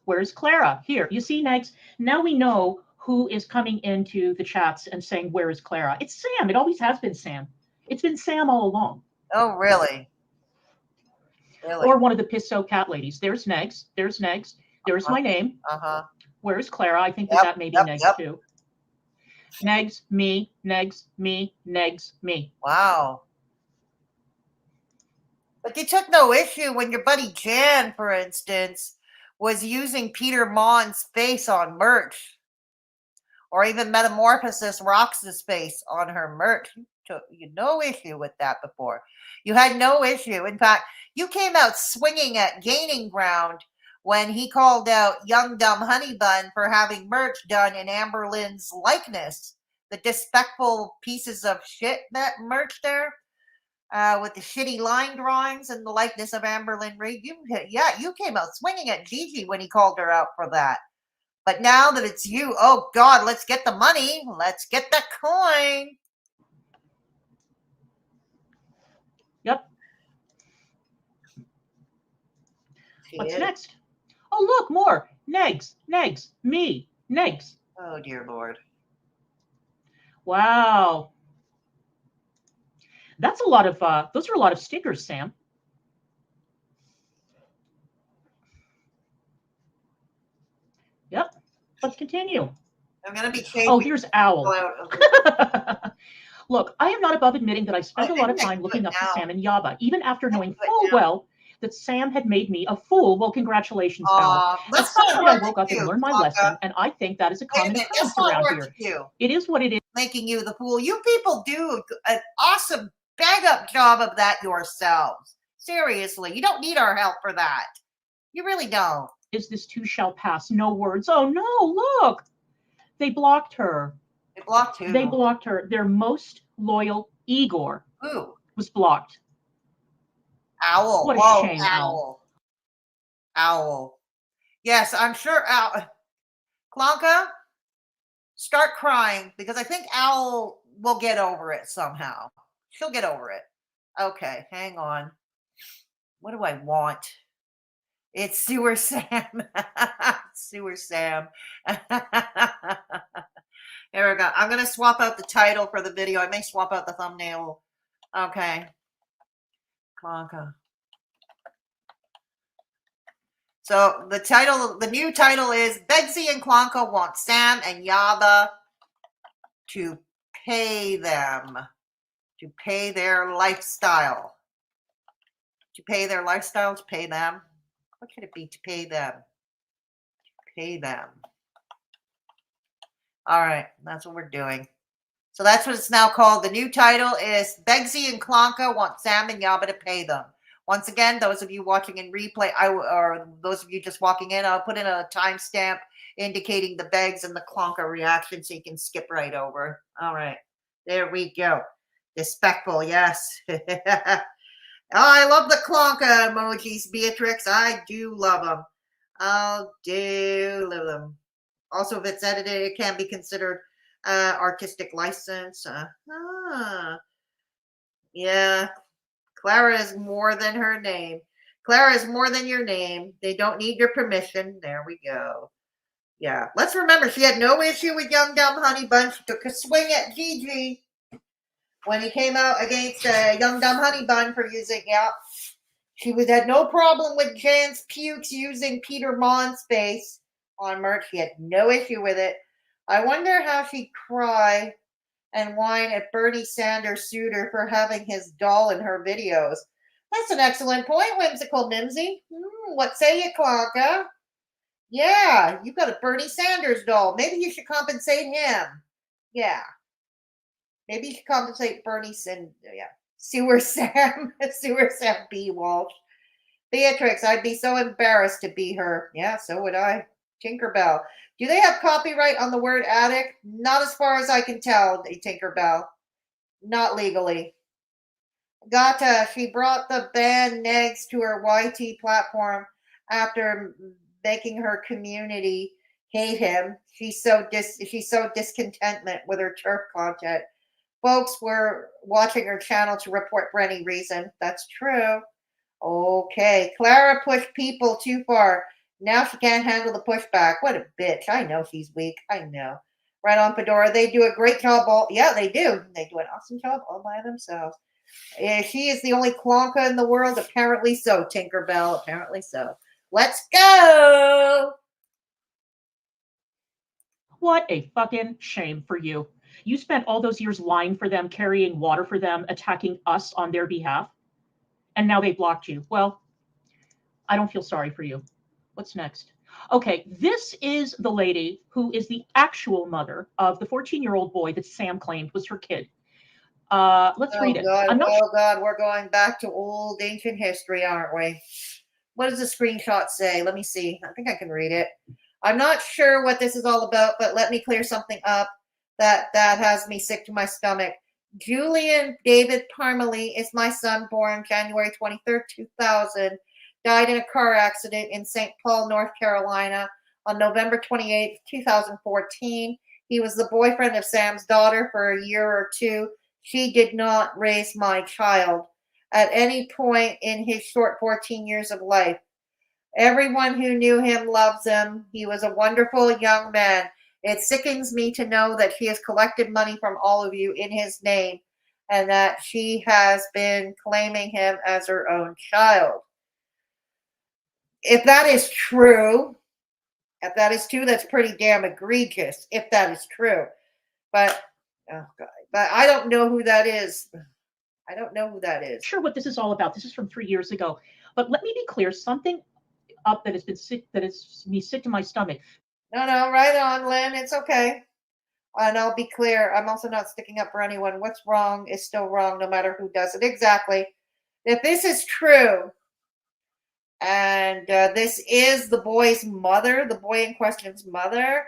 Where's Clara? Here. You see, Negs? Now we know who is coming into the chats and saying, where is Clara? It's Sam. It always has been Sam. It's been Sam all along. Oh, really? Really? Or one of the Pisso cat ladies. There's Negs. There's Negs. There's my name. Where's Clara? I think that may be Negs too. Negs, me, Negs, me, Negs, me. Wow. But you took no issue when your buddy Jan, for instance, was using Peter Mon's face on merch. Or even Metamorphosis Rox's face on her merch. You had no issue with that before. You had no issue. In fact, you came out swinging at Gaining Ground when he called out Young Dumb Honey Bun for having merch done in Amberlynn's likeness. The disrespectful pieces of shit that merch there with the shitty line drawings and the likeness of Amberlynn Reid. You came out swinging at Gigi when he called her out for that. But now that it's you, oh God, let's get the money. Let's get the coin. Yep. What's next? Oh, look, more. Negs, Negs, me, Negs. Oh, dear Lord. Wow. That's a lot of, those are a lot of stickers, Sam. Yep. Let's continue. I'm going to be changing. Oh, here's Owl. Look, I am not above admitting that I spent a lot of time looking up to Sam and Yaba, even after knowing full well that Sam had made me a fool. Well, congratulations, Owl. At some point, I woke up and learned my lesson, and I think that is a common occurrence around here. It is what it is. Making you the fool. You people do an awesome bang-up job of that yourselves. Seriously, you don't need our help for that. You really don't. Is this too shall pass? No words. Oh, no, look. They blocked her. They blocked who? They blocked her. Their most loyal Igor was blocked. Owl. What a shame, Owl. Owl. Yes, I'm sure Owl. Clonka, start crying because I think Owl will get over it somehow. She'll get over it. Okay, hang on. What do I want? It's Sewer Sam. Sewer Sam. Here we go. I'm going to swap out the title for the video. I may swap out the thumbnail. Okay. Clonka. So the title, the new title is Begzy and Clonka want Sam and Yaba to pay them. To pay their lifestyle. To pay their lifestyle, to pay them. What could it be to pay them? To pay them. All right, that's what we're doing. So that's what it's now called. The new title is Begzy and Clonka want Sam and Yaba to pay them. Once again, those of you watching in replay, or those of you just walking in, I'll put in a timestamp indicating the Begz and the Clonka reaction, so you can skip right over. All right, there we go. Despectful, yes. Oh, I love the Clonka emojis, Beatrix. I do love them. I do love them. Also, if it's edited, it can be considered artistic license. Yeah, Clara is more than her name. Clara is more than your name. They don't need your permission. There we go. Yeah, let's remember she had no issue with Young Dumb Honey Bun. She took a swing at Gigi when he came out against Young Dumb Honey Bun for using, she had no problem with Jan's Pukes using Peter Mon's face on merch. She had no issue with it. I wonder how she'd cry and whine at Bernie Sanders sued her for having his doll in her videos. That's an excellent point, Whimsical Mimsy. What say you, Clonka? Yeah, you got a Bernie Sanders doll. Maybe you should compensate him. Yeah. Maybe you should compensate Bernie Sanders. Yeah. Sewer Sam B. Walsh. Beatrix, I'd be so embarrassed to be her. Yeah, so would I. Tinkerbell. Do they have copyright on the word attic? Not as far as I can tell, Tinkerbell. Not legally. Gata, she brought the band Negs to her YT platform after making her community hate him. She's so discontentment with her turf content. Folks were watching her channel to report for any reason. That's true. Okay, Clara pushed people too far. Now she can't handle the pushback. What a bitch. I know she's weak. I know. Right on, Fedora. They do a great job. Yeah, they do. They do an awesome job all by themselves. She is the only Clonka in the world. Apparently so, Tinkerbell. Apparently so. Let's go. What a fucking shame for you. You spent all those years lying for them, carrying water for them, attacking us on their behalf. And now they blocked you. Well, I don't feel sorry for you. What's next? Okay, this is the lady who is the actual mother of the 14-year-old boy that Sam claimed was her kid. Let's read it. God, we're going back to old ancient history, aren't we? What does the screenshot say? Let me see. I think I can read it. I'm not sure what this is all about, but let me clear something up that has me sick to my stomach. Julian David Parmalee is my son, born January 23rd, 2000. Died in a car accident in St. Paul, North Carolina on November 28th, 2014. He was the boyfriend of Sam's daughter for a year or two. She did not raise my child at any point in his short 14 years of life. Everyone who knew him loves him. He was a wonderful young man. It sickens me to know that she has collected money from all of you in his name and that she has been claiming him as her own child. If that is true, that's pretty damn egregious, if that is true. But, oh God, but I don't know who that is. I don't know who that is. Sure what this is all about. This is from 3 years ago. But let me be clear, something up that has been sick, that is me sick to my stomach. No, right on, Lynn. It's okay. And I'll be clear, I'm also not sticking up for anyone. What's wrong is still wrong, no matter who does it. Exactly. If this is true, and this is the boy's mother, the boy in question's mother,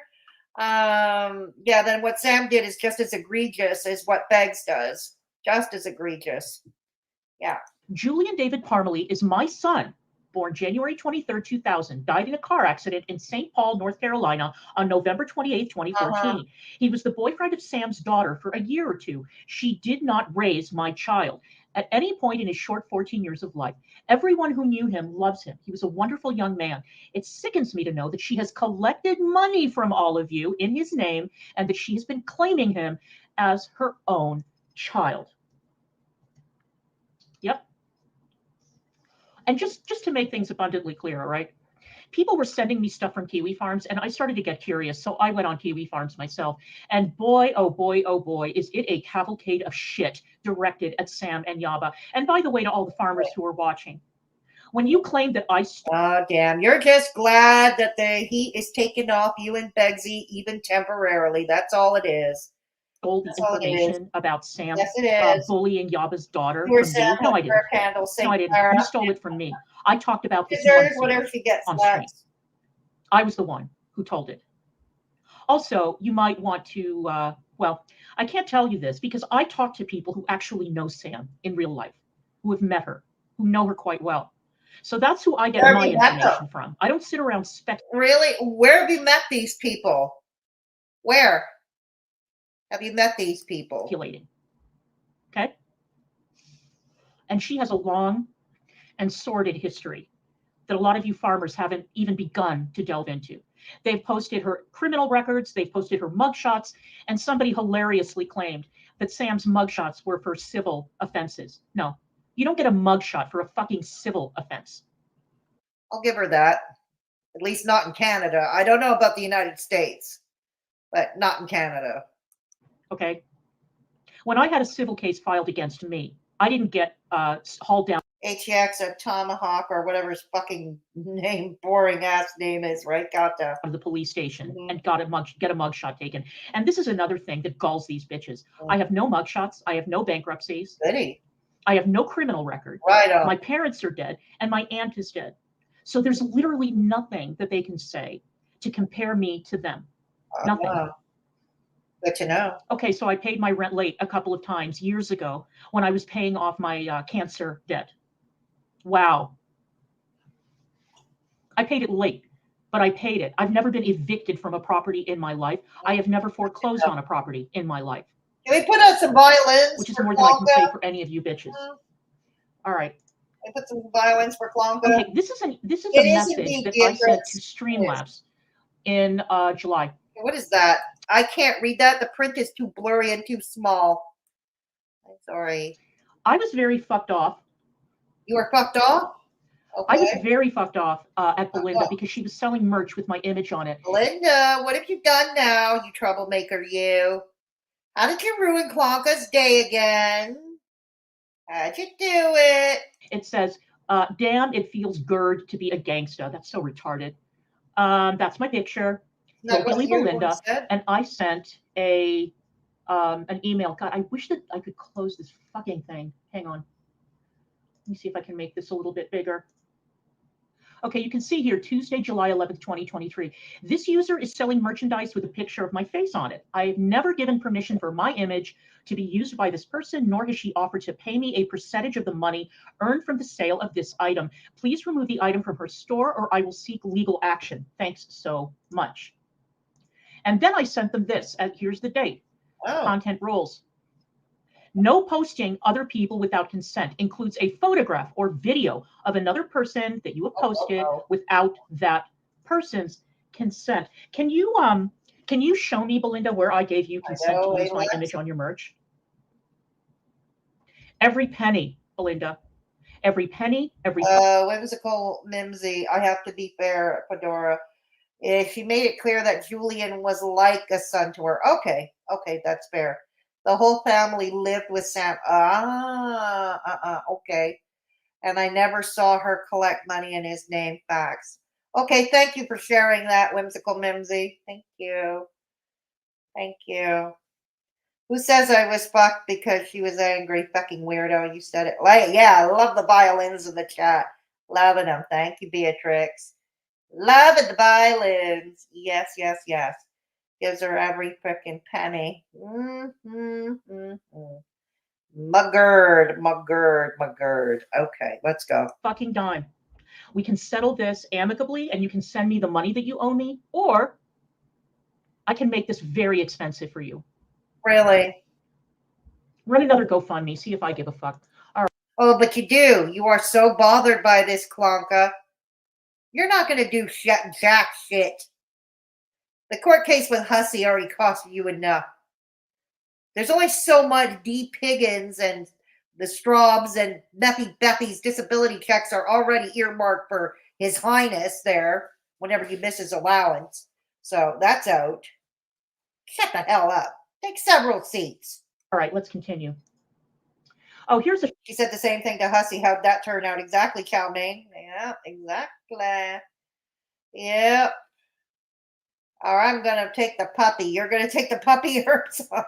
then what Sam did is just as egregious as what Begz does. Just as egregious. Yeah. Julian David Parmalee is my son, born January 23rd, 2000, died in a car accident in St. Paul, North Carolina on November 28th, 2014. He was the boyfriend of Sam's daughter for a year or two. She did not raise my child at any point in his short 14 years of life. Everyone who knew him loves him. He was a wonderful young man. It sickens me to know that she has collected money from all of you in his name and that she has been claiming him as her own child. Yep. And just to make things abundantly clear, all right? People were sending me stuff from Kiwi Farms, and I started to get curious, so I went on Kiwi Farms myself. And boy, oh boy, oh boy, is it a cavalcade of shit directed at Sam and Yaba. And by the way, to all the farmers who are watching, when you claim that I... Oh, damn. You're just glad that the heat is taken off you and Begzy, even temporarily. That's all it is. Stole the information about Sam bullying Yaba's daughter from you. No, I didn't. No, I didn't. You stole it from me. I talked about this whatever she gets on stream. I was the one who told it. Also, you might want to, well, I can't tell you this because I talk to people who actually know Sam in real life, who have met her, who know her quite well. So that's who I get Where have my you met information them? from. I don't sit around speculating. Really? Where have you met these people? Where have you met these people? Okay? And she has a long and sordid history that a lot of you farmers haven't even begun to delve into. They've posted her criminal records, they've posted her mugshots, and somebody hilariously claimed that Sam's mugshots were for civil offenses. No, you don't get a mugshot for a fucking civil offense. I'll give her that. At least not in Canada. I don't know about the United States, but not in Canada. Okay? When I had a civil case filed against me, I didn't get hauled down. HX or Tomahawk or whatever his fucking name, boring ass name is, right? Gotcha. Of the police station and get a mugshot taken. And this is another thing that galls these bitches. I have no mugshots. I have no bankruptcies. Goody. I have no criminal record. Right on. My parents are dead and my aunt is dead. So there's literally nothing that they can say to compare me to them. Nothing. Good to know. Okay, so I paid my rent late a couple of times years ago when I was paying off my cancer debt. Wow. I paid it late, but I paid it. I've never been evicted from a property in my life. I have never foreclosed on a property in my life. Can we put out some violins? Which is for more than I can say Clonka? for any of you bitches. All right. Can we put some violins for Clonka? Okay, this is a It message indeed, that I sent Beatrice. to Streamlabs in July. What is that? I can't read that. The print is too blurry and too small. I'm sorry. I was very fucked off. You were fucked off? Okay. I was very fucked off at Belinda because she was selling merch with my image on it. Belinda, what have you done now, you troublemaker, you? How did you ruin Clonka's day again? How'd you do it? It says, damn, it feels good to be a gangsta. That's so retarded. That's my picture. Hillbilly Belinda. And I sent an email. God, I wish that I could close this fucking thing. Hang on. Let me see if I can make this a little bit bigger. Okay, you can see here, Tuesday, July 11th, 2023. This user is selling merchandise with a picture of my face on it. I have never given permission for my image to be used by this person, nor has she offered to pay me a percentage of the money earned from the sale of this item. Please remove the item from her store or I will seek legal action. Thanks so much. And then I sent them this. Here's the date. Content rules. No posting other people without consent includes a photograph or video of another person that you have posted without that person's consent. Can you show me, Belinda, where I gave you consent to use my image on your merch? Every penny, Belinda. Every penny, every what was it called? Mimsy. I have to be fair, Fedora. She made it clear that Julian was like a son to her. Okay, that's fair. The whole family lived with Sam. Okay. And I never saw her collect money in his name. Facts. Okay, thank you for sharing that, Whimsical Mimsy. Thank you. Thank you. Who says I was fucked because she was angry? Fucking weirdo. You said it. Like, yeah, I love the violins in the chat. Loving them. Thank you, Beatrix. Loving the violins. Yes, yes, yes. Gives her every frickin' penny. Muggered. Okay, let's go. Fucking dime. We can settle this amicably and you can send me the money that you owe me, or I can make this very expensive for you. Really? Run another GoFundMe. See if I give a fuck. All right. Oh, but you do. You are so bothered by this, Clonka. You're not going to do jack shit. The court case with Hussey already cost you enough. There's only so much D. Piggins and the Straubs and Beppy's disability checks are already earmarked for His Highness there whenever you miss his allowance. So that's out. Shut the hell up. Take several seats. All right, let's continue. Oh, here's a... She said the same thing to Hussey. How'd that turn out? Exactly, Chow Mein. Yeah, exactly. Yep. Or I'm going to take the puppy. You're going to take the puppy or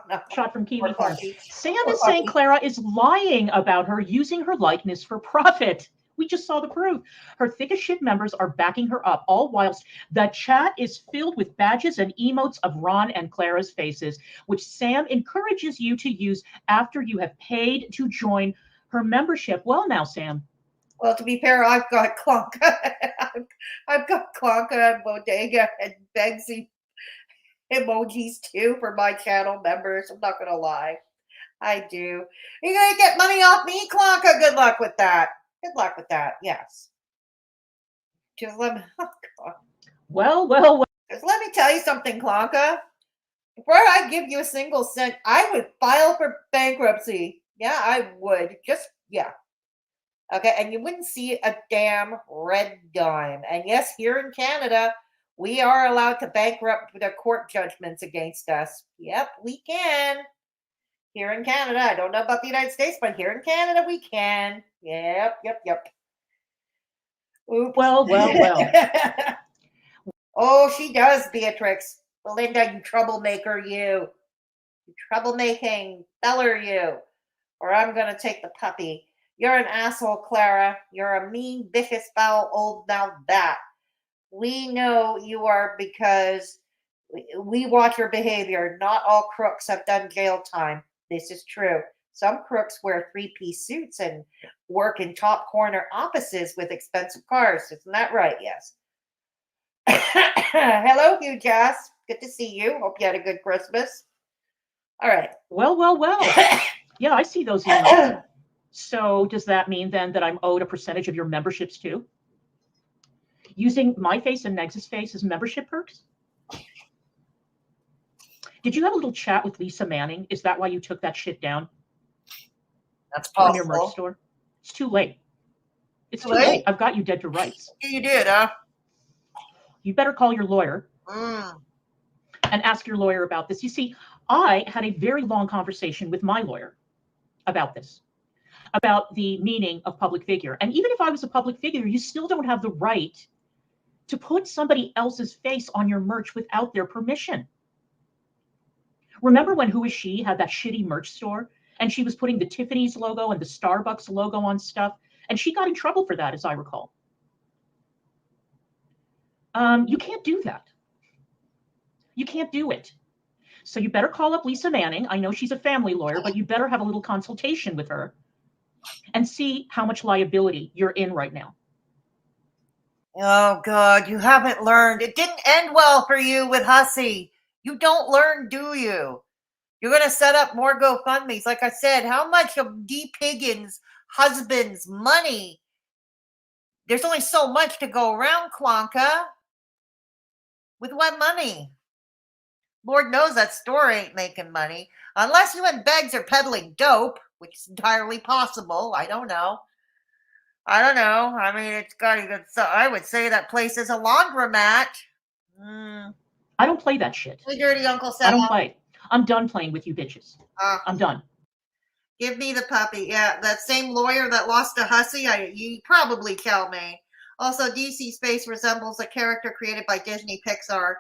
no. Shot from Kiwi Farm. Sam is saying Clara is lying about her using her likeness for profit. We just saw the proof. Her thick as shit members are backing her up, all whilst the chat is filled with badges and emotes of Ron and Clara's faces, which Sam encourages you to use after you have paid to join her membership. Well, now, Sam. Well, to be fair, I've got Clonka. I've got Clonka and Bodega and Begzy emojis too for my channel members. I'm not gonna lie. I do. You're gonna get money off me, Clonka. Good luck with that. Good luck with that. Yes. Just let me. Oh God. Well. Just let me tell you something, Clonka. Before I give you a single cent, I would file for bankruptcy. Yeah, I would. Yeah. Okay, and you wouldn't see a damn red dime. And yes, here in Canada, we are allowed to bankrupt the court judgments against us. Yep, we can. Here in Canada. I don't know about the United States, but here in Canada, we can. Yep. Oops. Well. Oh, she does, Beatrix. Belinda, you troublemaker, you. You troublemaking feller, you. Or I'm going to take the puppy. You're an asshole, Clara. You're a mean, vicious, foul, old-mouthed bat. We know you are because we watch your behavior. Not all crooks have done jail time. This is true. Some crooks wear three-piece suits and work in top corner offices with expensive cars. Isn't that right? Yes. Hello, Hugh Jass. Good to see you. Hope you had a good Christmas. All right. Well. Yeah, I see those emails. So does that mean then that I'm owed a percentage of your memberships too? Using my face and Meg's face as membership perks? Did you have a little chat with Lisa Manning? Is that why you took that shit down? That's possible. On your merch store? It's too late. It's too late. I've got you dead to rights. You did, huh? You better call your lawyer and ask your lawyer about this. You see, I had a very long conversation with my lawyer about this, about the meaning of public figure. And even if I was a public figure, you still don't have the right to put somebody else's face on your merch without their permission. Remember when Who Is She had that shitty merch store and she was putting the Tiffany's logo and the Starbucks logo on stuff? And she got in trouble for that, as I recall. You can't do that. You can't do it. So you better call up Lisa Manning. I know she's a family lawyer, but you better have a little consultation with her and see how much liability you're in right now. Oh, God, you haven't learned. It didn't end well for you with Hussey. You don't learn, do you? You're going to set up more GoFundMes. Like I said, how much of D. Piggins' husband's money? There's only so much to go around, Clonka. With what money? Lord knows that store ain't making money. Unless you and Beggs are peddling dope, which is entirely possible. I don't know. I mean, it's got to get. So I would say that place is a laundromat. I don't play that shit. Hey, dirty Uncle Sam. I don't play. I'm done playing with you bitches. I'm done. Give me the puppy. Yeah, that same lawyer that lost to Hussey, you probably tell me. Also, DC's face resembles a character created by Disney Pixar.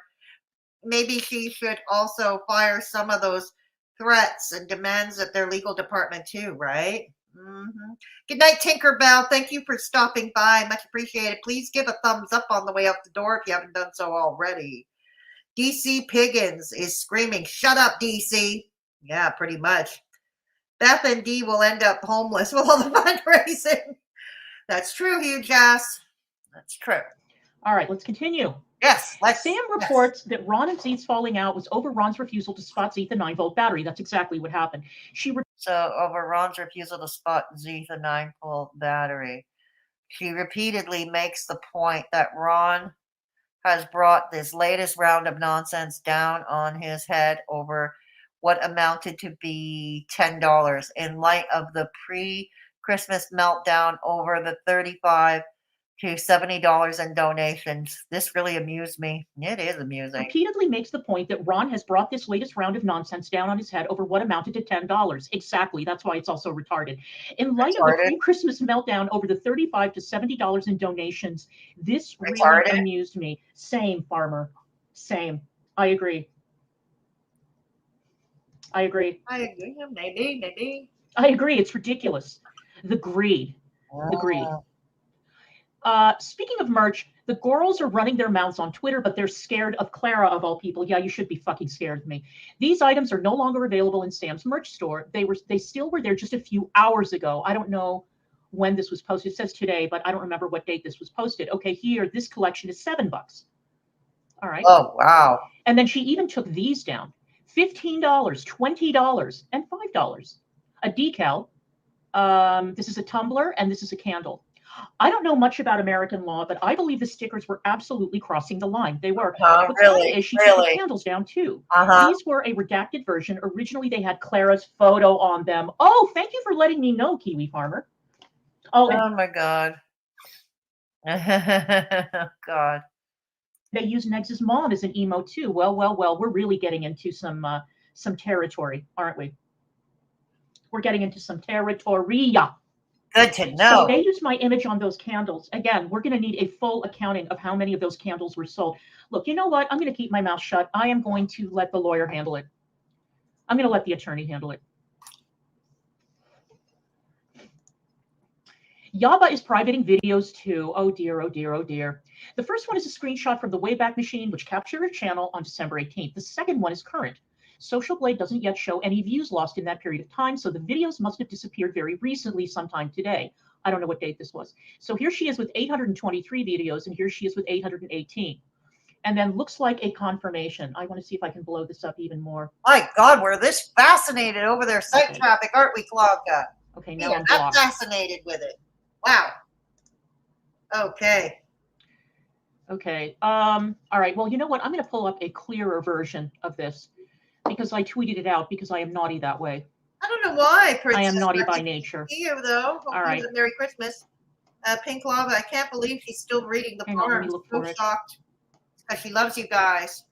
Maybe she should also fire some of those threats and demands at their legal department too, right? Good night, Tinkerbell. Thank you for stopping by. Much appreciated. Please give a thumbs up on the way out the door if you haven't done so already. DC Piggins is screaming, "Shut up, DC." Yeah, pretty much. Beth and Dee will end up homeless with all the fundraising. That's true, Hugh Jass. That's true. All right, let's continue. Yes. Sam reports that Ron and Zeeth's falling out was over Ron's refusal to spot Zeeth a 9-volt battery. That's exactly what happened. So over Ron's refusal to spot Zeeth a 9-volt battery, she repeatedly makes the point that Ron has brought this latest round of nonsense down on his head over what amounted to be $10 in light of the pre-Christmas meltdown over the $35 to $70 in donations. This really amused me. It is amusing. Repeatedly makes the point that Ron has brought this latest round of nonsense down on his head over what amounted to $10. Exactly. That's why it's also retarded. In light of the pre-Christmas meltdown over the $35 to $70 in donations, this really amused me. Same, Farmer. Same. I agree. Maybe. I agree. It's ridiculous. The greed. The greed. Speaking of merch, the girls are running their mouths on Twitter, but they're scared of Clara of all people. Yeah, you should be fucking scared of me. These items are no longer available in Sam's merch store. They still were there just a few hours ago. I don't know when this was posted. It says today, but I don't remember what date this was posted. Okay, here, this collection is $7. All right. Oh, wow. And then she even took these down. $15, $20, and $5. A decal. This is a tumbler, and this is a candle. I don't know much about American law, but I believe the stickers were absolutely crossing the line. They were. What's funny is she took the candles down too. These were a redacted version. Originally, they had Clara's photo on them. Oh, thank you for letting me know, Kiwi Farmer. Oh my God. God. They use Negs's mom as an emo too. Well. We're really getting into some territory, aren't we? We're getting into some territory. Good to know. So they used my image on those candles. Again, we're going to need a full accounting of how many of those candles were sold. Look, you know what? I'm going to keep my mouth shut. I am going to let the lawyer handle it. I'm going to let the attorney handle it. Yaba is privating videos too. Oh dear, oh dear, oh dear. The first one is a screenshot from the Wayback Machine, which captured her channel on December 18th. The second one is current. Social Blade doesn't yet show any views lost in that period of time, so the videos must have disappeared very recently, sometime today. I don't know what date this was. So here she is with 823 videos, and here she is with 818. And then looks like a confirmation. I want to see if I can blow this up even more. My God, we're this fascinated over their site traffic, aren't we, Clonka? Okay, now I'm not fascinated with it. Wow. Okay. Okay. All right. Well, you know what? I'm going to pull up a clearer version of this because I tweeted it out because I am naughty that way. I don't know why, Princess. I am naughty by nature. See you though. All right. Merry Christmas. Pink Lava, I can't believe she's still reading the farms. I'm so shocked. Because she loves you guys.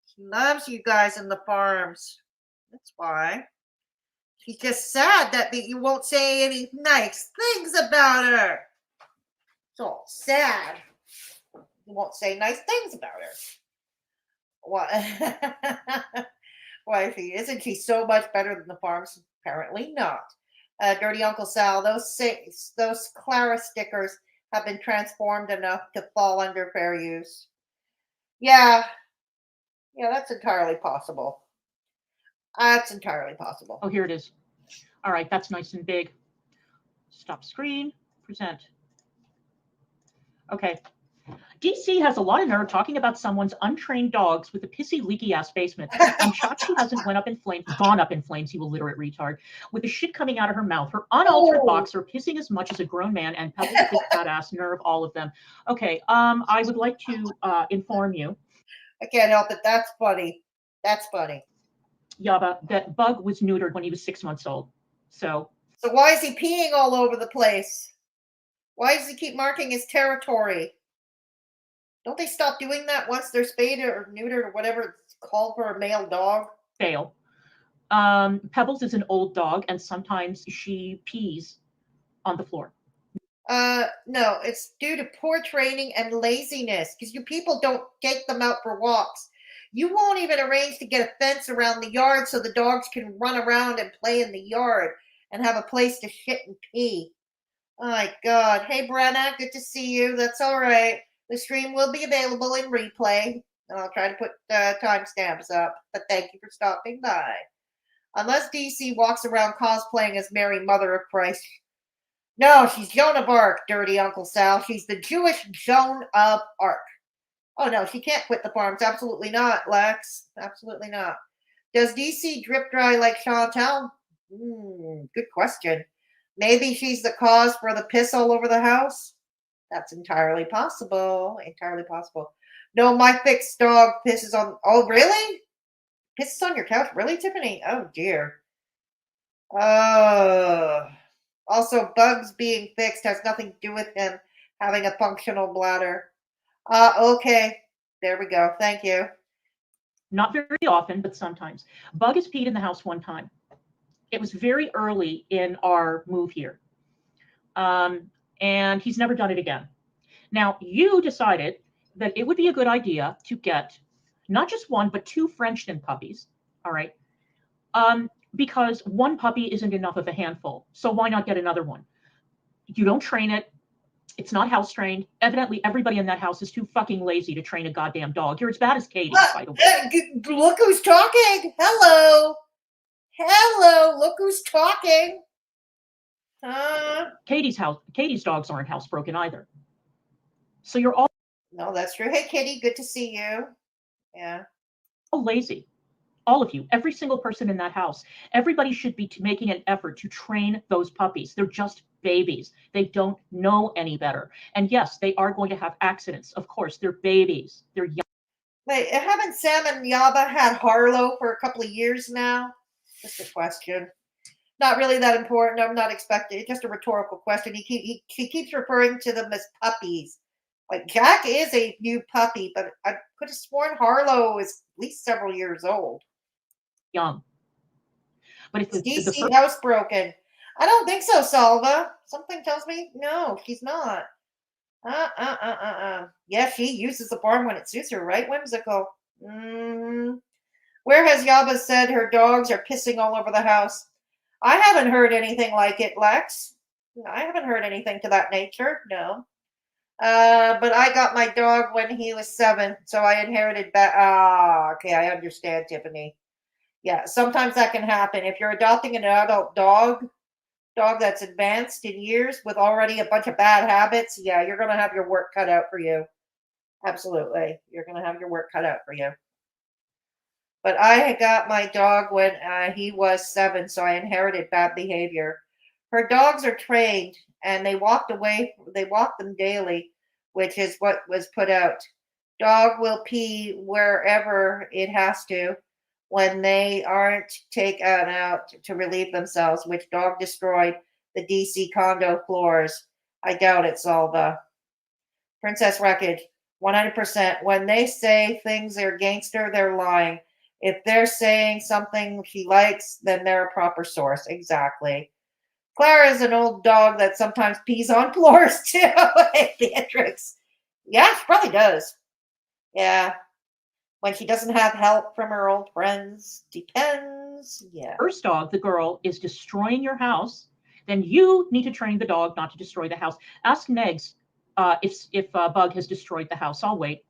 She loves you guys in the farms. That's why. She's just sad that you won't say any nice things about her. It's all sad. You won't say nice things about her. What? Why, isn't she so much better than the farms? Apparently not. Dirty Uncle Sal, those Clara stickers have been transformed enough to fall under fair use. Yeah, that's entirely possible. That's entirely possible. Oh, here it is. All right, that's nice and big. Stop screen, present. Okay. DC has a lot of nerve talking about someone's untrained dogs with a pissy, leaky-ass basement. I'm shocked she hasn't gone up in flames, you illiterate retard, with the shit coming out of her mouth. Her unaltered boxer pissing as much as a grown man, and Pebbles with his fat ass nerve, all of them. Okay, I would like to inform you. I can't help it. That's funny. That's funny. Yaba, that Bug was neutered when he was 6 months old. So why is he peeing all over the place? Why does he keep marking his territory? Don't they stop doing that once they're spayed or neutered or whatever it's called for a male dog? Fail. Pebbles is an old dog, and sometimes she pees on the floor. No, it's due to poor training and laziness because you people don't take them out for walks. You won't even arrange to get a fence around the yard so the dogs can run around and play in the yard and have a place to shit and pee. Oh my God. Hey, Brenna, good to see you. That's all right. The stream will be available in replay, and I'll try to put timestamps up, but thank you for stopping by. Unless DC walks around cosplaying as Mary, Mother of Christ. No, she's Joan of Arc, dirty Uncle Sal. She's the Jewish Joan of Arc. Oh, no, she can't quit the farms. Absolutely not, Lex. Absolutely not. Does DC drip dry like Chantal? Good question. Maybe she's the cause for the piss all over the house? That's entirely possible. Entirely possible. No, my fixed dog pisses on... Oh, really? Pisses on your couch? Really, Tiffany? Oh, dear. Also, Bugs being fixed has nothing to do with him having a functional bladder. Okay. There we go. Thank you. Not very often, but sometimes. Bug has peed in the house one time. It was very early in our move here. And he's never done it again. Now, you decided that it would be a good idea to get not just one, but 2 Frenchmen puppies, all right? Because one puppy isn't enough of a handful. So why not get another one? You don't train it. It's not house trained. Evidently, everybody in that house is too fucking lazy to train a goddamn dog. You're as bad as Katie, by the way. Look who's talking. Hello. Hello. Look who's talking. Katie's dogs aren't housebroken either. So you're all No, that's true. Hey, Kitty, good to see you. Yeah. lazy. All of you, every single person in that house. Everybody should be making an effort to train those puppies. They're just babies. They don't know any better. And yes, they are going to have accidents. Of course, they're babies. They're young. Wait, haven't Sam and Yaba had Harlow for a couple of years now? Just a question. Not really that important. I'm not expecting. It's just a rhetorical question. He keeps referring to them as puppies. Like Jack is a new puppy, but I could have sworn Harlow is at least several years old. Young. But if DC housebroken. I don't think so, Salva. Something tells me no, she's not. Yeah, she uses the barn when it suits her, right? Whimsical. Where has Yaba said her dogs are pissing all over the house? I haven't heard anything like it, Lex. I haven't heard anything to that nature. No. But I got my dog when he was 7, so I inherited that. Okay, I understand, Tiffany. Yeah, sometimes that can happen. If you're adopting an adult dog that's advanced in years with already a bunch of bad habits, yeah, you're going to have your work cut out for you. Absolutely. You're going to have your work cut out for you. But I got my dog when he was 7, so I inherited bad behavior. Her dogs are trained, and they walk them daily, which is what was put out. Dog will pee wherever it has to when they aren't taken out to relieve themselves, which dog destroyed the DC condo floors. I doubt it, Salva. Princess Wreckage, 100%. When they say things are gangster, they're lying. If they're saying something she likes, then they're a proper source. Exactly. Clara is an old dog that sometimes pees on floors too. Beatrix. Yeah, she probably does. Yeah. When she doesn't have help from her old friends. Depends. Yeah. First dog, the girl, is destroying your house, then you need to train the dog not to destroy the house. Ask Negs if Bug has destroyed the house. I'll wait.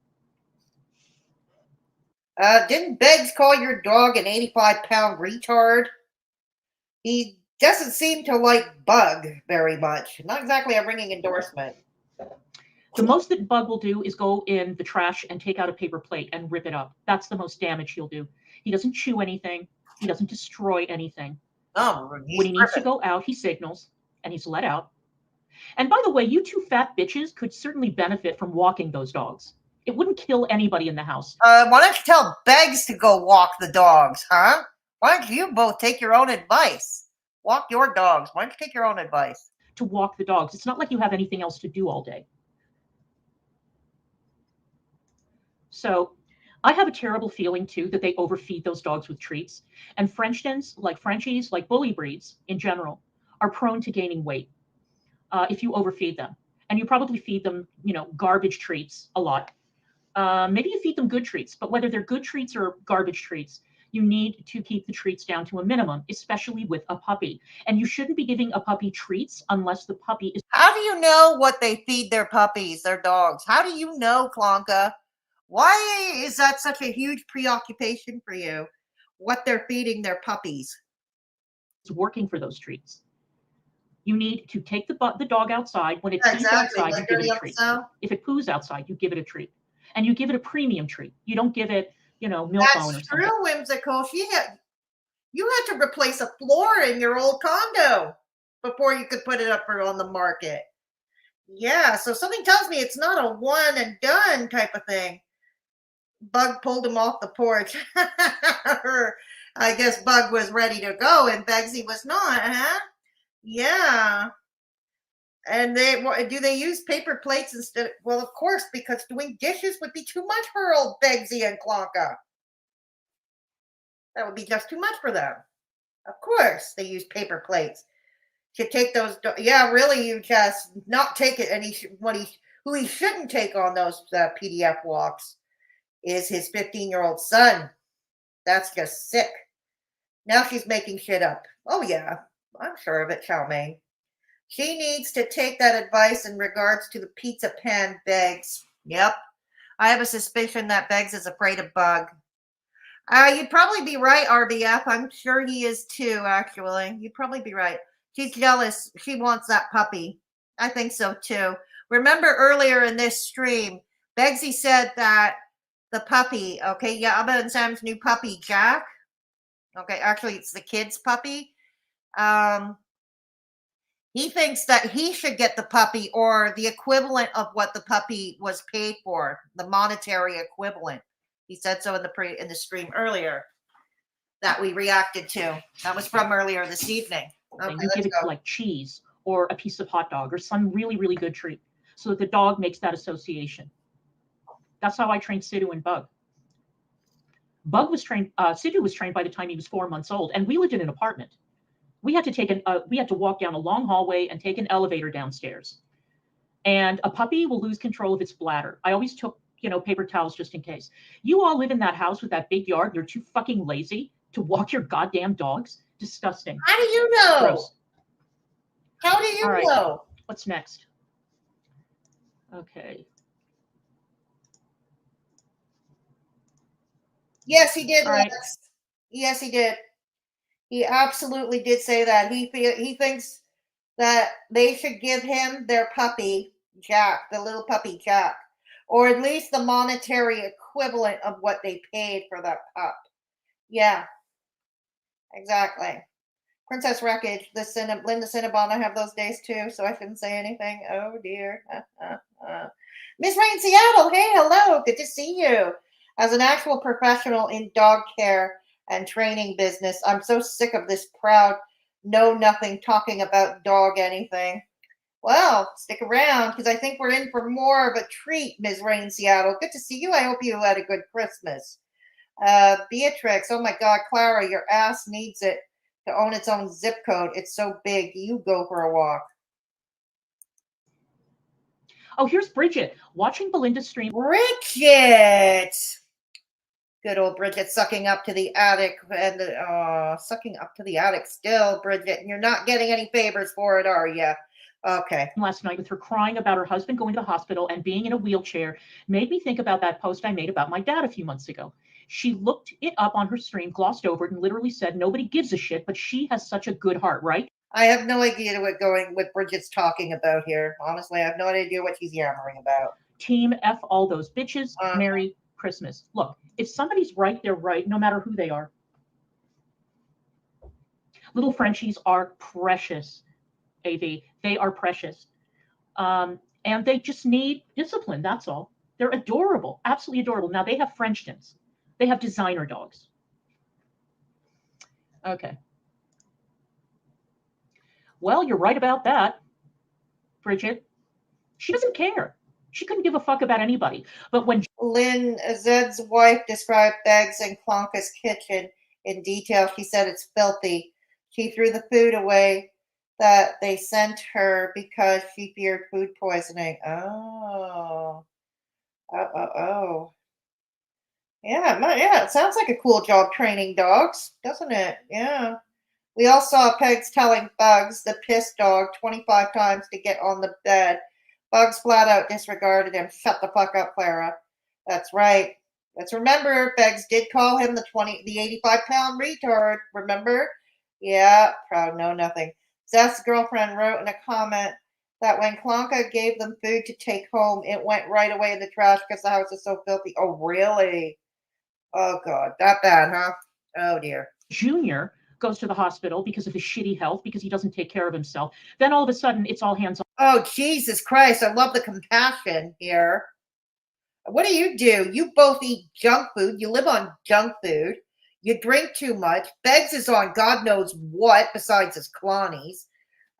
Didn't Beggs call your dog an 85-pound retard? He doesn't seem to like Bug very much. Not exactly a ringing endorsement. The most that Bug will do is go in the trash and take out a paper plate and rip it up. That's the most damage he'll do. He doesn't chew anything. He doesn't destroy anything. When he needs to go out, he signals and he's let out. And by the way, you two fat bitches could certainly benefit from walking those dogs. It wouldn't kill anybody in the house. Why don't you tell Beggs to go walk the dogs, huh? Why don't you both take your own advice? Walk your dogs. Why don't you take your own advice? To walk the dogs. It's not like you have anything else to do all day. So I have a terrible feeling, too, that they overfeed those dogs with treats. And Frenchies, like bully breeds in general, are prone to gaining weight if you overfeed them. And you probably feed them, garbage treats a lot. Maybe you feed them good treats, but whether they're good treats or garbage treats, you need to keep the treats down to a minimum, especially with a puppy. And you shouldn't be giving a puppy treats unless the puppy is... How do you know what they feed their puppies, their dogs? How do you know, Clonka? Why is that such a huge preoccupation for you? What they're feeding their puppies? It's working for those treats. You need to take the dog outside. When it pees outside, you give it a treat. If it poos outside, you give it a treat. And you give it a premium treat. You don't give it, milk bone or something. That's true, Whimsical. You had to replace a floor in your old condo before you could put it up on the market. Yeah, so something tells me it's not a one and done type of thing. Bug pulled him off the porch. I guess Bug was ready to go and Begzy was not, huh? Yeah. And do they use paper plates instead? Well, of course, because doing dishes would be too much for old Begzy and Clonka. That would be just too much for them. Of course, they use paper plates. To take those, yeah, really, you just not take it. And who he shouldn't take on those PDF walks is his 15-year-old son. That's just sick. Now she's making shit up. Oh yeah, I'm sure of it, Chow Mein. She needs to take that advice in regards to the pizza pan Beggs. Yep. I have a suspicion that Beggs is afraid of Bug. You'd probably be right, RBF. I'm sure he is too, actually. You'd probably be right. She's jealous. She wants that puppy. I think so too. Remember earlier in this stream, Begzy said that the puppy, okay, Yaba and Sam's new puppy, Jack. Okay, actually, it's the kid's puppy. He thinks that he should get the puppy or the equivalent of what the puppy was paid for, the monetary equivalent. He said so in the stream earlier that we reacted to. That was from earlier this evening. Okay, you give it like cheese or a piece of hot dog or some really, really good treat so that the dog makes that association. That's how I trained Sidhu and Bug. Bug was trained, Sidhu was trained by the time he was 4 months old, and we lived in an apartment. We had to walk down a long hallway and take an elevator downstairs. And a puppy will lose control of its bladder. I always took, paper towels just in case. You all live in that house with that big yard. You're too fucking lazy to walk your goddamn dogs. Disgusting. How do you know? Gross. How do you know? What's next? Okay. Yes, he did. Right. Yes, he did. He absolutely did say that. He thinks that they should give him their puppy, Jack, the little puppy Jack, or at least the monetary equivalent of what they paid for that pup. Yeah, exactly. Princess Wreckage, Linda Cinnabon, I have those days too, so I shouldn't say anything. Oh dear. Miss Rain Seattle, hey, hello, good to see you. As an actual professional in dog care and training business, I'm so sick of this proud know-nothing talking about dog anything. Well, stick around, because I think we're in for more of a treat, Ms. Rain Seattle. Good to see you. I hope you had a good Christmas. Beatrix, oh my God, Clara, your ass needs it to own its own zip code. It's so big. You go for a walk. Oh, here's Bridget watching Belinda's stream. Bridget! Good old Bridget sucking up to the attic and sucking up to the attic still, Bridget. And you're not getting any favors for it, are you? Okay. Last night with her crying about her husband going to the hospital and being in a wheelchair made me think about that post I made about my dad a few months ago. She looked it up on her stream, glossed over it, and literally said, nobody gives a shit, but she has such a good heart, right? I have no idea what Bridget's talking about here. Honestly, I have no idea what she's yammering about. Team F all those bitches. Merry Christmas. Look, if somebody's right, they're right, no matter who they are. Little Frenchies are precious, AV. They are precious. And they just need discipline, that's all. They're adorable, absolutely adorable. Now, they have Frenchtons. They have designer dogs. Okay. Well, you're right about that, Bridget. She doesn't care. She couldn't give a fuck about anybody. But when Lynn, Zed's wife, described Beggs and Clonka's kitchen in detail, she said it's filthy. She threw the food away that they sent her because she feared food poisoning. Oh. Yeah, it sounds like a cool job training dogs, doesn't it? Yeah. We all saw Pegs telling Bugs, the piss dog, 25 times to get on the bed. Bugs flat out disregarded him. Shut the fuck up, Clara. That's right. Let's remember, Beggs did call him the 85-pound retard. Remember? Yeah, proud know nothing. Zeth's girlfriend wrote in a comment that when Clonka gave them food to take home, it went right away in the trash because the house is so filthy. Oh, really? Oh, God. That bad, huh? Oh, dear. Junior goes to the hospital because of his shitty health, because he doesn't take care of himself, then all of a sudden it's all hands on. Oh, Jesus Christ. I love the compassion here. What do? You both eat junk food. You live on junk food. You drink too much. Beggs is on God knows what besides his clonnies.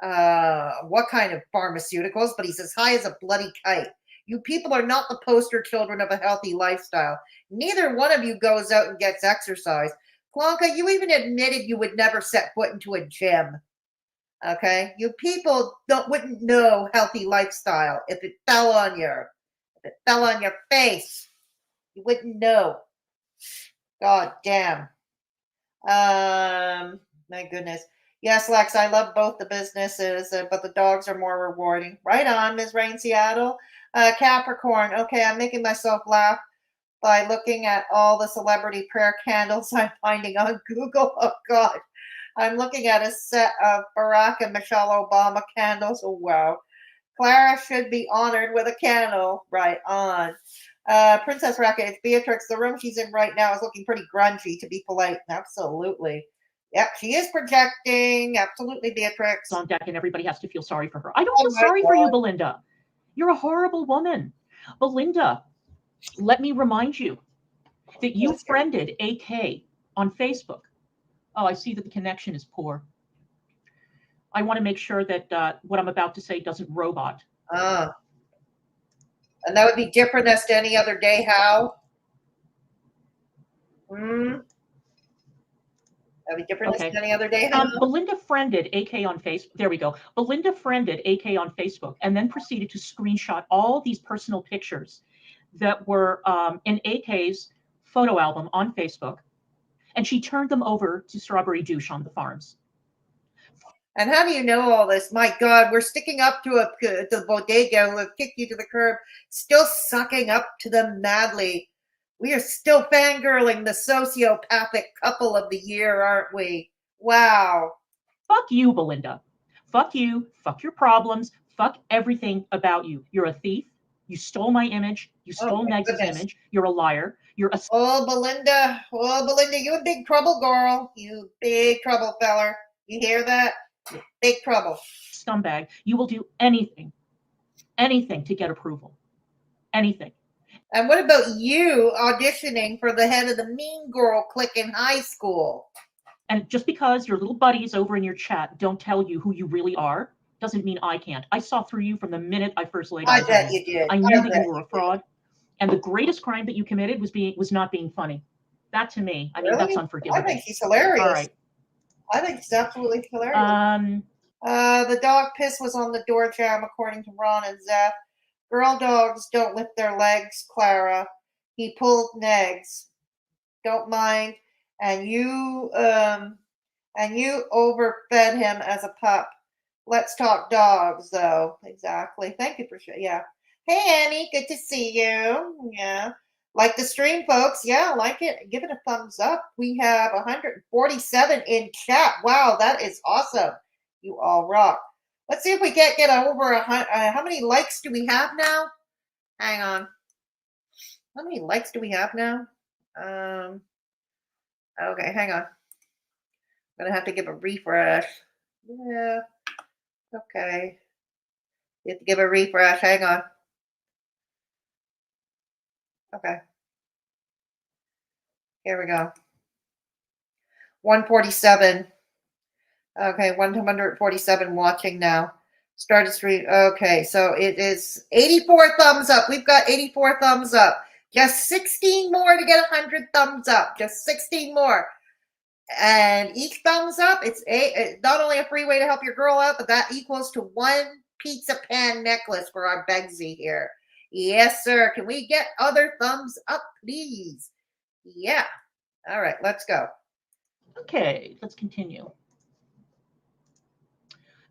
What kind of pharmaceuticals, but he's as high as a bloody kite. You people are not the poster children of a healthy lifestyle. Neither one of you goes out and gets exercise. Clonka, you even admitted you would never set foot into a gym. Okay? You people wouldn't know healthy lifestyle if it fell on your face. You wouldn't know. God damn. My goodness. Yes, Lex, I love both the businesses, but the dogs are more rewarding. Right on, Ms. Rain Seattle. Capricorn, okay, I'm making myself laugh by looking at all the celebrity prayer candles I'm finding on Google. Oh, God. I'm looking at a set of Barack and Michelle Obama candles. Oh, wow. Clara should be honored with a candle. Right on. Princess Racket, it's Beatrix. The room she's in right now is looking pretty grungy, to be polite. Absolutely. Yep, she is projecting. Absolutely, Beatrix. On deck and everybody has to feel sorry for her. I don't feel sorry for you, Belinda. You're a horrible woman. Belinda, let me remind you that you friended AK on Facebook. Oh, I see that the connection is poor. I want to make sure that what I'm about to say doesn't robot. And that would be different as to any other day. How? That would be different as to any other day. How? Belinda friended AK on Facebook. There we go. Belinda friended AK on Facebook and then proceeded to screenshot all these personal pictures that were in AK's photo album on Facebook. And she turned them over to Strawberry Douche on the farms. And how do you know all this? My God, we're sticking up to the bodega who have kicked you to the curb, still sucking up to them madly. We are still fangirling the sociopathic couple of the year, aren't we? Wow. Fuck you, Belinda. Fuck you. Fuck your problems. Fuck everything about you. You're a thief. You stole my image. You stole Meg's image. You're a liar. You're a... Oh, Belinda. Oh, Belinda, you in big trouble, girl. You big trouble, feller. You hear that? Big trouble. Scumbag. You will do anything to get approval. Anything. And what about you auditioning for the head of the Mean Girl clique in high school? And just because your little buddies over in your chat don't tell you who you really are, doesn't mean I can't. I saw through you from the minute I first laid eyes on you. I bet you did. I knew that you were a fraud. And the greatest crime that you committed was not being funny. That to me, I mean, Really? that's unforgivable. I think she's hilarious. All right. I think she's absolutely hilarious. The dog piss was on the door jamb, according to Ron and Zeph. Girl dogs don't lift their legs, Clara. He pulled negs. Don't mind. And you overfed him as a pup. Let's talk dogs, though. Exactly. Thank you for sharing. Yeah. Hey, Annie. Good to see you. Yeah. Like the stream, folks. Yeah, like it. Give it a thumbs up. We have 147 in chat. Wow, that is awesome. You all rock. Let's see if we get over 100. How many likes do we have now? Hang on. How many likes do we have now? Okay, hang on. I'm going to have to give a refresh. Yeah. Okay. You have to give a refresh. Hang on. Okay. Here we go. 147. Okay, 147 watching now. Started stream. Okay, so it is 84 thumbs up. We've got 84 thumbs up. Just 16 more to get 100 thumbs up. Just 16 more. And each thumbs up, it's not only a free way to help your girl out, but that equals to one pizza pan necklace for our Begzy here. Yes, sir. Can we get other thumbs up, please? Yeah. All right, let's go. Okay, let's continue.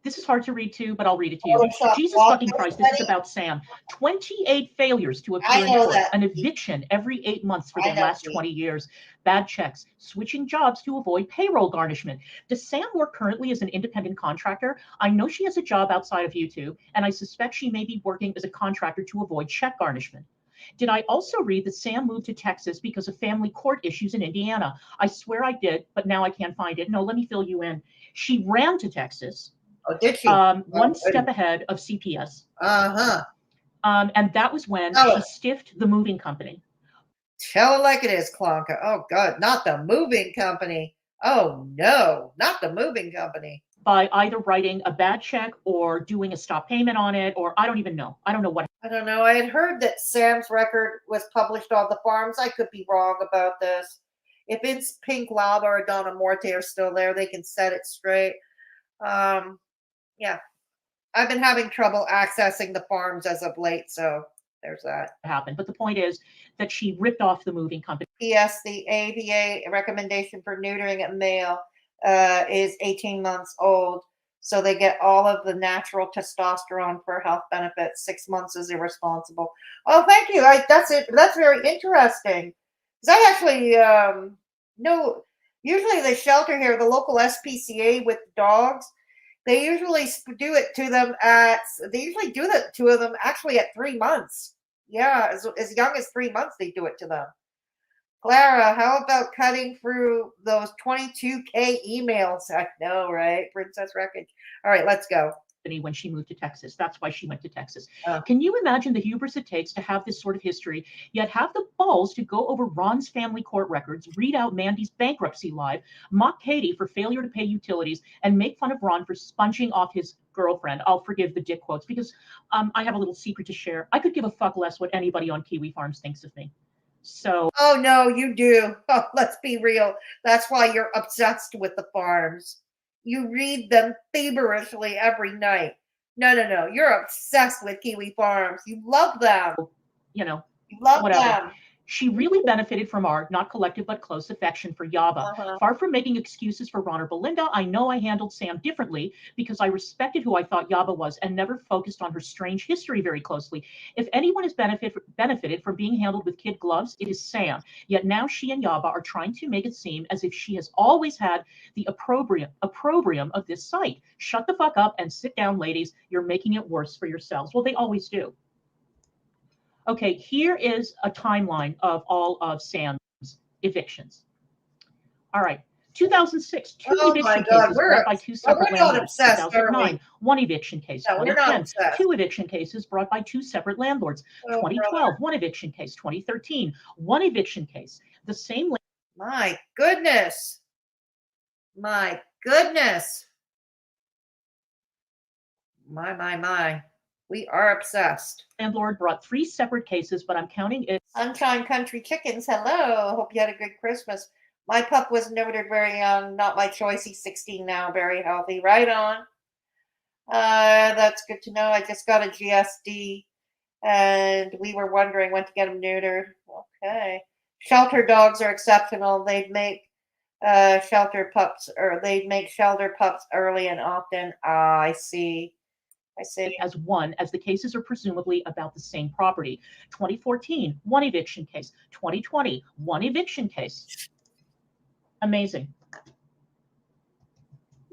This is hard to read too, but I'll read it to you. Jesus fucking Christ, this is about Sam. 28 failures to appear in court, an eviction every 8 months for the last 20 years, bad checks, switching jobs to avoid payroll garnishment. Does Sam work currently as an independent contractor? I know she has a job outside of YouTube, and I suspect she may be working as a contractor to avoid check garnishment. Did I also read that Sam moved to Texas because of family court issues in Indiana? I swear I did, but now I can't find it. No, let me fill you in. She ran to Texas. Oh, did she? One step ahead of CPS. And that was when she stiffed the moving company. Tell it like it is, Clonka. Oh, God, not the moving company. Oh, no, not the moving company. By either writing a bad check or doing a stop payment on it, or I don't even know. I don't know what. I don't know. I had heard that Sam's record was published on the farms. I could be wrong about this. If it's Pink Lava or Donna Morte are still there, they can set it straight. Yeah. I've been having trouble accessing the farms as of late, so there's that. Happened. But the point is that she ripped off the moving company. P.S. The ABA recommendation for neutering a male is 18 months old. So they get all of the natural testosterone for health benefits. 6 months is irresponsible. Oh, thank you. That's it. That's very interesting. Because I actually know, usually the shelter here, the local SPCA with dogs, they usually do it to them actually at 3 months. Yeah, as young as 3 months, they do it to them. Clara, how about cutting through those 22K emails? I know, right? Princess Wreckage. All right, let's go. When she moved to Texas. That's why she went to Texas. Can you imagine the hubris it takes to have this sort of history, yet have the balls to go over Ron's family court records, read out Mandy's bankruptcy live, mock Katie for failure to pay utilities, and make fun of Ron for sponging off his girlfriend? I'll forgive the dick quotes because I have a little secret to share. I could give a fuck less what anybody on Kiwi Farms thinks of me. So. Oh, no, you do. Oh, let's be real. That's why you're obsessed with the farms. You read them feverishly every night. No. You're obsessed with Kiwi Farms. You love them. You know, you love whatever. them. She really benefited from our not collective but close affection for Yaba. Far from making excuses for Ron or Belinda, I know I handled Sam differently because I respected who I thought Yaba was and never focused on her strange history very closely. If anyone has benefited from being handled with kid gloves, it is Sam. Yet now she and Yaba are trying to make it seem as if she has always had the opprobrium of this site. Shut the fuck up and sit down, ladies. You're making it worse for yourselves. Well, they always do. Okay, here is a timeline of all of Sam's evictions. All right, 2006, two eviction cases brought by two separate landlords. 2009, one eviction case. 2010, two eviction cases brought by two separate landlords. 2012, one eviction case. 2013, one eviction case. The same. My goodness. My goodness. My. We are obsessed. Landlord brought three separate cases, but I'm counting it. Sunshine Country Chickens, hello. Hope you had a good Christmas. My pup was neutered very young. Not my choice. He's 16 now. Very healthy. Right on. That's good to know. I just got a GSD, and we were wondering when to get him neutered. Okay. Shelter dogs are exceptional. They make shelter pups early and often. I see. As one, as the cases are presumably about the same property. 2014, one eviction case. 2020, one eviction case. Amazing.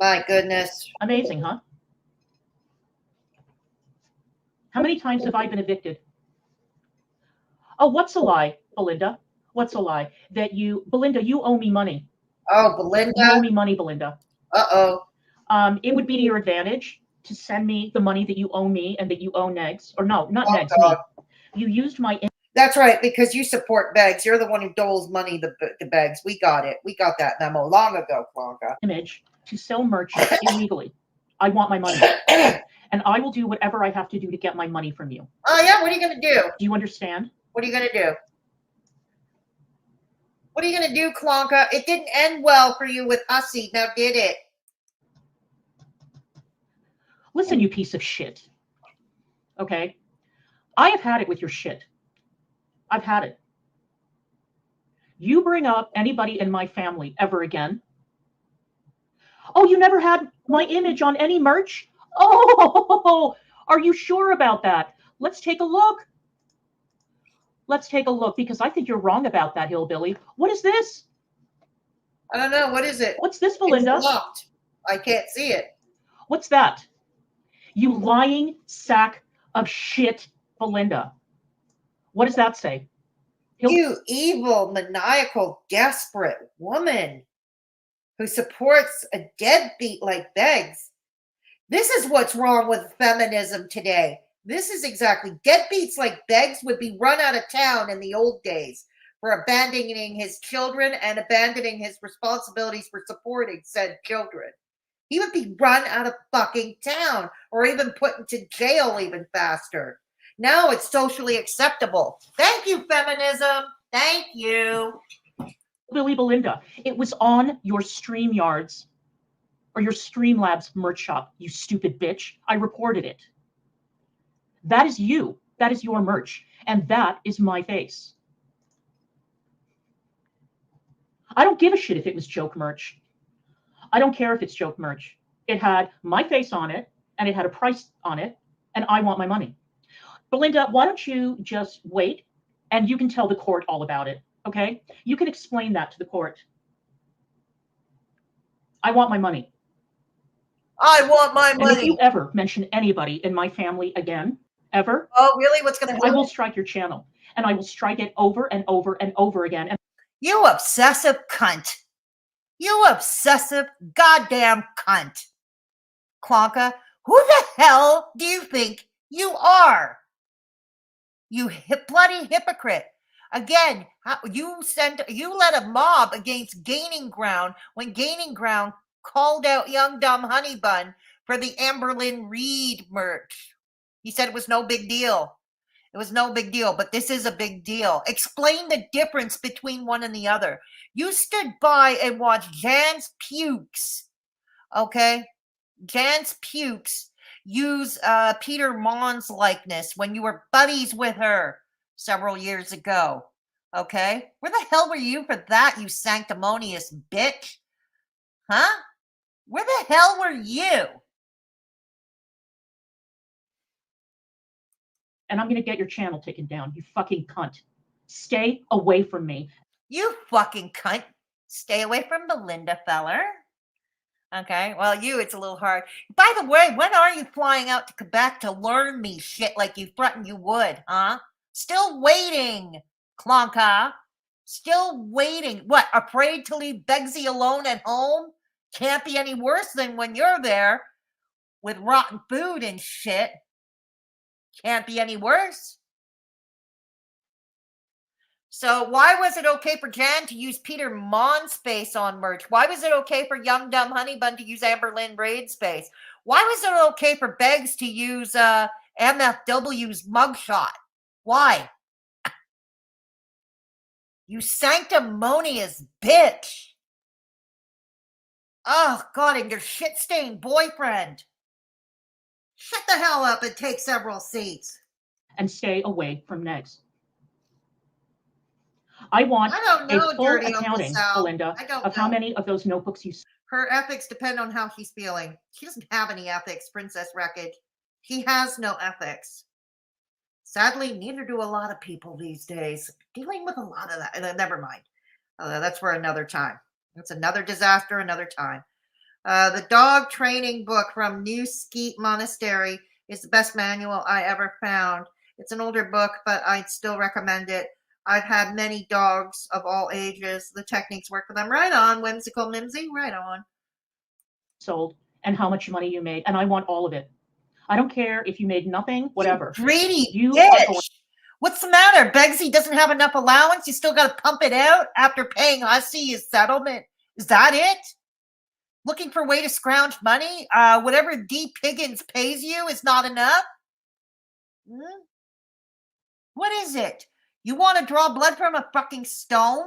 My goodness. Amazing, huh? How many times have I been evicted? Oh, what's a lie, Belinda? What's a lie? Belinda, you owe me money. Oh, Belinda? You owe me money, Belinda. Uh-oh. It would be to your advantage to send me the money that you owe me and that you owe Negs. Or no, not Negs, me. You used my... That's right, because you support Begz. You're the one who doles money to Begz. We got it. We got that memo long ago, Clonka. ...image to sell merch illegally. I want my money. And I will do whatever I have to do to get my money from you. Oh, yeah? What are you going to do? Do you understand? What are you going to do? What are you going to do, Clonka? It didn't end well for you with Hussy, now did it? Listen, you piece of shit. Okay? I have had it with your shit. I've had it. You bring up anybody in my family ever again. Oh, you never had my image on any merch? Oh, are you sure about that? Let's take a look. Let's take a look, because I think you're wrong about that, hillbilly. What is this? I don't know. What is it? What's this, Belinda? It's locked. I can't see it. What's that? You lying sack of shit, Belinda. What does that say? You evil, maniacal, desperate woman who supports a deadbeat like Begz. This is what's wrong with feminism today. This is exactly. Deadbeats like Begz would be run out of town in the old days for abandoning his children and abandoning his responsibilities for supporting said children. He would be run out of fucking town or even put into jail even faster. Now it's socially acceptable. Thank you, feminism. Thank you. Belinda, it was on your StreamYards or your Streamlabs merch shop, you stupid bitch. I reported it. That is you. That is your merch. And that is my face. I don't give a shit if it was joke merch. I don't care if it's joke merch. It had my face on it and it had a price on it, and I want my money. Belinda, why don't you just wait and you can tell the court all about it, okay? You can explain that to the court. I want my money. I want my And money. if you ever mention anybody in my family again, ever. Oh, really? What's going to happen? I will strike your channel, and I will strike it over and over and over again. And you obsessive cunt. You obsessive goddamn cunt. Clonka, who the hell do you think you are? You bloody hypocrite. Again, you led a mob against Gaining Ground when Gaining Ground called out Young Dumb Honey Bun for the Amberlynn Reid merch. He said it was no big deal. It was no big deal, but this is a big deal. Explain the difference between one and the other. You stood by and watched Jan's Pukes, okay? Jan's Pukes use Peter Mon's likeness when you were buddies with her several years ago, okay? Where the hell were you for that, you sanctimonious bitch? Huh? Where the hell were you? And I'm going to get your channel taken down, you fucking cunt. Stay away from me. You fucking cunt. Stay away from Belinda Feller. Okay, well, it's a little hard. By the way, when are you flying out to Quebec to learn me shit like you threatened you would, huh? Still waiting, Clonka. Still waiting. What, afraid to leave Begzy alone at home? Can't be any worse than when you're there with rotten food and shit. Can't be any worse. So why was it okay for Jan to use Peter Mon's space on merch? Why was it okay for Young Dumb Honey Bun to use Amberlynn Reid's space? Why was it okay for Beggs to use MFW's mugshot? Why? You sanctimonious bitch. Oh, God, and your shit-stained boyfriend. Shut the hell up and take several seats. And stay away from Negs. I want know, a full Dirty accounting, Belinda, of how many of those notebooks you... Her ethics depend on how she's feeling. She doesn't have any ethics, Princess Wreckage. She has no ethics. Sadly, neither do a lot of people these days. Dealing with a lot of that. Never mind. That's for another time. That's another disaster, another time. The dog training book from New Skeet Monastery is the best manual I ever found. It's an older book, but I'd still recommend it. I've had many dogs of all ages. The techniques work for them. Right on, Whimsical Mimsy. Right on. Sold and how much money you made, and I want all of it. I don't care if you made nothing, whatever. You greedy bitch. What's the matter? Begzy doesn't have enough allowance? You still got to pump it out after paying Hussey his settlement? Is that it? Looking for a way to scrounge money? Whatever D. Piggins pays you is not enough? What is it? You want to draw blood from a fucking stone?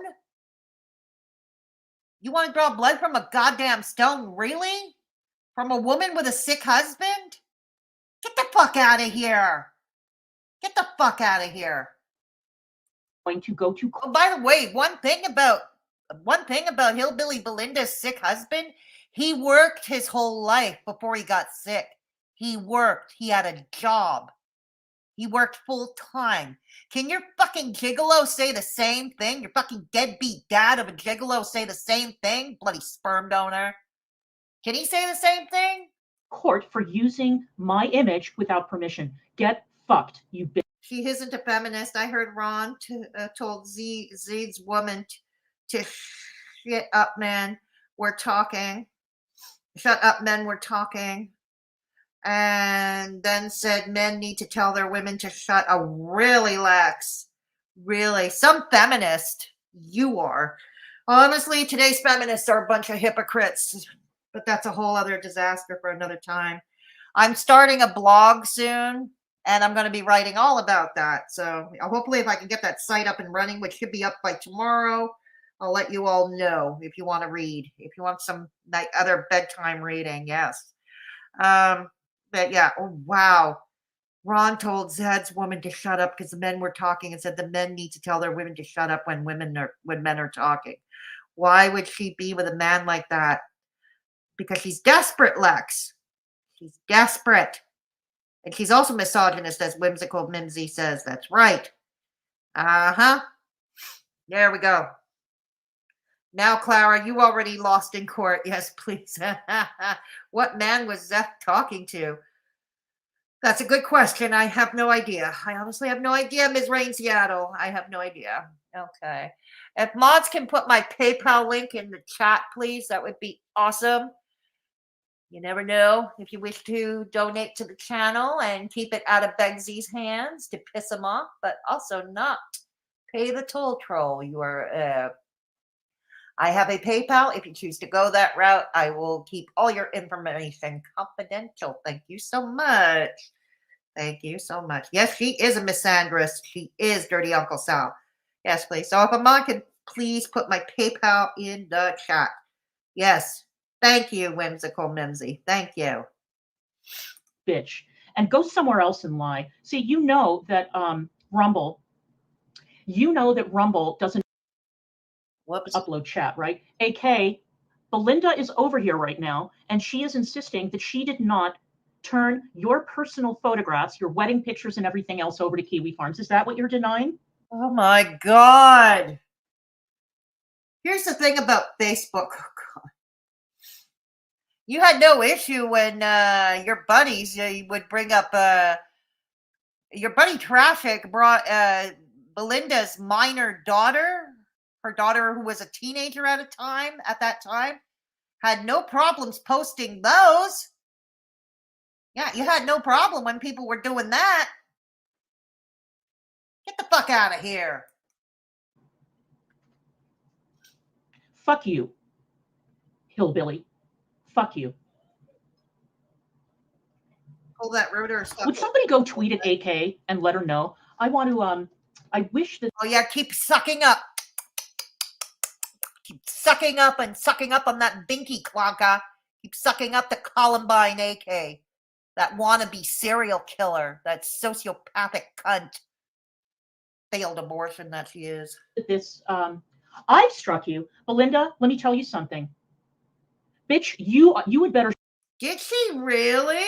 You want to draw blood from a goddamn stone? Really? From a woman with a sick husband? Get the fuck out of here. Get the fuck out of here. Going to go to... Oh, by the way, one thing about Hillbilly Belinda's sick husband, he worked his whole life before he got sick. He worked. He had a job. He worked full time. Can your fucking gigolo say the same thing? Your fucking deadbeat dad of a gigolo say the same thing? Bloody sperm donor. Can he say the same thing? Court for using my image without permission. Get fucked, you bitch. She isn't a feminist. I heard Ron told Zed's woman to shut up, man. We're talking. Shut up, men. We're talking. And then said men need to tell their women to shut up. Really, Lex? Really? Some feminist. You are. Honestly, today's feminists are a bunch of hypocrites. But that's a whole other disaster for another time. I'm starting a blog soon, and I'm going to be writing all about that. So hopefully if I can get that site up and running, which should be up by tomorrow, I'll let you all know if you want to read. If you want some other bedtime reading, yes. But yeah, oh wow. Ron told Zed's woman to shut up because the men were talking and said the men need to tell their women to shut up when men are talking. Why would she be with a man like that? because she's desperate, Lex. She's desperate. And she's also misogynist, as Whimsical Mimsy says. That's right. Uh-huh. There we go. Now, Clara, you already lost in court. Yes, please. What man was Zeth talking to? That's a good question. I have no idea. I honestly have no idea, Ms. Rain Seattle. I have no idea. Okay. If mods can put my PayPal link in the chat, please, that would be awesome. You never know if you wish to donate to the channel and keep it out of Begzy's hands to piss him off, but also not pay the toll troll. You are, I have a PayPal. If you choose to go that route, I will keep all your information confidential. Thank you so much. Thank you so much. Yes, she is a misandrist. She is Dirty Uncle Sal. Yes, please. So if a mod can please put my PayPal in the chat. Yes. Thank you, Whimsical Mimsy. Thank you. Bitch. And go somewhere else and lie. See, you know that Rumble doesn't upload chat, right? AK, Belinda is over here right now, and she is insisting that she did not turn your personal photographs, your wedding pictures and everything else over to Kiwi Farms. Is that what you're denying? Oh my God. Here's the thing about Facebook. You had no issue when your buddies would bring up your buddy Traffic brought Belinda's minor daughter, her daughter who was a teenager at that time, had no problems posting those. Yeah, you had no problem when people were doing that. Get the fuck out of here. Fuck you, hillbilly. Fuck you. Pull that router stuff. Would somebody go tweet at AK and let her know? I want to, I wish that. Oh yeah, keep sucking up. Keep sucking up and sucking up on that binky, Clonka. Keep sucking up the Columbine AK. That wannabe serial killer. That sociopathic cunt. Failed abortion that she is. This, I've struck you. Belinda, let me tell you something. Bitch, you would better. Did she really?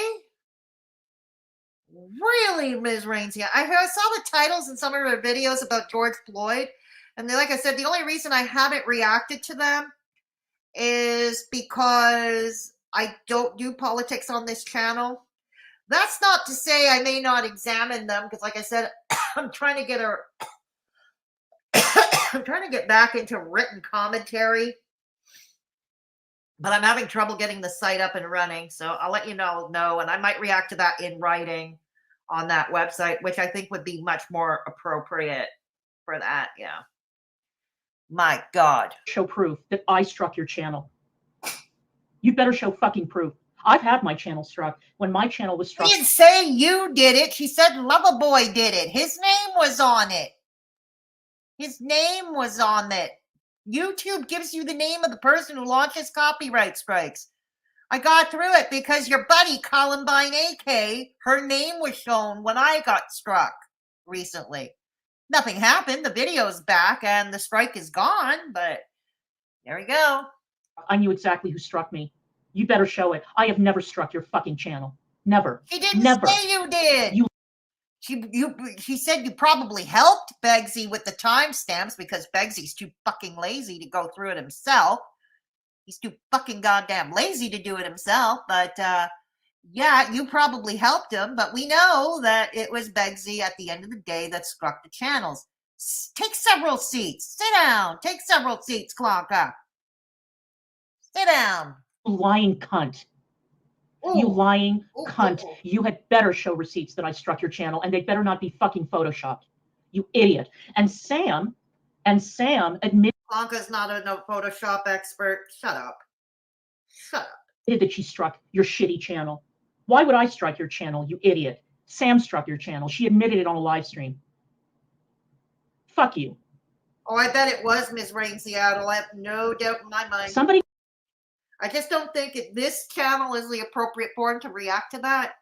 Really, Ms. Rainsia? I saw the titles in some of her videos about George Floyd. And then, like I said, the only reason I haven't reacted to them is because I don't do politics on this channel. That's not to say I may not examine them, because like I said, I'm trying to get I'm trying to get back into written commentary, but I'm having trouble getting the site up and running. So I'll let you know, and I might react to that in writing on that website, which I think would be much more appropriate for that. Yeah. My God. Show proof that I struck your channel. You better show fucking proof. I've had my channel struck. When my channel was struck. She didn't say you did it. She said Loverboy did it. His name was on it. His name was on it. YouTube gives you the name of the person who launches copyright strikes. I got through it because your buddy Columbine AK, her name was shown when I got struck recently. Nothing happened. The video's back and the strike is gone, but there we go. I knew exactly who struck me. You better show it. I have never struck your fucking channel. Never. She didn't never. say you did. She said you probably helped Begzy with the timestamps because Begzy's too fucking lazy to go through it himself. He's too fucking goddamn lazy to do it himself. But yeah, you probably helped him. But we know that it was Begzy at the end of the day that struck the channels. Take several seats. Sit down. Take several seats, Clonka. Sit down. Lying cunt. Ooh. You lying Ooh, cunt. ooh. You had better show receipts that I struck your channel, and they better not be fucking photoshopped. You idiot. And Sam admitted Clonka's not a Photoshop expert. Shut up. Shut up. that she struck your shitty channel. Why would I strike your channel, you idiot? Sam struck your channel. She admitted it on a live stream. Fuck you. Oh, I bet it was Ms. Rain Seattle. I have no doubt in my mind. Somebody. I just don't think this channel is the appropriate forum to react to that.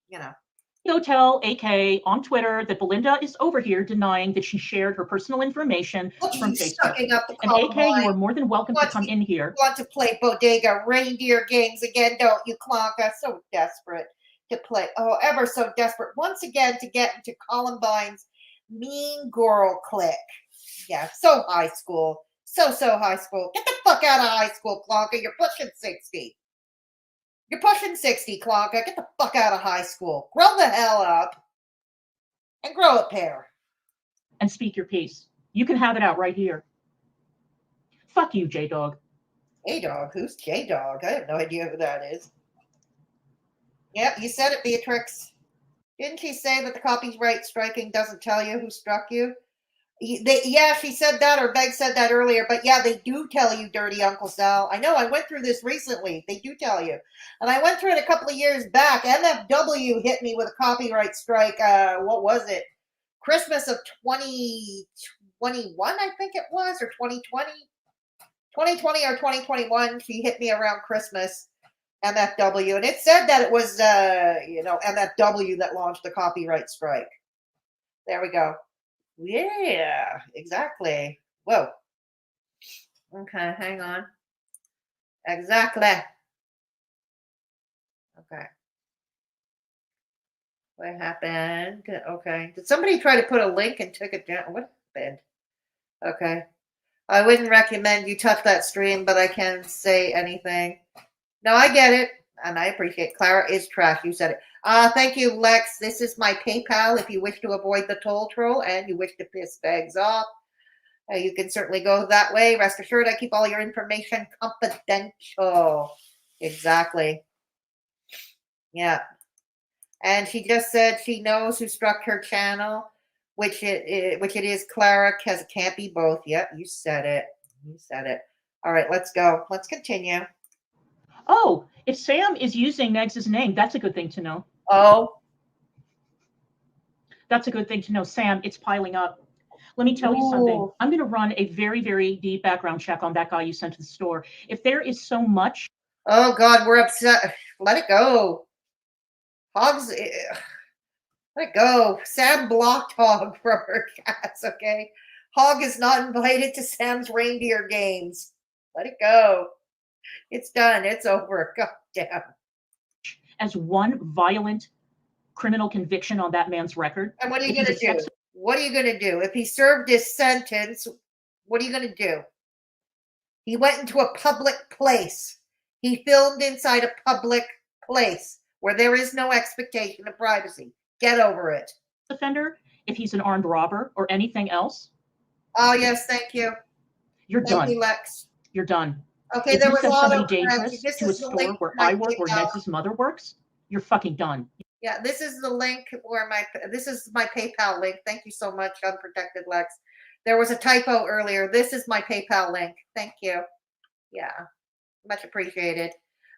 You know. Hotel AK on Twitter that Belinda is over here denying that she shared her personal information from Facebook. Sucking up the And AK, you are more than welcome to come in here. Want to play bodega reindeer games again, don't you, Clonka? So desperate to play. Oh, ever so desperate. Once again to get into Columbine's mean girl clique. Yeah, so high school. So high school. Get the fuck out of high school, Clonka. You're pushing 60. You're pushing 60, Clonka. Get the fuck out of high school. Grow the hell up and grow a pair. And speak your piece. You can have it out right here. Fuck you, J-Dog. J-Dog? Who's J-Dog? I have no idea who that is. Yep, you said it, Beatrix. Didn't she say that the copyright striking doesn't tell you who struck you? Yeah, she said that, or Beg said that earlier, but yeah, they do tell you, Dirty Uncle Sal. I know, I went through this recently. They do tell you. And I went through it a couple of years back. MFW hit me with a copyright strike, what was it? Christmas of 2021, I think it was, or 2020? 2020 or 2021, she hit me around Christmas, MFW, and it said that it was, MFW that launched the copyright strike. There we go. Yeah, exactly. Whoa. Okay, hang on. Exactly. Okay. What happened? Okay. Did somebody try to put a link and took it down? What happened? Okay. I wouldn't recommend you touch that stream, but I can't say anything. No, I get it. And I appreciate it. Clara is trash. You said it. Thank you, Lex. This is my PayPal if you wish to avoid the toll troll and you wish to piss Bags off. You can certainly go that way. Rest assured, I keep all your information confidential. Exactly. Yeah. And she just said she knows who struck her channel, which it is Clara, because it can't be both. Yep, you said it. You said it. All right, let's go. Let's continue. Oh, if Sam is using Negs' name, that's a good thing to know. Oh. That's a good thing to know. Sam, it's piling up. Let me tell you something. I'm going to run a very, very deep background check on that guy you sent to the store. If there is so much. Oh, God, we're upset. Let it go. Hogs. Let it go. Sam blocked Hog from her chats, okay? Hog is not invited to Sam's reindeer games. Let it go. It's done. It's over. God damn. As one violent criminal conviction on that man's record. And what are you going to do? What are you going to do? If he served his sentence, what are you going to do? He went into a public place. He filmed inside a public place where there is no expectation of privacy. Get over it. Offender, if he's an armed robber or anything else. Oh, yes. Thank you. You're done. Thank you, Lex. You're done. Okay, if there you was send somebody dangerous to a store where I work, where PayPal. Negs' mother works, you're fucking done. Yeah, this is the link where this is my PayPal link. Thank you so much, Unprotected Lex. There was a typo earlier. This is my PayPal link. Thank you. Yeah, much appreciated.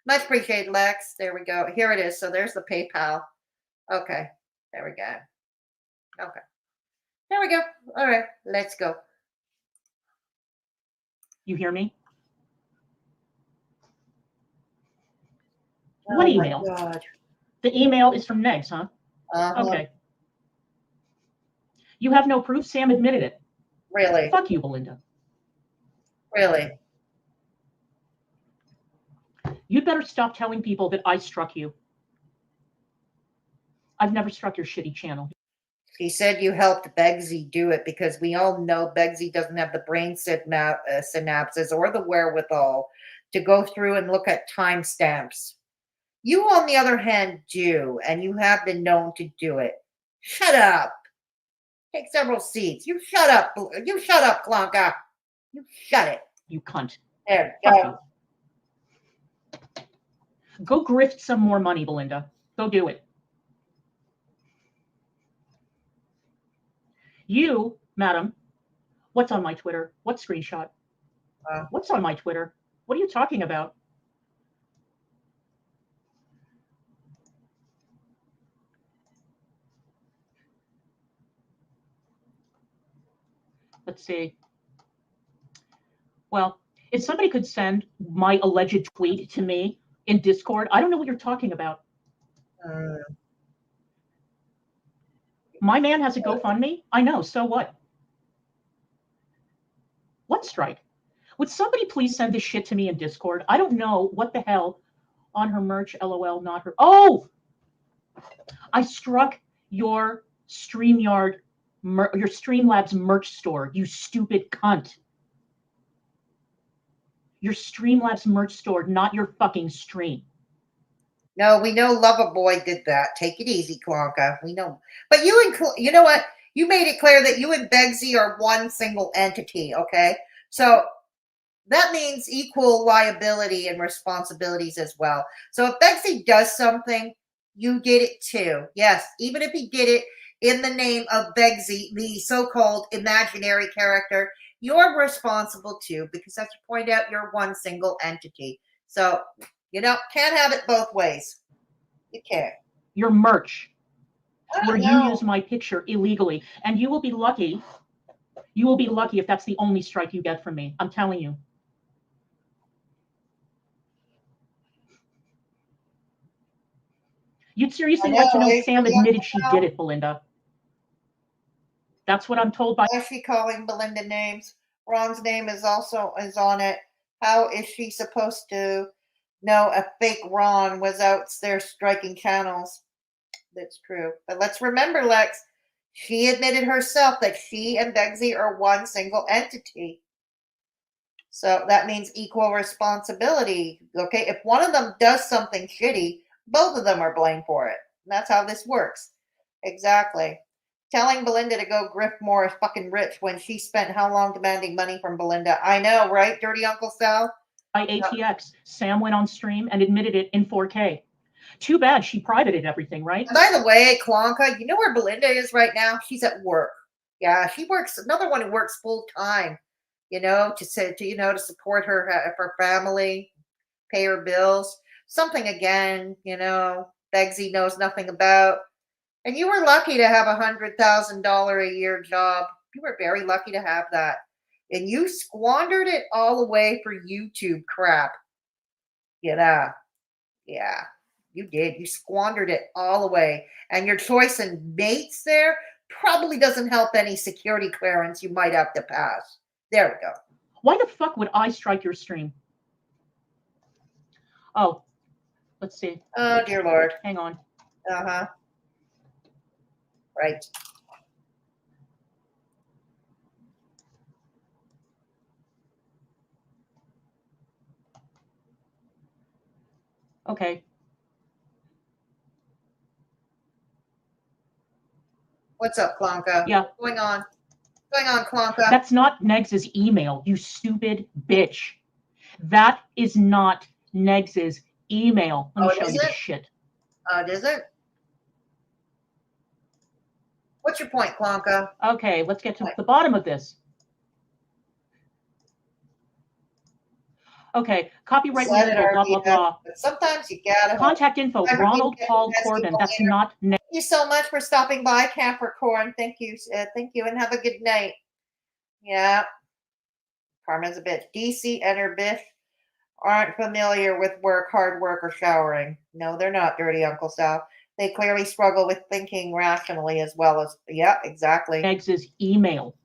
Much appreciated, Lex. There we go. Here it is. So there's the PayPal. Okay, there we go. Okay, there we go. All right, let's go. You hear me? What email? God. The email is from Negs, huh? Okay. You have no proof? Sam admitted it. Really? Fuck you, Belinda. Really? You'd better stop telling people that I struck you. I've never struck your shitty channel. He said you helped Begzy do it because we all know Begzy doesn't have the brain synapses or the wherewithal to go through and look at timestamps. You, on the other hand, do, and you have been known to do it. Shut up. Take several seats. You shut up. You shut up, Clonka. You shut it. You cunt. There you go. Go grift some more money, Belinda. Go do it. You, madam, what's on my Twitter? What screenshot? What's on my Twitter? What are you talking about? Let's see. Well, if somebody could send my alleged tweet to me in Discord, I don't know what you're talking about. My man has a GoFundMe. I know. So what? What strike? Would somebody please send this shit to me in Discord? I don't know what the hell on her merch. LOL, not her. Oh, I struck your StreamYard, your Streamlabs merch store. You stupid cunt. Your Streamlabs merch store, not your fucking stream. No, we know Loverboy did that. Take it easy, Clonka. We know. But you know what? You made it clear that you and Begzy are one single entity, okay? So that means equal liability and responsibilities as well. So if Begzy does something, you did it too. Yes, even if he did it in the name of Begzy, the so-called imaginary character, you're responsible too, because as you point out, you're one single entity. So, can't have it both ways. You can't. Your merch, where you use my picture illegally, and you will be lucky. You will be lucky if that's the only strike you get from me. I'm telling you. You'd seriously like to know Sam admitted she did it, Belinda. That's what I'm told by. Why is she calling Belinda names? Ron's name is on it. How is she supposed to know a fake Ron was out there striking channels? That's true. But let's remember, Lex, she admitted herself that she and Begzy are one single entity. So that means equal responsibility. Okay, if one of them does something shitty, both of them are blamed for it. And that's how this works. Exactly. Telling Belinda to go grift more is fucking rich when she spent how long demanding money from Belinda? I know, right, Dirty Uncle Sal? By ATX, Sam went on stream and admitted it in 4K. Too bad she privated everything, right? By the way, Clonka, you know where Belinda is right now? She's at work. Yeah, she works. Another one who works full time. To support her family, pay her bills. Something again, Begzy knows nothing about. And you were lucky to have $100,000 a year job. You were very lucky to have that. And you squandered it all away for YouTube crap. Yeah, you did. You squandered it all away. And your choice in mates there probably doesn't help any security clearance you might have to pass. There we go. Why the fuck would I strike your stream? Oh, let's see. Oh, dear Lord. Hang on. Uh-huh. Right. Okay. What's up, Clonka? Yeah. What's going on? What's going on, Clonka? That's not Negs's email, you stupid bitch. That is not Negs's email. Let me show you the shit. Is it? What's your point, Clonka? Okay, let's get to the bottom of this. Okay, copyright label, blah, blah, blah. But sometimes you gotta. Contact info, Ronald Paul Corbin. That's not Negs. Thank you so much for stopping by, Capricorn. Thank you, and have a good night. Yeah. Carmen's a bitch. DC and her bitch aren't familiar with work, hard work, or showering. No, they're not, Dirty Uncle Sal. They clearly struggle with thinking rationally as well as, yeah, exactly. Negs's email.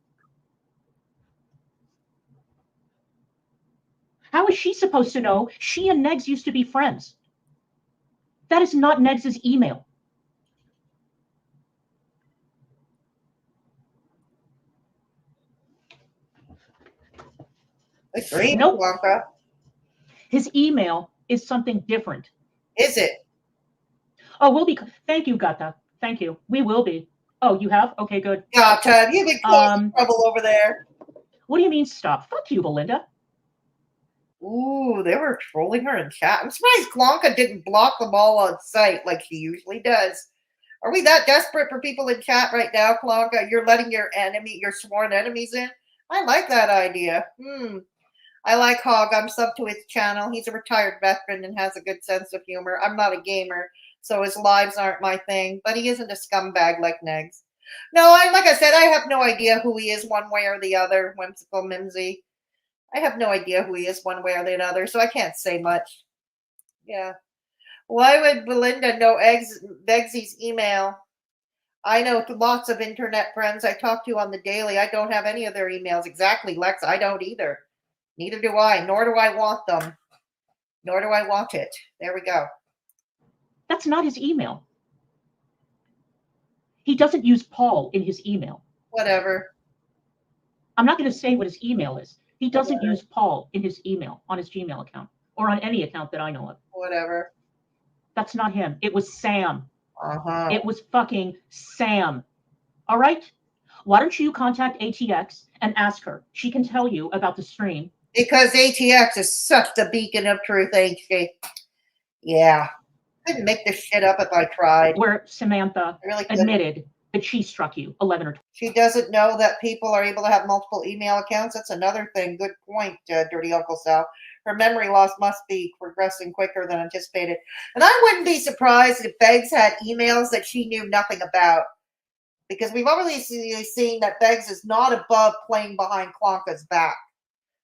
How is she supposed to know? She and Negs used to be friends. That is not Negs's email. Agreed, nope. Clonka. His email is something different. Is it? Oh, we'll be. Thank you, Gata. Thank you. We will be. Oh, you have? Okay, good. Gata, you've been causing trouble over there. What do you mean stop? Fuck you, Belinda. Ooh, they were trolling her in chat. I'm surprised Clonka didn't block them all on sight like she usually does. Are we that desperate for people in chat right now, Clonka? You're letting your sworn enemies in? I like that idea. I like Hog. I'm sub to his channel. He's a retired veteran and has a good sense of humor. I'm not a gamer, so his lives aren't my thing, but he isn't a scumbag like Negs. No, like I said, I have no idea who he is one way or the other, Whimsical Mimsy. I have no idea who he is one way or the other, so I can't say much. Yeah. Why would Belinda know Begzy's email? I know lots of internet friends I talk to on the daily. I don't have any of their emails. Exactly, Lex. I don't either. Neither do I. Nor do I want them. Nor do I want it. There we go. That's not his email. He doesn't use Paul in his email. Whatever. I'm not going to say what his email is. He doesn't use Paul in his email, on his Gmail account, or on any account that I know of. Whatever. That's not him. It was Sam. Uh-huh. It was fucking Sam. All right? Why don't you contact ATX and ask her? She can tell you about the stream. Because ATX is such the beacon of truth, ain't she? Yeah. Couldn't make this shit up if I tried. Where Samantha really admitted that she struck you 11 or 12. She doesn't know that people are able to have multiple email accounts. That's another thing. Good point, Dirty Uncle Sal. Her memory loss must be progressing quicker than anticipated. And I wouldn't be surprised if Beggs had emails that she knew nothing about. Because we've already seen that Beggs is not above playing behind Clonka's back.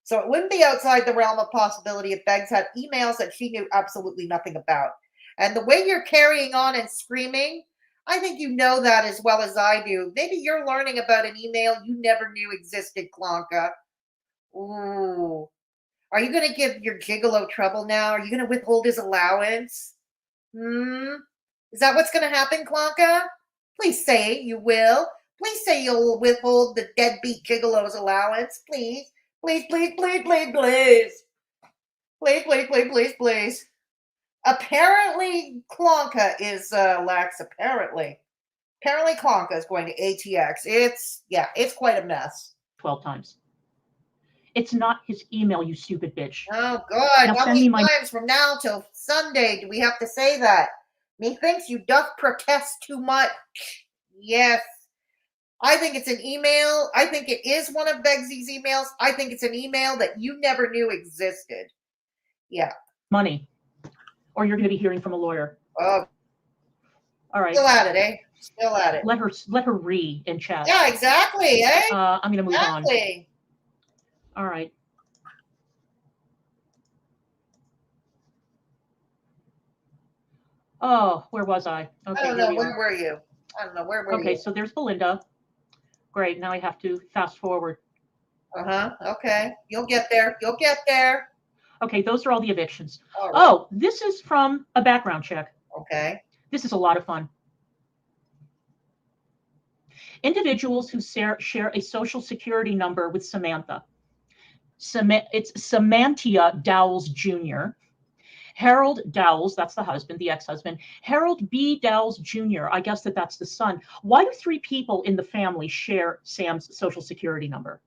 So it wouldn't be outside the realm of possibility if Beggs had emails that she knew absolutely nothing about. And the way you're carrying on and screaming, I think you know that as well as I do. Maybe you're learning about an email you never knew existed, Clonka. Ooh. Are you going to give your gigolo trouble now? Are you going to withhold his allowance? Is that what's going to happen, Clonka? Please say you will. Please say you'll withhold the deadbeat gigolo's allowance. Please. Please, please, please, please, please. Please, please, please, please, please. Apparently, Clonka is, Lex, apparently. Apparently, Clonka is going to ATX. It's quite a mess. 12 times. It's not his email, you stupid bitch. Oh, God. Now How send many me my... times from now till Sunday do we have to say that? Methinks you doth protest too much. Yes. I think it's an email. I think it is one of Begzy's emails. I think it's an email that you never knew existed. Yeah. Money. Or you're going to be hearing from a lawyer. Oh. All right. Still at it, eh? Still at it. Let her read in chat. Yeah, exactly, eh? I'm going to move on. Exactly. All right. Oh, where was I? Okay, I don't know. Where were you? I don't know. Where were you? Okay, so there's Belinda. Great. Now I have to fast forward. Uh-huh. Okay. You'll get there. You'll get there. Okay, those are all the evictions. All right. Oh, this is from a background check. Okay. This is a lot of fun. Individuals who share a social security number with Samantha. It's Samantia Dowles Jr., Harold Dowles, that's the husband, the ex-husband, Harold B. Dowles Jr., I guess that's the son. Why do 3 people in the family share Sam's social security number?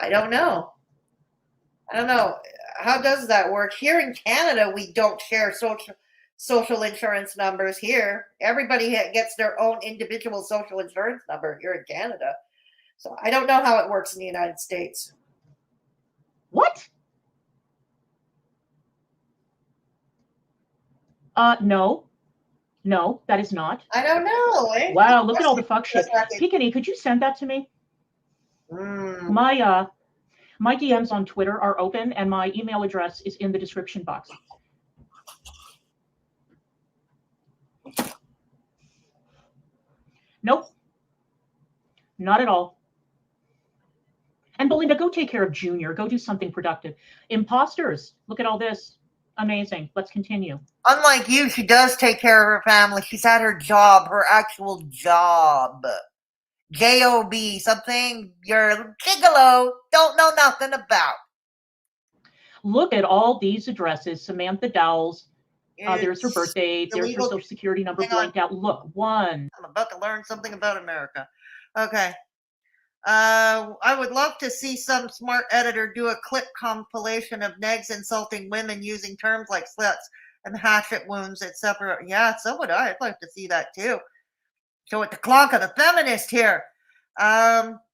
I don't know. How does that work? Here in Canada, we don't share social insurance numbers here. Everybody gets their own individual social insurance number here in Canada. So I don't know how it works in the United States. What? No, that is not. I don't know. Eh? Wow, look at all the fuck shit. Pikini, could you send that to me? My DMs on Twitter are open, and my email address is in the description box. Nope. Not at all. And Belinda, go take care of Junior. Go do something productive. Imposters, look at all this. Amazing. Let's continue. Unlike you, she does take care of her family. She's at her job, her actual job. J-O-B, something your gigolo don't know nothing about. Look at all these addresses. Samantha Dowles. There's her birthday. There's her social security number blanked out. Look, 1. I'm about to learn something about America. Okay. I would love to see some smart editor do a clip compilation of negs insulting women using terms like sluts and hatchet wounds, etc. Yeah, so would I. I'd like to see that too. Show it to Clonka, the feminist here.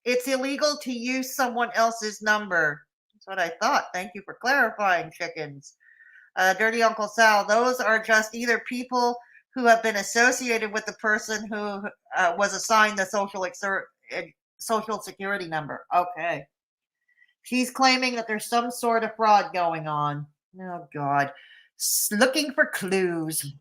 It's illegal to use someone else's number. That's what I thought. Thank you for clarifying, chickens. Dirty Uncle Sal, those are just either people who have been associated with the person who was assigned the social security number. Okay. She's claiming that there's some sort of fraud going on. Oh, God. Looking for clues.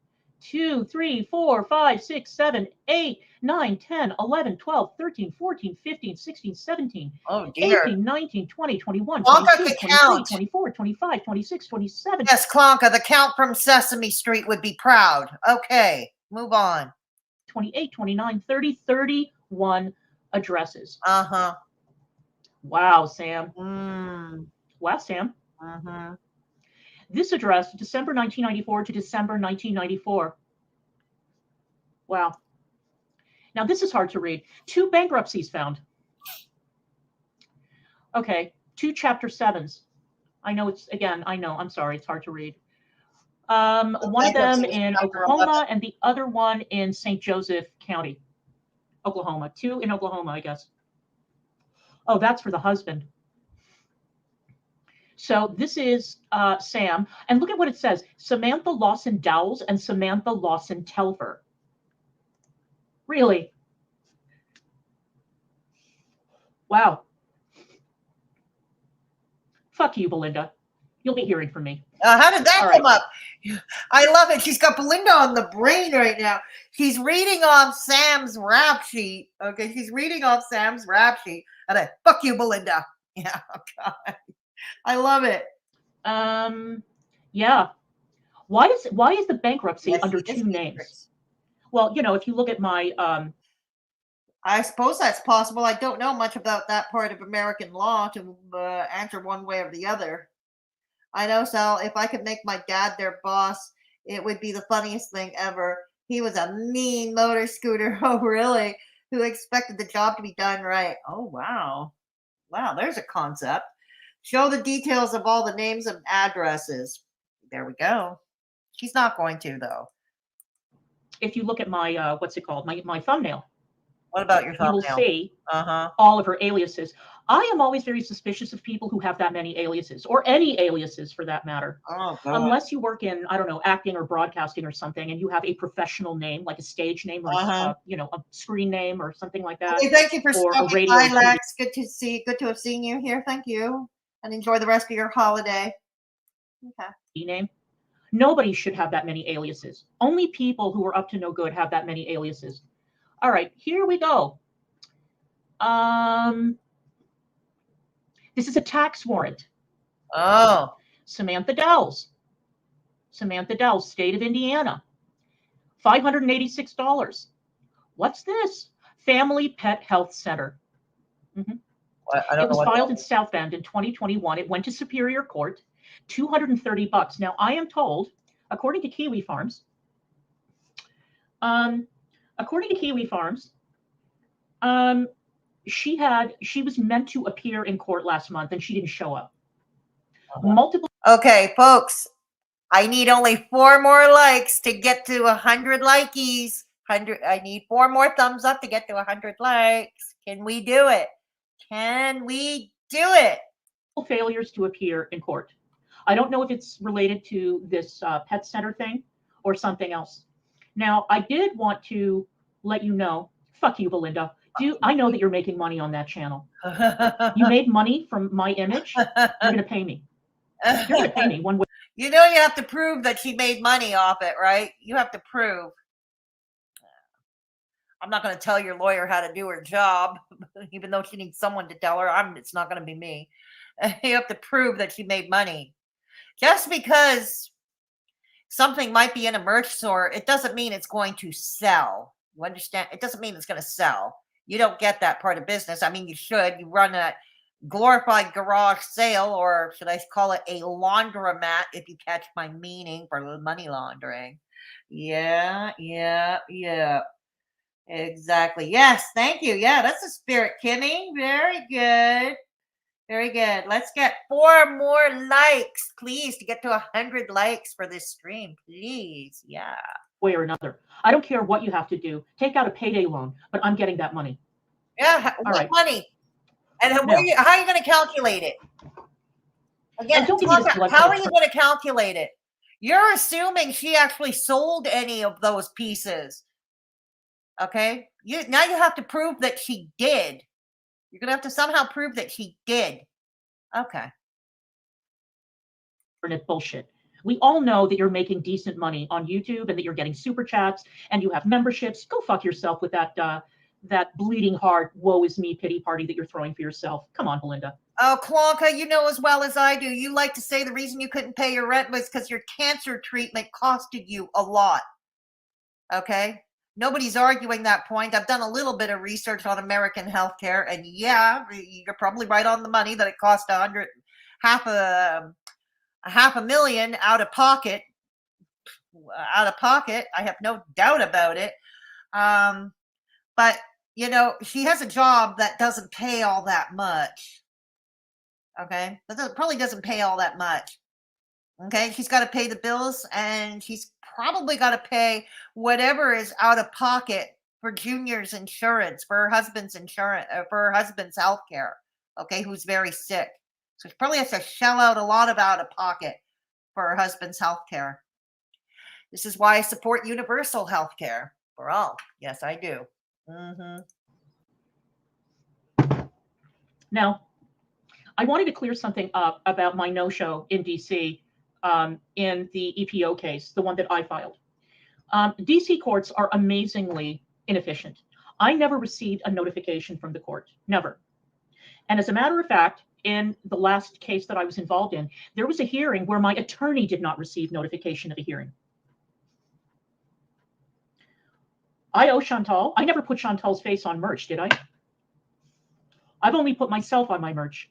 2, 3, 4, 5, 6, 7, 8, 9, 10, 11, 12, 13, 14, 15, 16, 17, Oh, dear. 18, 19, 20, 21, Clonka 22, can 23, count. 24, 25, 26, 27. Yes, Clonka, the Count from Sesame Street would be proud. Okay, move on. 28, 29, 30, 31 addresses. Uh-huh. Wow, Sam. Mm. Wow, Sam. Uh-huh. This address, December 1994 to December 1994. Wow. Now, this is hard to read. 2 bankruptcies found. Okay, 2 Chapter 7s. I know it's, again, I know, I'm sorry, it's hard to read. One of them in Oklahoma and the other one in St. Joseph County, Oklahoma. 2 in Oklahoma, I guess. Oh, that's for the husband. So this is Sam. And look at what it says. Samantha Lawson Dowles and Samantha Lawson Telfer. Really? Wow. Fuck you, Belinda. You'll be hearing from me. How did that come up? I love it. She's got Belinda on the brain right now. She's reading off Sam's rap sheet. Okay, she's reading off Sam's rap sheet. And I, fuck you, Belinda. Yeah, oh God. I love it. Yeah. Why is the bankruptcy under 2 names? Well, you know, if you look at my I suppose that's possible. I don't know much about that part of American law to answer one way or the other. I know, Sal, if I could make my dad their boss, it would be the funniest thing ever. He was a mean motor scooter. Oh, really? Who expected the job to be done right. Oh, wow. Wow, there's a concept. Show the details of all the names and addresses. There we go. She's not going to, though. If you look at my, what's it called? My thumbnail. What about your thumbnail? You will see all of her aliases. I am always very suspicious of people who have that many aliases, or any aliases for that matter. Oh, God. Unless you work in, I don't know, acting or broadcasting or something, and you have a professional name, like a stage name, or you know, a screen name or something like that. Okay, thank you for stopping by, TV. Lex. Good to have seen you here. Thank you, and enjoy the rest of your holiday. Okay. Name. Nobody should have that many aliases. Only people who are up to no good have that many aliases. All right, here we go. This is a tax warrant. Oh. Samantha Dowles. Samantha Dowles, state of Indiana. $586. What's this? Family Pet Health Center. It was filed in South Bend in 2021. It went to Superior Court. $230. Now, I am told, according to Kiwi Farms, she was meant to appear in court last month and she didn't show up. Multiple. Okay, folks, I need only 4 more likes to get to 100 likies. I need 4 more thumbs up to get to 100 likes. Can we do it? Can we do it? Failures to appear in court. I don't know if it's related to this pet center thing or something else. Now, I did want to let you know, fuck you, Belinda. I know that you're making money on that channel. You made money from my image. You're going to pay me. You're going to pay me one way. You know you have to prove that she made money off it, right? You have to prove. I'm not going to tell your lawyer how to do her job, even though she needs someone to tell her. It's not going to be me. You have to prove that she made money. Just because something might be in a merch store, it doesn't mean it's going to sell. You understand? It doesn't mean it's going to sell. You don't get that part of business. I mean, you should. You run a glorified garage sale, or should I call it a laundromat, if you catch my meaning, for money laundering. Yeah. Exactly. Yes, thank you. Yeah, that's the spirit, Kimmy. Very good. Very good. Let's get 4 more likes, please, to get to 100 likes for this stream, please. Yeah. Way or another. I don't care what you have to do. Take out a payday loan, but I'm getting that money. Yeah. What money? And how are you going to calculate it? Again, how are you going to calculate it? You're assuming she actually sold any of those pieces. Okay? Now you have to prove that she did. You're going to have to somehow prove that she did. Okay. Bullshit. We all know that you're making decent money on YouTube and that you're getting super chats and you have memberships. Go fuck yourself with that bleeding heart, woe is me pity party that you're throwing for yourself. Come on, Belinda. Oh, Clonka, you know as well as I do. You like to say the reason you couldn't pay your rent was because your cancer treatment costed you a lot. Okay? Nobody's arguing that point. I've done a little bit of research on American healthcare, and yeah, you're probably right on the money that it cost half a million out of pocket. I have no doubt about it. But you know, she has a job that doesn't pay all that much. Okay, that probably doesn't pay all that much. Okay, she's got to pay the bills, and she's probably got to pay whatever is out of pocket for Junior's insurance, for her husband's insurance, for her husband's health care. Okay, who's very sick, so she probably has to shell out a lot of out of pocket for her husband's health care. This is why I support universal health care for all. Yes, I do. Now, I wanted to clear something up about my no-show in DC in the EPO case, the one that I filed. DC courts are amazingly inefficient. I never received a notification from the court, never. And as a matter of fact, in the last case that I was involved in, there was a hearing where my attorney did not receive notification of a hearing. I owe Chantal. I never put Chantal's face on merch, did I? I've only put myself on my merch.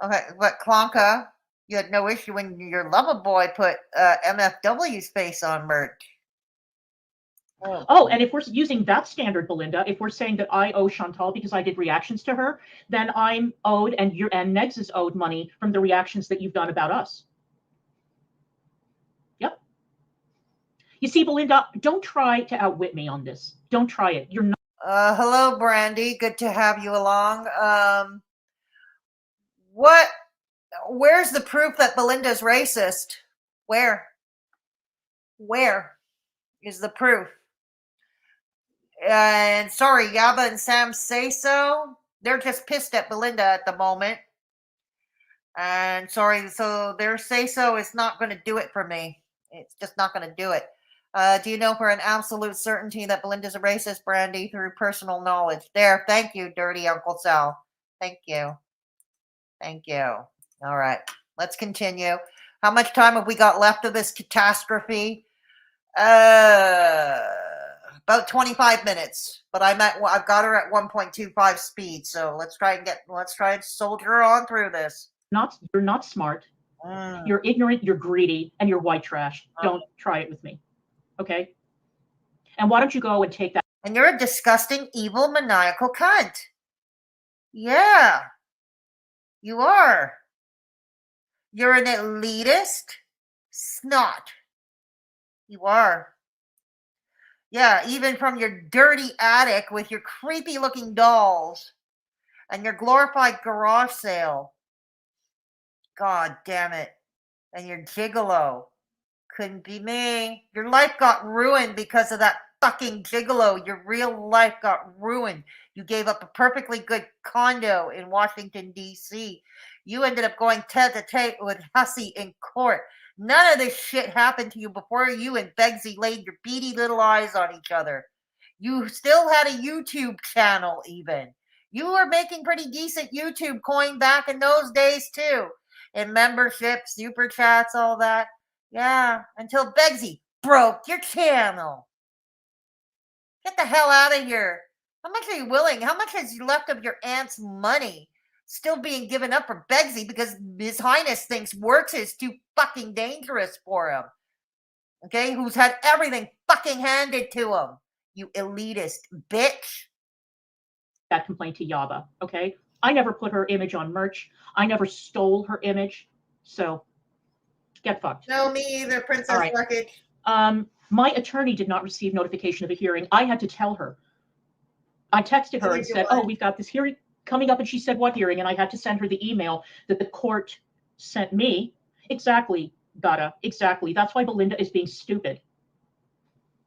Okay, but Clonka, you had no issue when your lover boy put MFW's face on merch. Oh, and if we're using that standard, Belinda, if we're saying that I owe Chantal because I did reactions to her, then I'm owed, and Negs is owed money from the reactions that you've done about us. Yep. You see, Belinda, don't try to outwit me on this. Don't try it. You're not. Hello, Brandy. Good to have you along. Where's the proof that Belinda's racist? Where is the proof? And sorry, Yaba and Sam say so. They're just pissed at Belinda at the moment. And sorry, so their say so is not going to do it for me. It's just not going to do it. Do you know for an absolute certainty that Belinda's a racist, Brandy, through personal knowledge? There, thank you, dirty Uncle Sal. Thank you. Thank you. All right, let's continue. How much time have we got left of this catastrophe? About 25 minutes. But I've got her at 1.25 speed. So let's try and soldier on through this. You're not smart. You're ignorant. You're greedy, and you're white trash. Don't try it with me. Okay? And why don't you go and take that? And you're a disgusting, evil, maniacal cunt. Yeah. You are. You're an elitist snot. You are. Yeah, even from your dirty attic with your creepy looking dolls and your glorified garage sale. God damn it. And your gigolo. Couldn't be me. Your life got ruined because of that fucking gigolo. Your real life got ruined. You gave up a perfectly good condo in Washington, D.C. You ended up going tete-a-tete with Hussey in court. None of this shit happened to you before you and Begzy laid your beady little eyes on each other. You still had a YouTube channel even. You were making pretty decent YouTube coin back in those days too. In membership, super chats, all that. Yeah, until Begzy broke your channel. Get the hell out of here. How much are you willing? How much has you left of your aunt's money still being given up for Begzy because His Highness thinks works is too fucking dangerous for him? Okay, who's had everything fucking handed to him? You elitist bitch. That complaint to Yaba, okay? I never put her image on merch. I never stole her image. So get fucked. No, me either, Princess All right. Luggage. My attorney did not receive notification of a hearing. I had to tell her. I texted her and said, oh, we've got this hearing coming up. And she said, what hearing? And I had to send her the email that the court sent me. Exactly, Gata. Exactly. That's why Belinda is being stupid.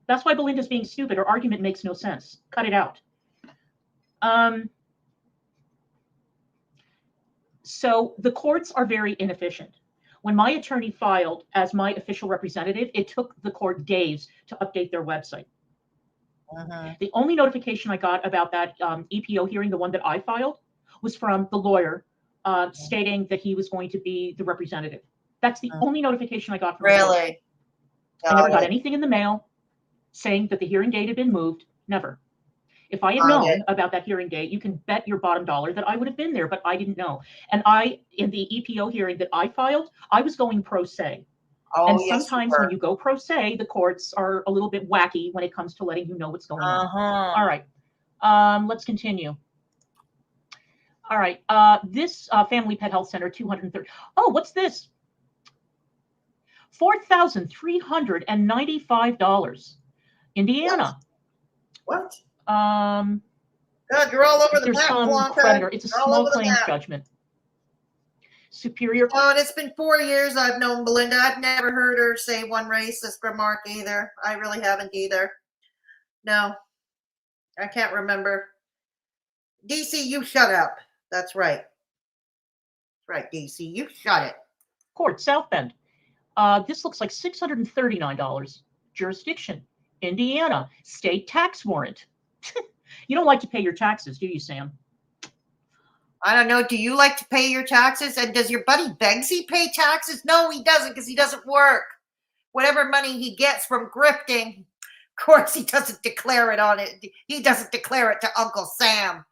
That's why Belinda's being stupid. Her argument makes no sense. Cut it out. So the courts are very inefficient. When my attorney filed as my official representative, it took the court days to update their website. The only notification I got about that EPO hearing, the one that I filed, was from the lawyer stating that he was going to be the representative. That's the only notification I got from the court. Really? I never got anything in the mail saying that the hearing date had been moved. Never. If I had known about that hearing date, you can bet your bottom dollar that I would have been there, but I didn't know. And in the EPO hearing that I filed, I was going pro se. And sometimes when you go pro se, the courts are a little bit wacky when it comes to letting you know what's going on. All right. Let's continue. All right. This Family Pet Health Center, 230. Oh, what's this? $4,395. Indiana. What? God, you're all over the there's map, some Clonka. creditor. It's a You're all small over the claims map. judgment. Superior. Oh, and it's been 4 years I've known Belinda. I've never heard her say one racist remark either. I really haven't either. No, I can't remember. DC, you shut up. That's right. That's right, DC, you shut it. Court, South Bend. This looks like $639. Jurisdiction, Indiana. State tax warrant. You don't like to pay your taxes, do you, Sam? I don't know. Do you like to pay your taxes? And does your buddy Begzy pay taxes? No, he doesn't, because he doesn't work. Whatever money he gets from grifting, of course, he doesn't declare it on it. He doesn't declare it to Uncle Sam.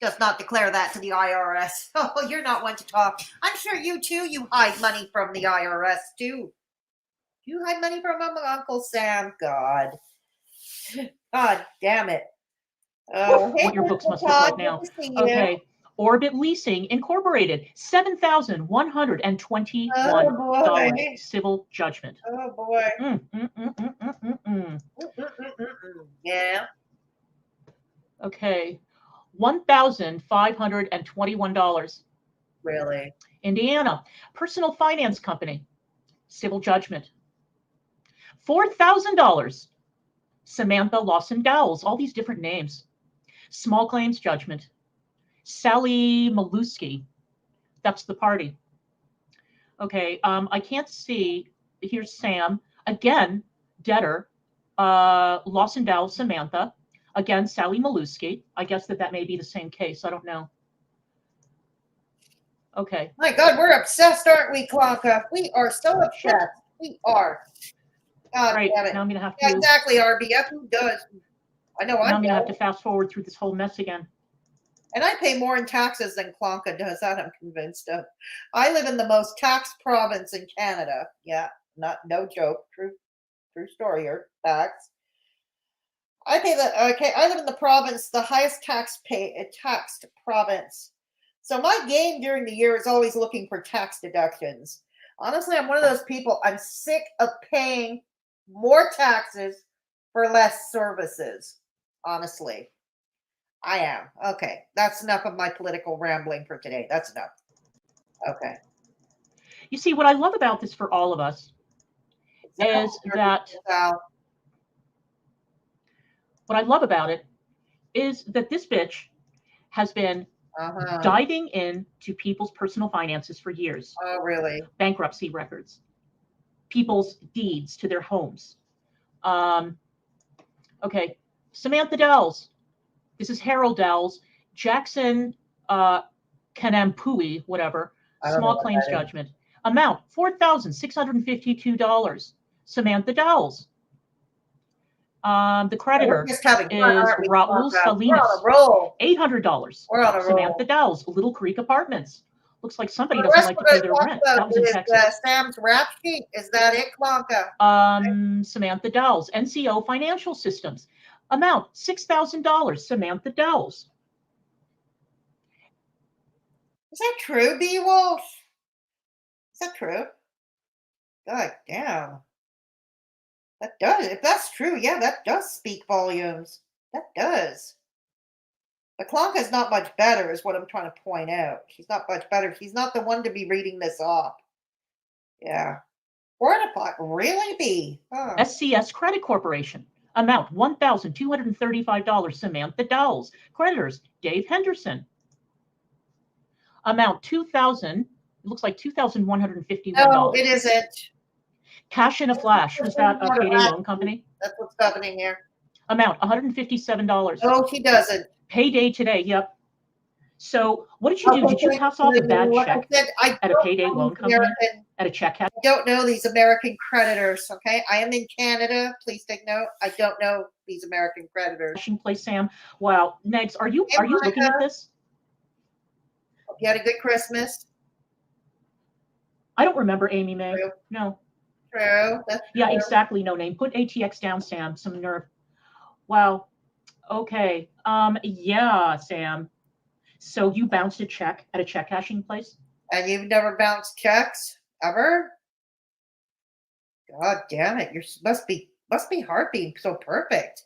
Does not declare that to the IRS. Oh, you're not one to talk. I'm sure you too. You hide money from the IRS too. You hide money from Uncle Sam. God damn it. What your books must look like now. Okay. Orbit Leasing Incorporated, $7,121 civil judgment. Oh boy. Yeah. Okay. $1,521. Really? Indiana, Personal Finance Company, civil judgment. $4,000. Samantha Lawson Dowles, all these different names. Small claims judgment. Sally Malusky, that's the party. Okay, I can't see. Here's Sam. Again, debtor, Lawson Dowles, Samantha. Again, Sally Malusky. I guess that may be the same case. I don't know. Okay. My God, we're obsessed, aren't we, Clonka? We are so obsessed. We are. God right, damn it. Now I'm going to have to. Yeah, exactly, RBF. Who does? I know. I'm going to have to fast forward through this whole mess again. And I pay more in taxes than Clonka does. That I'm convinced of. I live in the most taxed province in Canada. Yeah, no joke. True story here. Facts. I live in the province, the highest taxed province. So my game during the year is always looking for tax deductions. Honestly, I'm one of those people. I'm sick of paying more taxes for less services. Honestly. I am. Okay. That's enough of my political rambling for today. That's enough. Okay. You see, what I love about this for all of us is that what I love about it is that this bitch has been diving into people's personal finances for years. Oh, really? Bankruptcy records, people's deeds to their homes. Okay. Samantha Dowles. This is Harold Dowles, Jackson Kanampui, whatever, small claims judgment. Amount, $4,652. Samantha Dowles. The creditor is Raul Salinas, $800. Samantha Dowles, Little Creek Apartments. Looks like somebody doesn't like to pay their rent. That was in Texas. Sam's rap sheet. Is that it, Clonka? Samantha Dowles, NCO Financial Systems. Amount, $6,000. Samantha Dowles. Is that true, Beowulf? Is that true? God damn. That does. If that's true, yeah, that does speak volumes. That does. But Clonka's not much better, is what I'm trying to point out. She's not much better. She's not the one to be reading this off. Yeah. Where the fuck really be? Huh. SCS Credit Corporation. Amount, $1,235. Samantha Dowles. Creditors, Dave Henderson. Amount, $2,000. It looks like $2,151. No, it isn't. Cash in a Flash. Is that a payday loan company? That's what's happening here. Amount $157. No, she doesn't. Payday today. Yep. So what did you do? Did you pass off a bad check at a payday loan company? At a check cash? I don't know these American creditors. Okay, I am in Canada. Please take note. I don't know these American creditors. Place, Sam. Wow, Negs, are you looking at this? Hope you had a good Christmas. I don't remember Amy May. True. No. True. That's yeah, true. exactly. No name. Put ATX down, Sam. Some nerve. Wow. Okay. Yeah, Sam. So you bounced a check at a check cashing place? And you've never bounced checks ever? God damn it! You must be hard being so perfect.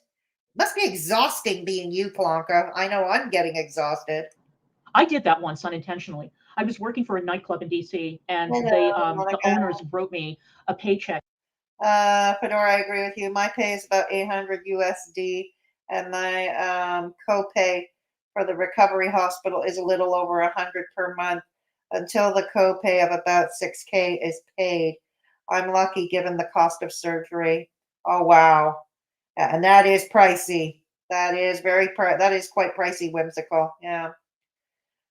Must be exhausting being you, Clonka. I know I'm getting exhausted. I did that once unintentionally. I was working for a nightclub in DC, and the owners wrote me a paycheck. Fedora, I agree with you. My pay is about 800 USD, and my copay for the recovery hospital is a little over 100 per month until the copay of about 6K is paid. I'm lucky given the cost of surgery. Oh, wow. And that is pricey. That is that is quite pricey, whimsical. Yeah.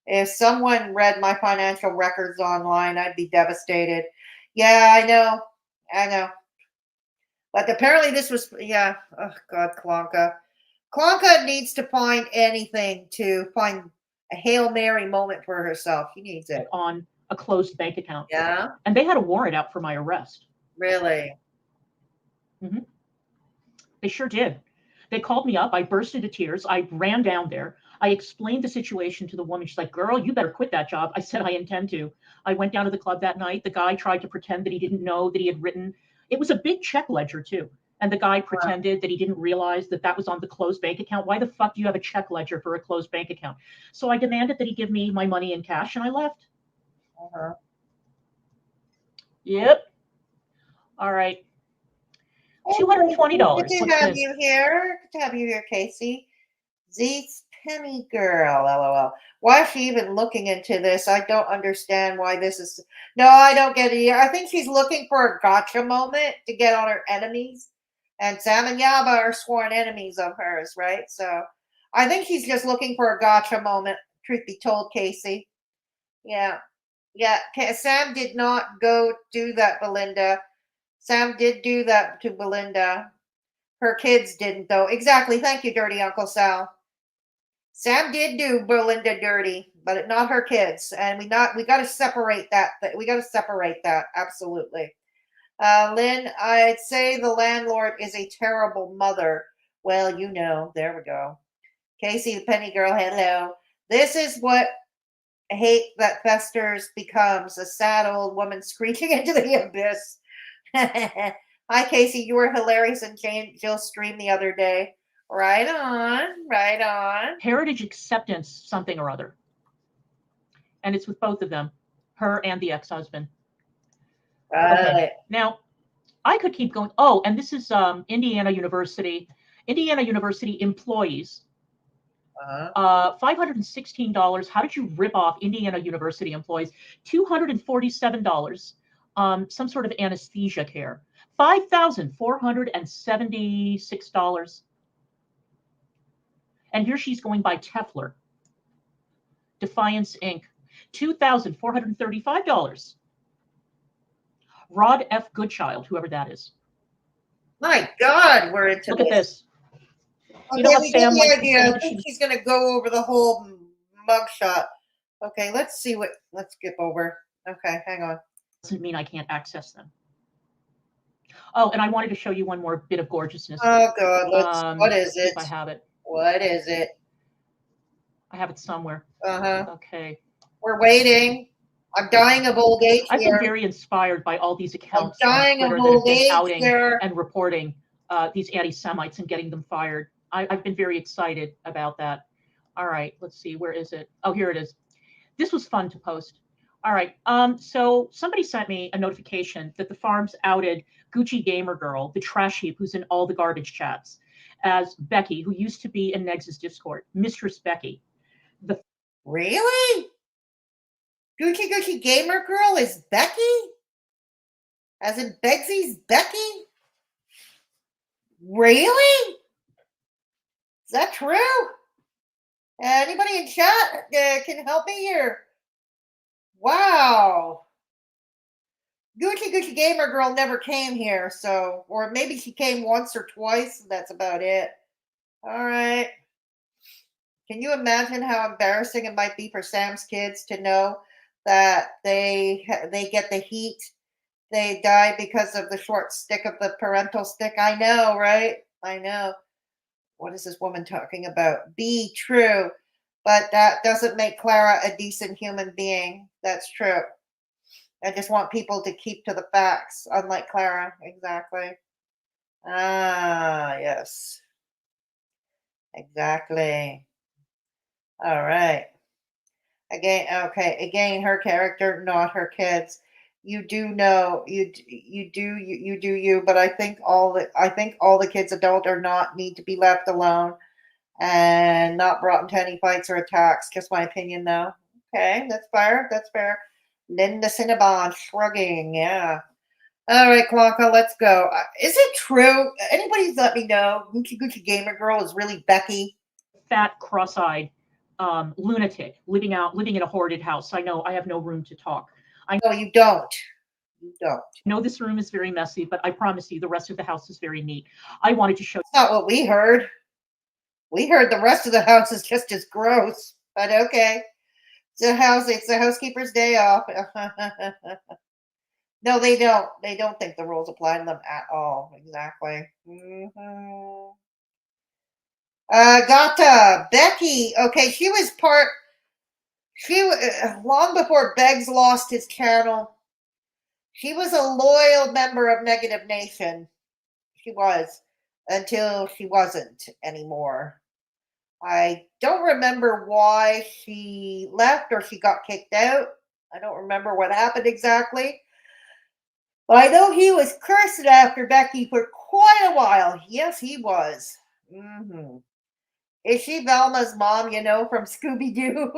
If someone read my financial records online, I'd be devastated. Yeah, I know. But apparently this was, yeah. Oh, God, Clonka. Clonka needs to find anything to find a Hail Mary moment for herself. She needs it. On a closed bank account. Yeah. And they had a warrant out for my arrest. Really? Mm-hmm. They sure did. They called me up. I burst into tears. I ran down there. I explained the situation to the woman. She's like, girl, you better quit that job. I said, I intend to. I went down to the club that night. The guy tried to pretend that he didn't know that he had written. It was a big check ledger, too. And the guy pretended that he didn't realize that that was on the closed bank account. Why the fuck do you have a check ledger for a closed bank account? So I demanded that he give me my money in cash, and I left. Uh-huh. Yep. All right. $220. Good to have you here. Good to have you here, Casey. Zeke's Penny Girl, LOL. Why is she even looking into this? I don't understand why this is. No, I don't get it. I think she's looking for a gotcha moment to get on her enemies. And Sam and Yaba are sworn enemies of hers, right? So I think she's just looking for a gotcha moment, truth be told, Casey. Yeah. Yeah. Sam did not go do that, Belinda. Sam did do that to Belinda. Her kids didn't, though. Exactly. Thank you, Dirty Uncle Sal. Sam did do Belinda dirty, but not her kids. And we got to separate that. We got to separate that. Absolutely. Lynn, I'd say the landlord is a terrible mother. Well, you know. There we go. Casey, the Penny Girl, hello. This is what hate that festers becomes. A sad old woman screeching into the abyss. Hi, Casey. You were hilarious in Jill's stream the other day. Right on. Right on. Heritage Acceptance something or other. And it's with both of them, her and the ex-husband. Okay. Now, I could keep going. Oh, and this is Indiana University. Indiana University employees. $516. How did you rip off Indiana University employees? $247. Some sort of anesthesia care. $5,476. And here she's going by Tefler. Defiance Inc. $2,435. Rod F. Goodchild, whoever that is. My God, we're into Look at this. Okay, You know what Sam the likes idea. to I say? think she's going to go over the whole mugshot. Okay, let's see what. Let's skip over. Okay, hang on. Doesn't mean I can't access them. Oh, and I wanted to show you one more bit of gorgeousness. Oh God, what is it? If I have it. What is it? I have it somewhere. Okay. We're waiting. I'm dying of old age. I've been very inspired by all these accounts I'm dying on Twitter of that have old been age outing here. and reporting these anti-Semites and getting them fired. I've been very excited about that. All right, let's see. Where is it? Oh, here it is. This was fun to post. All right. So somebody sent me a notification that the farms outed Gucci Gamer Girl, the trash heap who's in all the garbage chats, as Becky, who used to be in Negs' Discord, Mistress Becky. Really? Gucci Gamer Girl is Becky? As in Begzy's Becky? Really? Is that true? Anybody in chat can help me here? Wow. Gucci Gamer Girl never came here, so, or maybe she came once or twice, and that's about it. All right. Can you imagine how embarrassing it might be for Sam's kids to know that they get the heat? They die because of the short stick of the parental stick. I know, right? I know. What is this woman talking about? Be true. But that doesn't make Clara a decent human being. That's true. I just want people to keep to the facts, unlike Clara. Exactly. Ah, yes. Exactly. All right. Again, okay. Again, her character, not her kids. You do know you do you, but I think all the kids adult or not need to be left alone and not brought into any fights or attacks. Just my opinion, though. Okay, that's fair. That's fair. Linda Cinnabon shrugging. Yeah. All right, Clonka, let's go. Is it true? Anybody's let me know. Gucci Gamer Girl is really Becky. Fat, cross-eyed lunatic living in a hoarded house. I know I have no room to talk. No, you don't. You don't. I know this room is very messy, but I promise you the rest of the house is very neat. I wanted to show you. That's not what we heard. We heard the rest of the house is just as gross, but okay. It's the housekeeper's day off. No, they don't. They don't think the rules apply to them at all. Exactly. Gata, Becky. Okay, she was long before Beggs lost his channel. She was a loyal member of Negative Nation. She was, until she wasn't anymore. I don't remember why she left or she got kicked out. I don't remember what happened exactly. But I know he was cursing after Becky for quite a while. Yes, he was. Is she Velma's mom, from Scooby-Doo?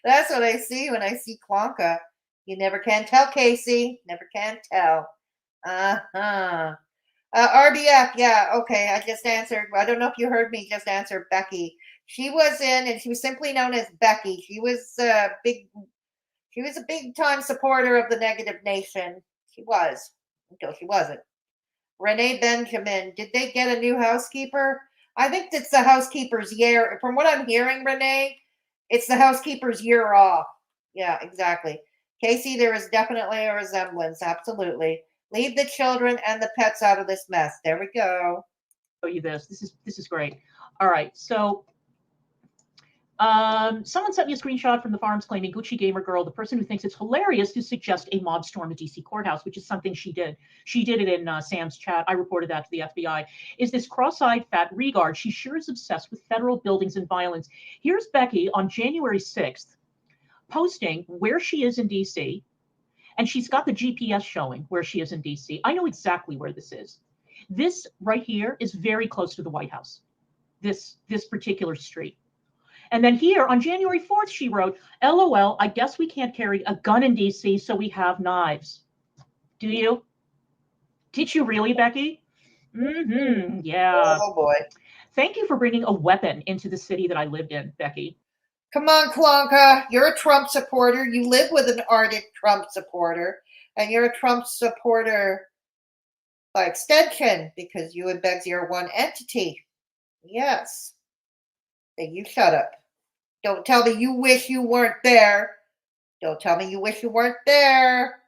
That's what I see when I see Clonka. You never can tell, Casey. Never can tell. RBF, yeah, okay, I just answered. I don't know if you heard me just answer Becky. She was in, and she was simply known as Becky. She was a big time supporter of the Negative Nation. She was, until she wasn't. Renee Benjamin, did they get a new housekeeper? I think it's the housekeeper's year. From what I'm hearing, Renee, it's the housekeeper's year off. Yeah, exactly. Casey, there is definitely a resemblance. Absolutely. Leave the children and the pets out of this mess. There we go. Show you this. This is great. All right, so someone sent me a screenshot from the forums claiming Gucci Gamer Girl, the person who thinks it's hilarious to suggest a mob storm the DC courthouse, which is something she did. She did it in Sam's chat. I reported that to the FBI. Is this cross-eyed fat regard? She sure is obsessed with federal buildings and violence. Here's Becky on January 6th posting where she is in DC, and she's got the GPS showing where she is in DC. I know exactly where this is. This right here is very close to the White House, this particular street. And then here on January 4th, she wrote, LOL, I guess we can't carry a gun in DC, so we have knives. Do you? Did you really, Becky? Yeah. Oh, boy. Thank you for bringing a weapon into the city that I lived in, Becky. Come on, Clonka. You're a Trump supporter. You live with an ardent Trump supporter. And you're a Trump supporter by extension because you and Begzy are one entity. Yes. Then you shut up. Don't tell me you wish you weren't there. Don't tell me you wish you weren't there.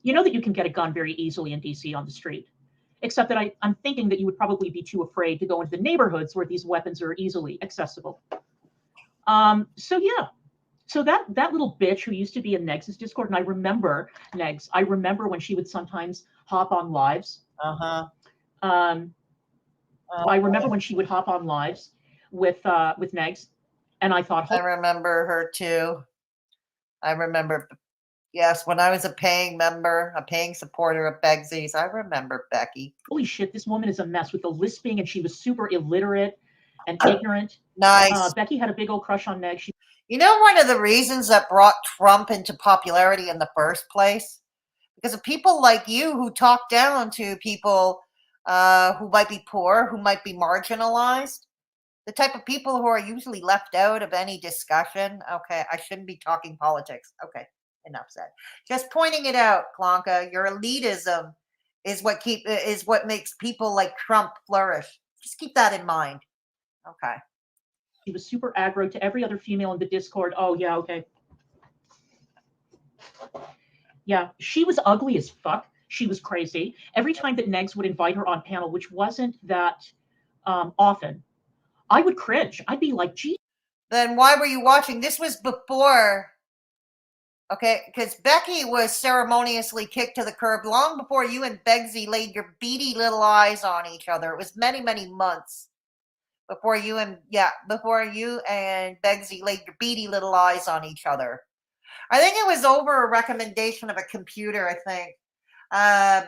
You know that you can get a gun very easily in DC on the street, except that I'm thinking that you would probably be too afraid to go into the neighborhoods where these weapons are easily accessible. So yeah, so that little bitch who used to be in Negs' Discord, and I remember Negs. I remember when she would sometimes hop on lives. I remember when she would hop on lives with Negs, and I thought, I remember her too. I remember, yes, when I was a paying member, a paying supporter of Begzy's. I remember Becky. Holy shit, this woman is a mess with the lisping, and she was super illiterate. and ignorant. Nice. Becky had a big old crush on Meg. You know, one of the reasons that brought Trump into popularity in the first place? Because of people like you who talk down to people who might be poor, who might be marginalized. The type of people who are usually left out of any discussion. Okay, I shouldn't be talking politics. Okay, enough said. Just pointing it out, Clonka. Your elitism is what makes people like Trump flourish. Just keep that in mind. Okay. She was super aggro to every other female in the Discord. Oh yeah, okay. Yeah, she was ugly as fuck. She was crazy. Every time that Negs would invite her on panel, which wasn't that often, I would cringe. I'd be like, gee. Then why were you watching? This was before, okay, because Becky was ceremoniously kicked to the curb long before you and Begzy laid your beady little eyes on each other. It was many, many months before you and Begzy laid your beady little eyes on each other. I think it was over a recommendation of a computer, I think.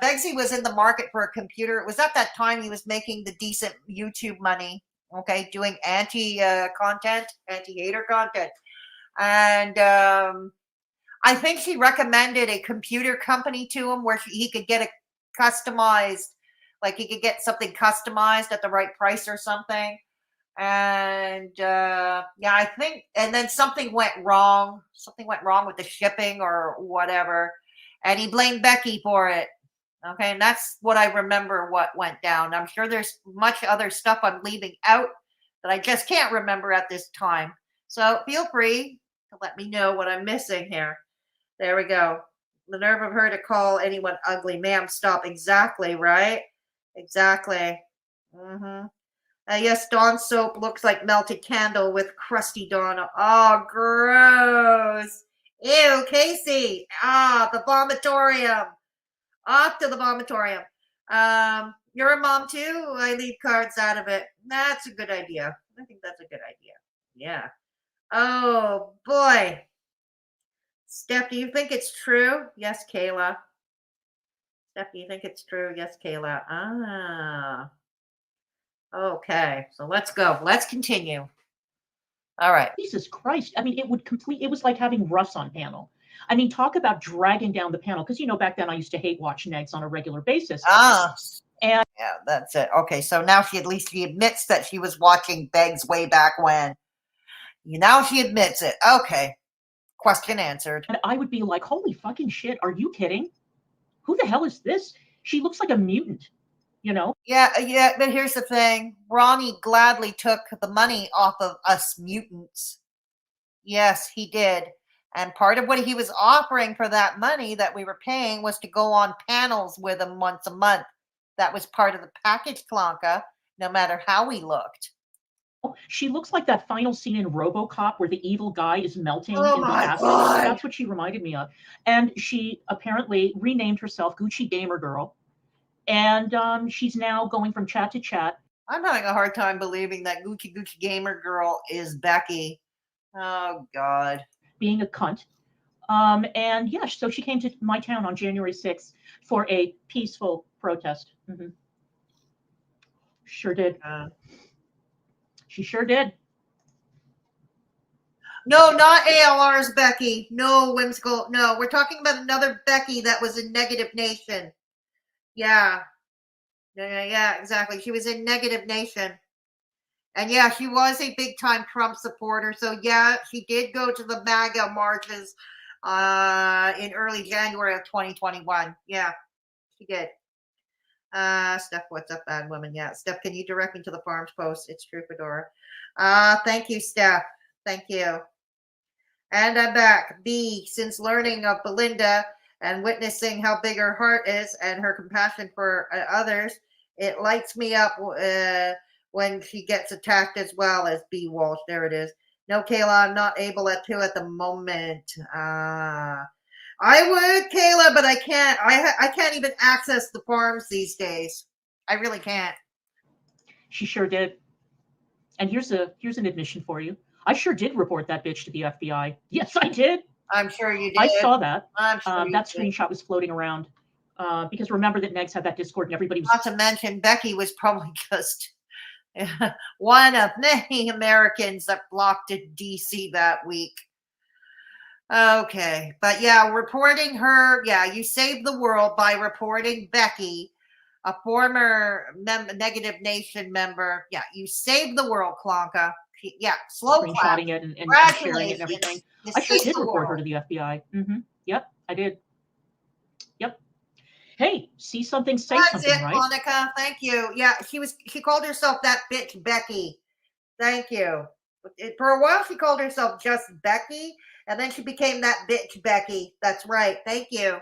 Begzy was in the market for a computer. It was at that time he was making the decent YouTube money, okay, doing anti-hater content. And I think she recommended a computer company to him where he could get a customized, like he could get something customized at the right price or something. And I think, and then something went wrong with the shipping or whatever, and he blamed Becky for it. Okay, and that's what I remember what went down. I'm sure there's much other stuff I'm leaving out that I just can't remember at this time, so feel free to let me know what I'm missing here. There we go. The nerve of her to call anyone ugly. Ma'am, stop. Exactly, right? Exactly. Yes, Dawn soap looks like melted candle with crusty Dawn. Oh, gross. Ew, Casey. The vomitorium. Off to the vomitorium. You're a mom too? I leave cards out of it. That's a good idea. I think that's a good idea. Yeah. Oh, boy. Steph, do you think it's true? Yes, Kayla. Steph, do you think it's true? Yes, Kayla. Okay, so let's go. Let's continue. All right. Jesus Christ. I mean, it was like having Russ on panel. I mean, talk about dragging down the panel. Because, back then I used to hate watch Negs on a regular basis. And yeah, that's it. Okay, so now she admits that she was watching Beggs way back when. Now she admits it. Okay. Question answered. And I would be like, holy fucking shit, are you kidding? Who the hell is this? She looks like a mutant. Yeah, but here's the thing. Ronnie gladly took the money off of us mutants. Yes, he did. And part of what he was offering for that money that we were paying was to go on panels with him once a month. That was part of the package, Clonka, no matter how we looked. She looks like that final scene in RoboCop where the evil guy is melting in the acid. God. That's what she reminded me of. And she apparently renamed herself Gucci Gamer Girl. And she's now going from chat to chat. I'm having a hard time believing that Gucci Gamer Girl is Becky. Oh, God. Being a cunt. And yeah, so she came to my town on January 6th for a peaceful protest. Sure did. She sure did. No, not ALR's Becky. No, whimsical. No, we're talking about another Becky that was in Negative Nation. Yeah, exactly. She was in Negative Nation. And yeah, she was a big time Trump supporter. So yeah, she did go to the MAGA marches in early January of 2021. Yeah, she did. Steph, what's up, bad woman? Yeah, Steph, can you direct me to the Farms Post? It's true, Fedora. Thank you, Steph. Thank you. And I'm back. B, since learning of Belinda and witnessing how big her heart is and her compassion for others, it lights me up when she gets attacked as well as B Walsh. There it is. No, Kayla, I'm not able to at the moment. I would, Kayla, but I can't. I can't even access the farms these days. I really can't. She sure did. And here's an admission for you. I sure did report that bitch to the FBI. Yes, I did. I'm sure you did. I saw that. I'm sure that screenshot was floating around. Because remember that Negs had that Discord and everybody was. Not to mention, Becky was probably just One of many Americans that flocked to DC that week. Okay, but yeah, reporting her. Yeah, you saved the world by reporting Becky, a former Negative Nation member. Yeah, you saved the world, Clonka. Yeah, slow clap. Screenshotting it and sharing it and Congratulations. everything. You I sure saved did the report her world. to the FBI. Yep, I did. Yep. Hey, see something, say That's something, it, right? Monica. Thank you. Yeah, she called herself that bitch Becky. Thank you. For a while, she called herself just Becky, and then she became that bitch Becky. That's right. Thank you.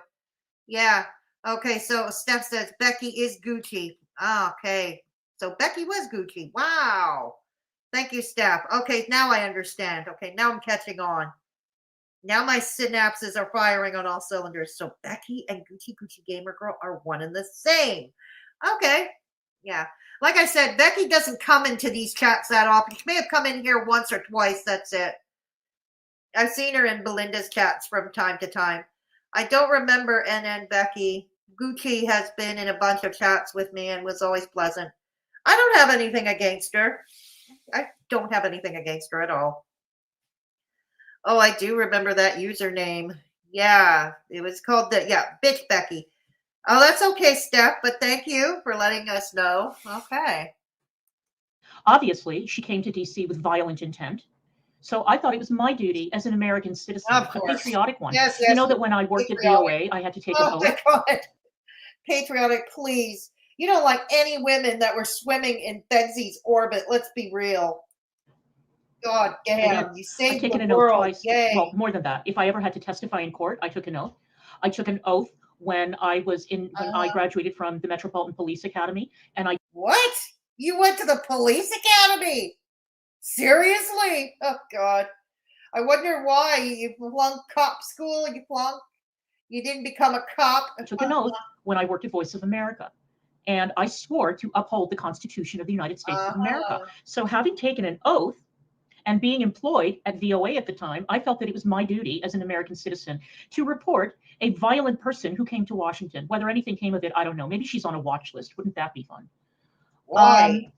Yeah. Okay. So Steph says Becky is Gucci. Okay. So Becky was Gucci. Wow. Thank you, Steph. Okay. Now I understand. Okay. Now I'm catching on. Now my synapses are firing on all cylinders. So Becky and Gucci Gamer Girl are one and the same. Okay. Yeah. Like I said, Becky doesn't come into these chats that often. She may have come in here once or twice. That's it. I've seen her in Belinda's chats from time to time. I don't remember NN Becky. Gucci has been in a bunch of chats with me and was always pleasant. I don't have anything against her. I don't have anything against her at all. Oh, I do remember that username. Yeah, it was called Bitch Becky. Oh, that's okay, Steph, but thank you for letting us know. Okay. Obviously, she came to DC with violent intent. So I thought it was my duty as an American citizen, a patriotic one. Yes, you know that when I worked at VOA, I had to take an oath. Oh my God. Patriotic, please. You don't like any women that were swimming in Begzy's orbit. Let's be real. God damn, you saved I've taken the an oath world. twice. Yay. Well, more than that. If I ever had to testify in court, I took an oath. I took an oath when I graduated from the Metropolitan Police Academy, and I. What? You went to the police academy? Seriously? Oh God. I wonder why you flunked cop school. You didn't become a cop. I took an oath when I worked at Voice of America. And I swore to uphold the Constitution of the United States of America. So having taken an oath and being employed at VOA at the time, I felt that it was my duty as an American citizen to report a violent person who came to Washington. Whether anything came of it, I don't know. Maybe she's on a watch list. Wouldn't that be fun? Why?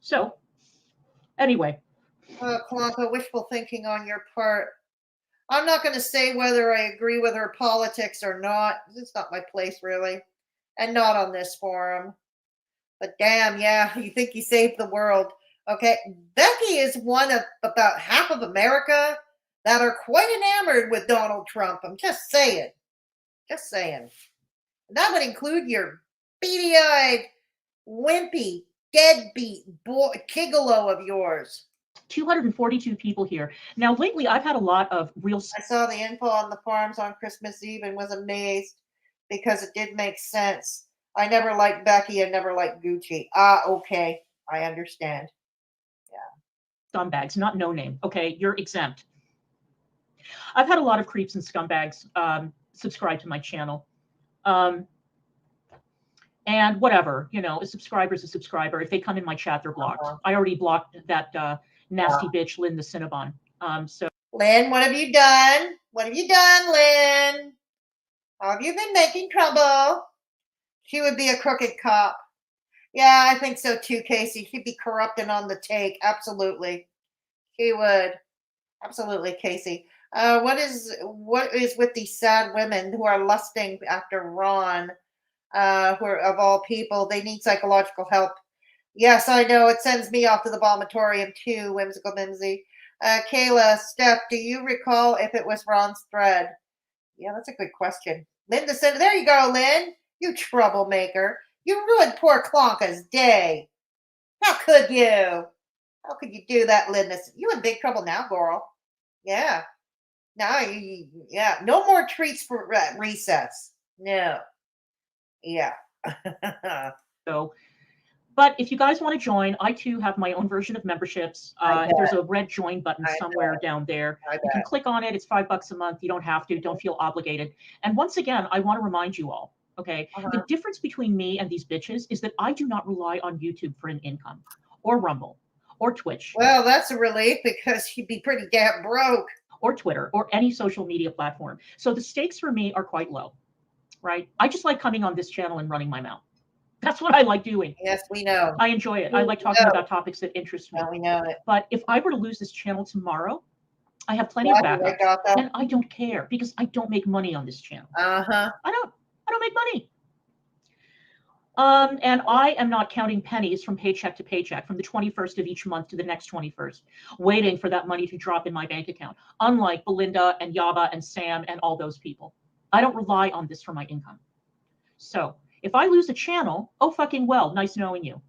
So, anyway. Clonka, wishful thinking on your part. I'm not going to say whether I agree with her politics or not. It's not my place, really. And not on this forum. But damn, yeah, you think you saved the world. Okay, Becky is one of about half of America that are quite enamored with Donald Trump. I'm just saying. Just saying. That would include your beady-eyed, wimpy, deadbeat gigolo of yours. 242 people here. Now, lately, I've had a lot of real. I saw the info on the farms on Christmas Eve and was amazed because it did make sense. I never liked Becky and never liked Gucci. Okay. I understand. Yeah. Scumbags, not no name. Okay, you're exempt. I've had a lot of creeps and scumbags subscribe to my channel. And whatever, a subscriber's a subscriber. If they come in my chat, they're blocked. I already blocked that nasty bitch, Lynn the Cinnabon. So Lynn, what have you done? What have you done, Lynn? How have you been making trouble? She would be a crooked cop. Yeah, I think so too, Casey. She'd be corrupting on the take. Absolutely. She would. Absolutely, Casey. What is with these sad women who are lusting after Ron, who are, of all people, they need psychological help. Yes, I know. It sends me off to the vomitorium too, Whimsical Mimsy. Kayla, Steph, do you recall if it was Ron's thread? Yeah, that's a good question. Linda said, there you go, Lynn. You troublemaker. You ruined poor Clonka's day. How could you? How could you do that, Linda? You in big trouble now, girl. Yeah. Now, yeah. No more treats for recess. No. Yeah. So, but if you guys want to join, I too have my own version of memberships. There's a red join button somewhere down there. You can click on it. It's $5 a month. You don't have to. Don't feel obligated. And once again, I want to remind you all, okay, the difference between me and these bitches is that I do not rely on YouTube for an income, or Rumble, or Twitch. Well, that's a relief because you'd be pretty damn broke. Or Twitter, or any social media platform. So the stakes for me are quite low, right? I just like coming on this channel and running my mouth. That's what I like doing. Yes, we know. I enjoy it. I like talking about topics that interest me. No, we know it. But if I were to lose this channel tomorrow, I have plenty of backups, and I don't care because I don't make money on this channel. I don't make money. And I am not counting pennies from paycheck to paycheck, from the 21st of each month to the next 21st, waiting for that money to drop in my bank account. Unlike Belinda and Yaba and Sam and all those people, I don't rely on this for my income. So if I lose a channel, oh fucking well, nice knowing you.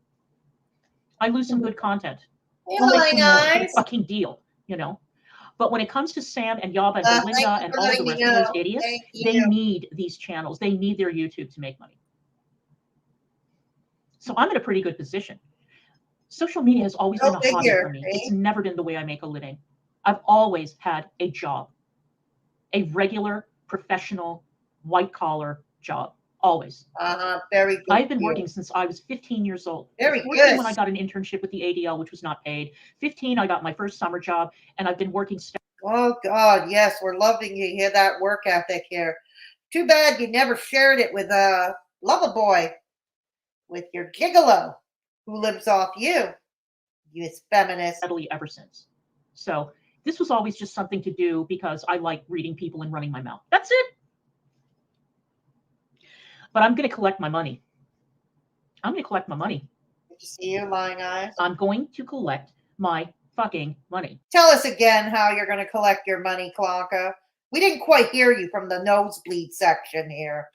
I lose some good content. We'll make some more. Good fucking deal, you know. But when it comes to Sam and Yaba and Belinda and all the rest of those idiots, they need these channels. They need their YouTube to make money. So I'm in a pretty good position. Social media has always been a hobby for me. It's never been the way I make a living. I've always had a job, a regular, professional, white-collar job, always. Very good. I've been working since I was 15 years old. Very 14 good. when I got an internship with the ADL, which was not paid. 15, I got my first summer job, and I've been working. Oh, God, yes, we're loving you hear that work ethic here. Too bad you never shared it with Loverboy, with your gigolo who lives off you, you feminist. Steadily ever since. So this was always just something to do because I like reading people and running my mouth. That's it. But I'm going to collect my money. I'm going to collect my money. Good to see you, Lying Eyes. I'm going to collect my fucking money. Tell us again how you're going to collect your money, Clonka. We didn't quite hear you from the nosebleed section here.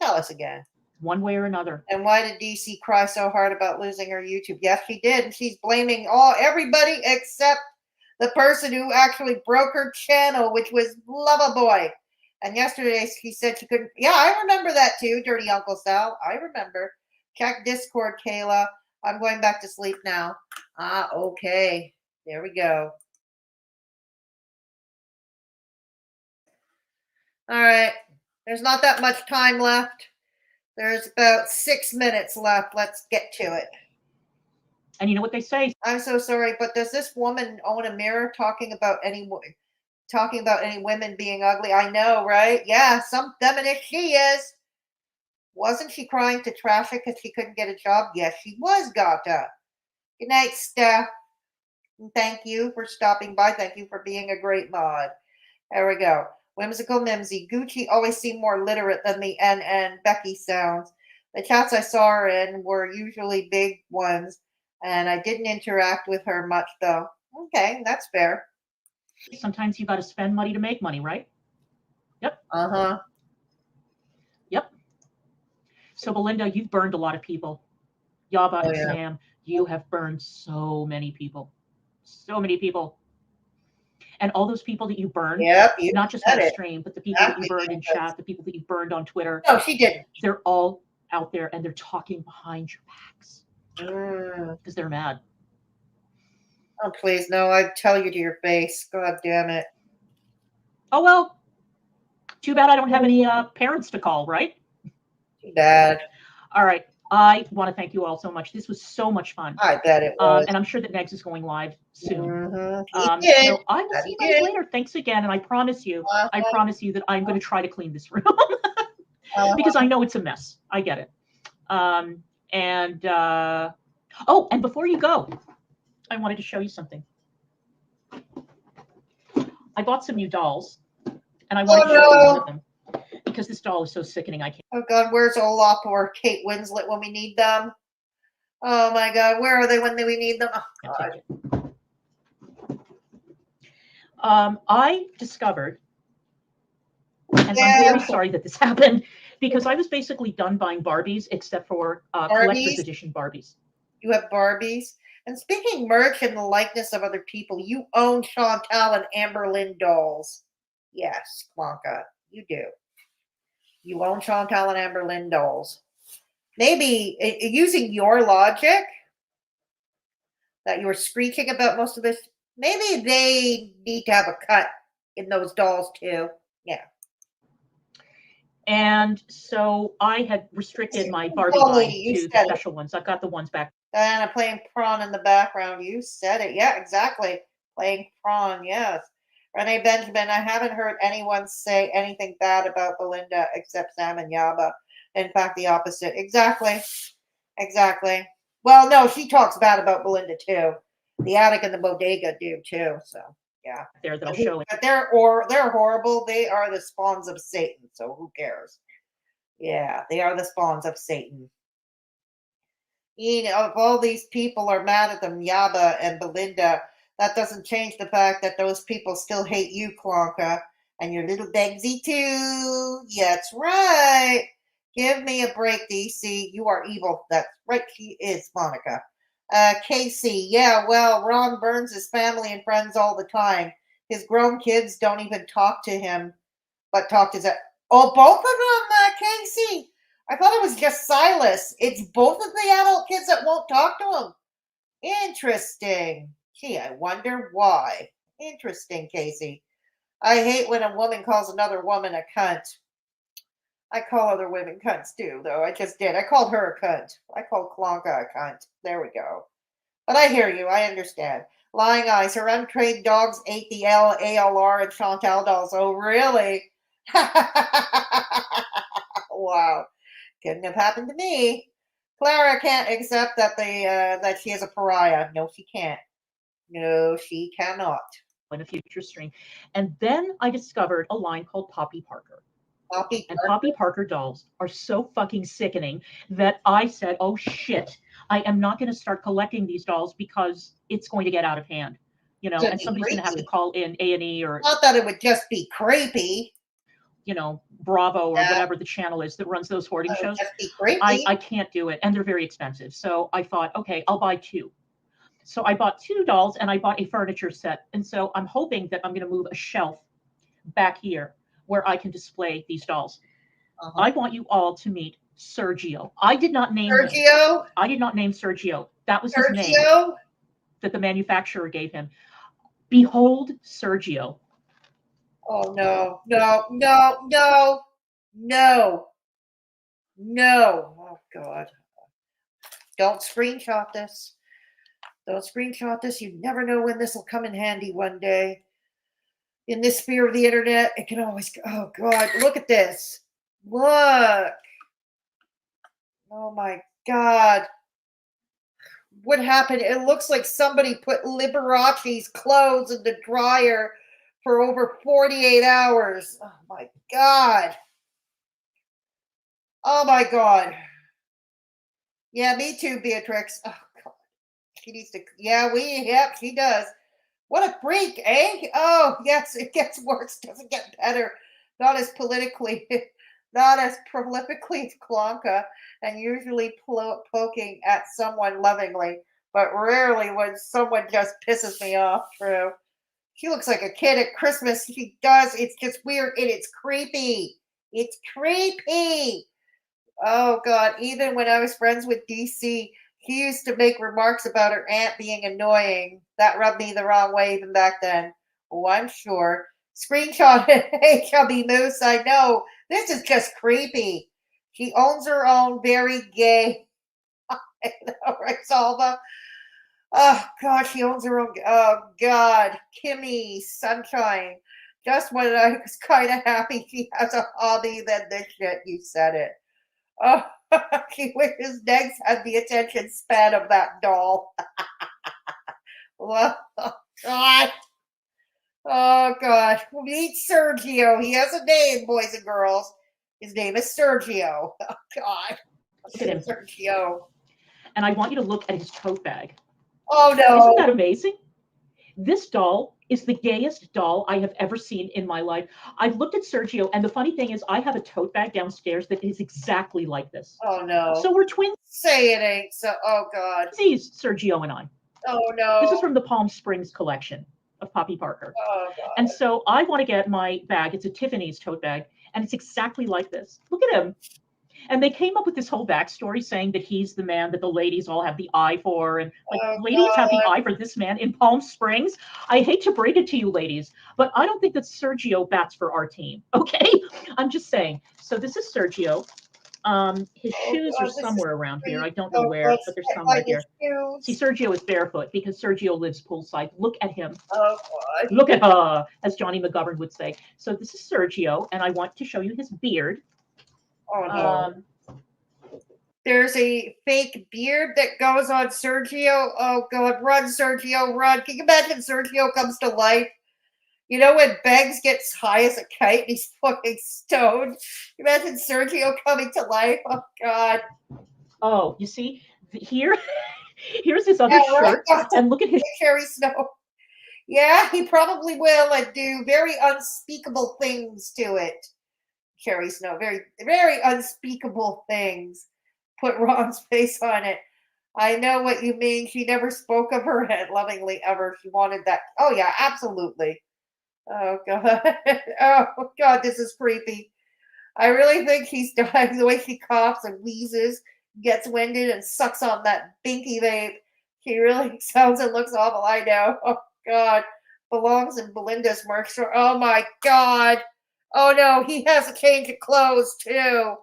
Tell us again. One way or another. And why did DC cry so hard about losing her YouTube? Yes, she did. And she's blaming everybody except the person who actually broke her channel, which was Loverboy. And yesterday she said she couldn't. Yeah, I remember that too, Dirty Uncle Sal. I remember. Check Discord, Kayla. I'm going back to sleep now. Okay. There we go. All right. There's not that much time left. There's about 6 minutes left. Let's get to it. And you know what they say? I'm so sorry, but does this woman own a mirror talking about any women being ugly? I know, right? Yeah, some feminist she is. Wasn't she crying to trash it because she couldn't get a job? Yes, she was, Gata. Good night, Steph. And thank you for stopping by. Thank you for being a great mod. There we go. Whimsical Mimsy. Gucci always seemed more literate than the NN Becky sounds. The chats I saw her in were usually big ones, and I didn't interact with her much, though. Okay, that's fair. Sometimes you got to spend money to make money, right? Yep. Yep. So, Belinda, you've burned a lot of people. Yaba and Sam, you have burned so many people. So many people. And all those people that you burned, not just on stream, but the people that you burned in chat, the people that you burned on Twitter. No, she didn't. They're all out there and they're talking behind your backs because they're mad. Oh, please, no, I'd tell you to your face. God damn it. Oh, well, too bad I don't have any parents to call, right? Too bad. All right. I want to thank you all so much. This was so much fun. I bet it was. And I'm sure that Negs is going live soon. So I will see you guys later. Thanks again. And I promise you that I'm going to try to clean this room because I know it's a mess. I get it. And before you go, I wanted to show you something. I bought some new dolls and I want to show you one of them. Because this doll is so sickening, I can't. Oh, God, where's Olaf or Kate Winslet when we need them? Oh, my God, where are they when we need them? Oh, God. I discovered, and I'm very sorry that this happened, because I was basically done buying Barbies, except for collector's edition Barbies. You have Barbies? And speaking merch and the likeness of other people, you own Chantal and Amber Lynn dolls. Yes, Clonka, you do. You own Chantal and Amber Lynn dolls. Maybe using your logic that you were screeching about most of this, maybe they need to have a cut in those dolls too. Yeah. And so I had restricted my Barbie line to the special ones. I've got the ones back. Diana playing prawn in the background. You said it. Yeah, exactly. Playing prawn, yes. Renee Benjamin, I haven't heard anyone say anything bad about Belinda except Sam and Yaba. In fact, the opposite. Exactly. Exactly. Well, no, she talks bad about Belinda too. The attic and the bodega do too. So yeah. There that'll show it. But they're horrible. They are the spawns of Satan. So who cares? Yeah, they are the spawns of Satan. You know, if all these people are mad at them, Yaba and Belinda, that doesn't change the fact that those people still hate you, Clonka, and your little Begzy too. Yeah, that's right. Give me a break, DC. You are evil. That's right, she is, Monica. Casey, yeah, well, Ron burns his family and friends all the time. His grown kids don't even talk to him, but talk to that. Oh, both of them, Casey. I thought it was just Silas. It's both of the adult kids that won't talk to him. Interesting. Gee, I wonder why. Interesting, Casey. I hate when a woman calls another woman a cunt. I call other women cunts too, though. I just did. I called her a cunt. I called Clonka a cunt. There we go. But I hear you. I understand. Lying eyes. Her untrained dogs ate the ALR and Chantal dolls. Oh, really? Wow. Couldn't have happened to me. Clara can't accept that that she is a pariah. No, she can't. No, she cannot. In a future stream. And then I discovered a line called Poppy Parker. And Poppy Parker dolls are so fucking sickening that I said, oh shit, I am not going to start collecting these dolls because it's going to get out of hand. You know, and somebody's going to have to call in A&E or... Not that it would just be creepy. You know, Bravo or whatever the channel is that runs those hoarding shows. I can't do it. And they're very expensive. So I thought, okay, I'll buy two. So I bought two dolls and I bought a furniture set. And so I'm hoping that I'm going to move a shelf back here where I can display these dolls. I want you all to meet Sergio. I did not name Sergio. Him. I did not name Sergio. That was his name that the manufacturer gave him. Behold Sergio. Oh no, no, no, no, no, no. Oh God. Don't screenshot this. Don't screenshot this. You never know when this will come in handy one day. In this sphere of the internet, it can always, oh God, look at this. Look. Oh my God. What happened? It looks like somebody put Liberace's clothes in the dryer for over 48 hours. Oh my God. Oh my God. Yeah, me too, Beatrix. Oh God. She needs to, yep, she does. What a freak, eh? Oh, yes, it gets worse. Doesn't get better. Not as prolifically as Clonka, and usually poking at someone lovingly, but rarely when someone just pisses me off. True. She looks like a kid at Christmas. She does. It's just weird and it's creepy. It's creepy. Oh God. Even when I was friends with DC, he used to make remarks about her aunt being annoying. That rubbed me the wrong way even back then. Oh, I'm sure. Screenshot it. Hey, Chubby Moose. I know. This is just creepy. She owns her own, very gay. I know, right, Salva? Oh, God, she owns her own. Oh, God. Kimmy, Sunshine. Just when I was kind of happy she has a hobby, then this shit, you said it. Oh, she wishes Negs had the attention span of that doll. Oh, God. Oh, God. Meet Sergio. He has a name, boys and girls. His name is Sergio. Oh, God. Look at him. Sergio. And I want you to look at his tote bag. Oh, no. Isn't that amazing? This doll is the gayest doll I have ever seen in my life. I've looked at Sergio, and the funny thing is I have a tote bag downstairs that is exactly like this. Oh, no. So we're twins. Say it ain't so. Oh, God. These, Sergio and I. Oh, no. This is from the Palm Springs collection of Poppy Parker. Oh, God. And so I want to get my bag. It's a Tiffany's tote bag, and it's exactly like this. Look at him. And they came up with this whole backstory saying that he's the man that the ladies all have the eye for. And like, ladies have the eye for this man in Palm Springs. I hate to break it to you, ladies, but I don't think that Sergio bats for our team. Okay. I'm just saying. So this is Sergio. His shoes are somewhere around here. I don't know where, but they're somewhere here. See, Sergio is barefoot because Sergio lives poolside. Look at him. Oh, God. Look at her, as Johnny McGovern would say. So this is Sergio, and I want to show you his beard. Oh, no. There's a fake beard that goes on Sergio. Oh God, run, Sergio, run. Can you imagine Sergio comes to life? You know when Beggs gets high as a kite and he's fucking stoned? Imagine Sergio coming to life. Oh God. Oh, you see, here, here's his other shirt, and look at his Carrie Snow. Yeah, he probably will and do very unspeakable things to it. Carrie Snow, very, very unspeakable things. Put Ron's face on it. I know what you mean. She never spoke of her head lovingly ever. She wanted that. Oh yeah, absolutely. Oh God. Oh God, this is creepy. I really think he's dying the way she coughs and wheezes, gets winded, and sucks on that binky vape. He really sounds and looks awful. I know. Oh God. Belongs in Belinda's merch store. Oh my God. Oh no, he has a change of clothes too.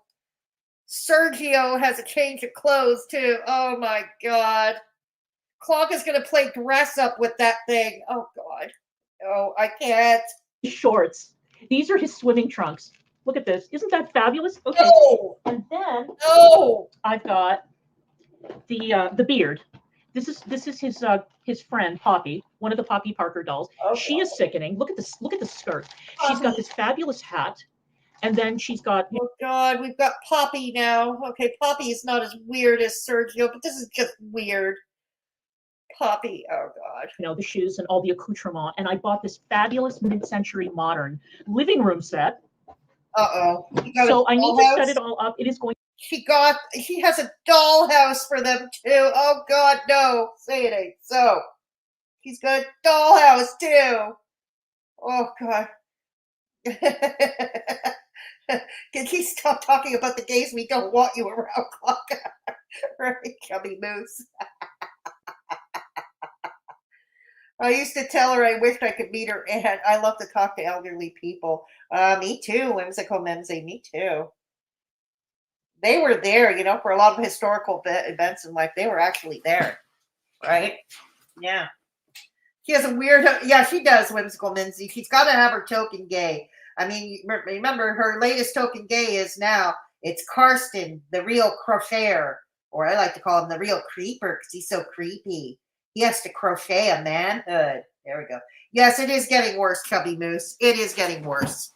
Sergio has a change of clothes too. Oh my God. Clonka's gonna play dress up with that thing. Oh God. Oh, I can't. shorts. These are his swimming trunks. Look at this. Isn't that fabulous? Okay. No. And then No. I've got the beard. This is his friend Poppy, one of the Poppy Parker dolls. Oh, she is sickening. Look at this. Look at the skirt. She's got this fabulous hat, and then she's got. Oh God, we've got Poppy now. Okay, Poppy is not as weird as Sergio, but this is just weird. Poppy, oh God. You know, the shoes and all the accoutrement. And I bought this fabulous mid-century modern living room set. Uh-oh. So I need to set it all up. It is going. She has a dollhouse for them too. Oh God, no. Say it ain't so. He's got a dollhouse too. Oh God. Can he stop talking about the gays we don't want you around, Clonka? Right, chubby moose. I used to tell her I wished I could meet her aunt. I love to talk to elderly people. Me too, whimsical Mimsy. Me too. They were there, you know, for a lot of historical events in life. They were actually there, right? Yeah. She has a weird, yeah, she does, whimsical Mimsy. She's got to have her token gay. I mean, remember her latest token gay is now, it's Karsten, the real crocheter, or I like to call him the real creeper because he's so creepy. He has to crochet a manhood. There we go. Yes, it is getting worse, Chubby Moose. It is getting worse.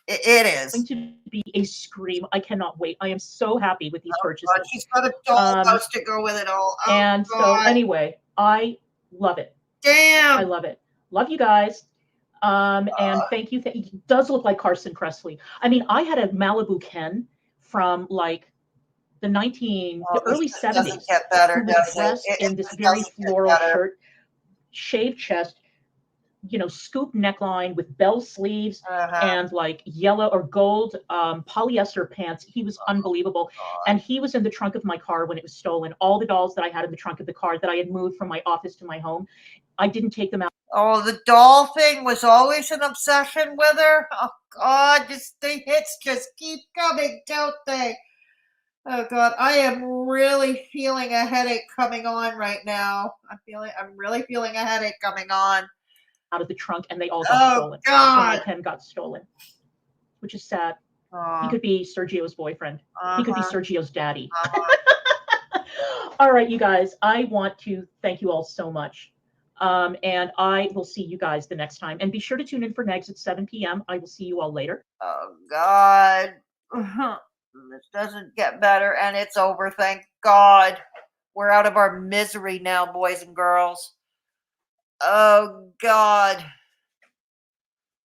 It is. Going to be a scream. I cannot wait. I am so happy with these purchases. God, she's got a dollhouse to go with it all. Oh, and God. So anyway, I love it. Damn. I love it. Love you guys. And thank you. It does look like Carson Kressley. I mean, I had a Malibu Ken from like the early 70s. Doesn't get better, who was dressed in this very floral shirt, shaved chest, you know, scoop neckline with bell sleeves and like yellow or gold polyester pants. He was unbelievable. And he was in the trunk of my car when it was stolen. All the dolls that I had in the trunk of the car that I had moved from my office to my home, I didn't take them out. Oh, the doll thing was always an obsession with her. Oh God, the hits just keep coming, don't they? Oh God, I am really feeling a headache coming on right now. I'm really feeling a headache coming on. Out of the trunk, and they all got stolen. God. So my Ken got stolen, which is sad. He could be Sergio's boyfriend. He could be Sergio's daddy. All right, you guys, I want to thank you all so much. And I will see you guys the next time. And be sure to tune in for Negs at 7 p.m. I will see you all later. Oh, God. This doesn't get better, and it's over. Thank God. We're out of our misery now, boys and girls. Oh, God.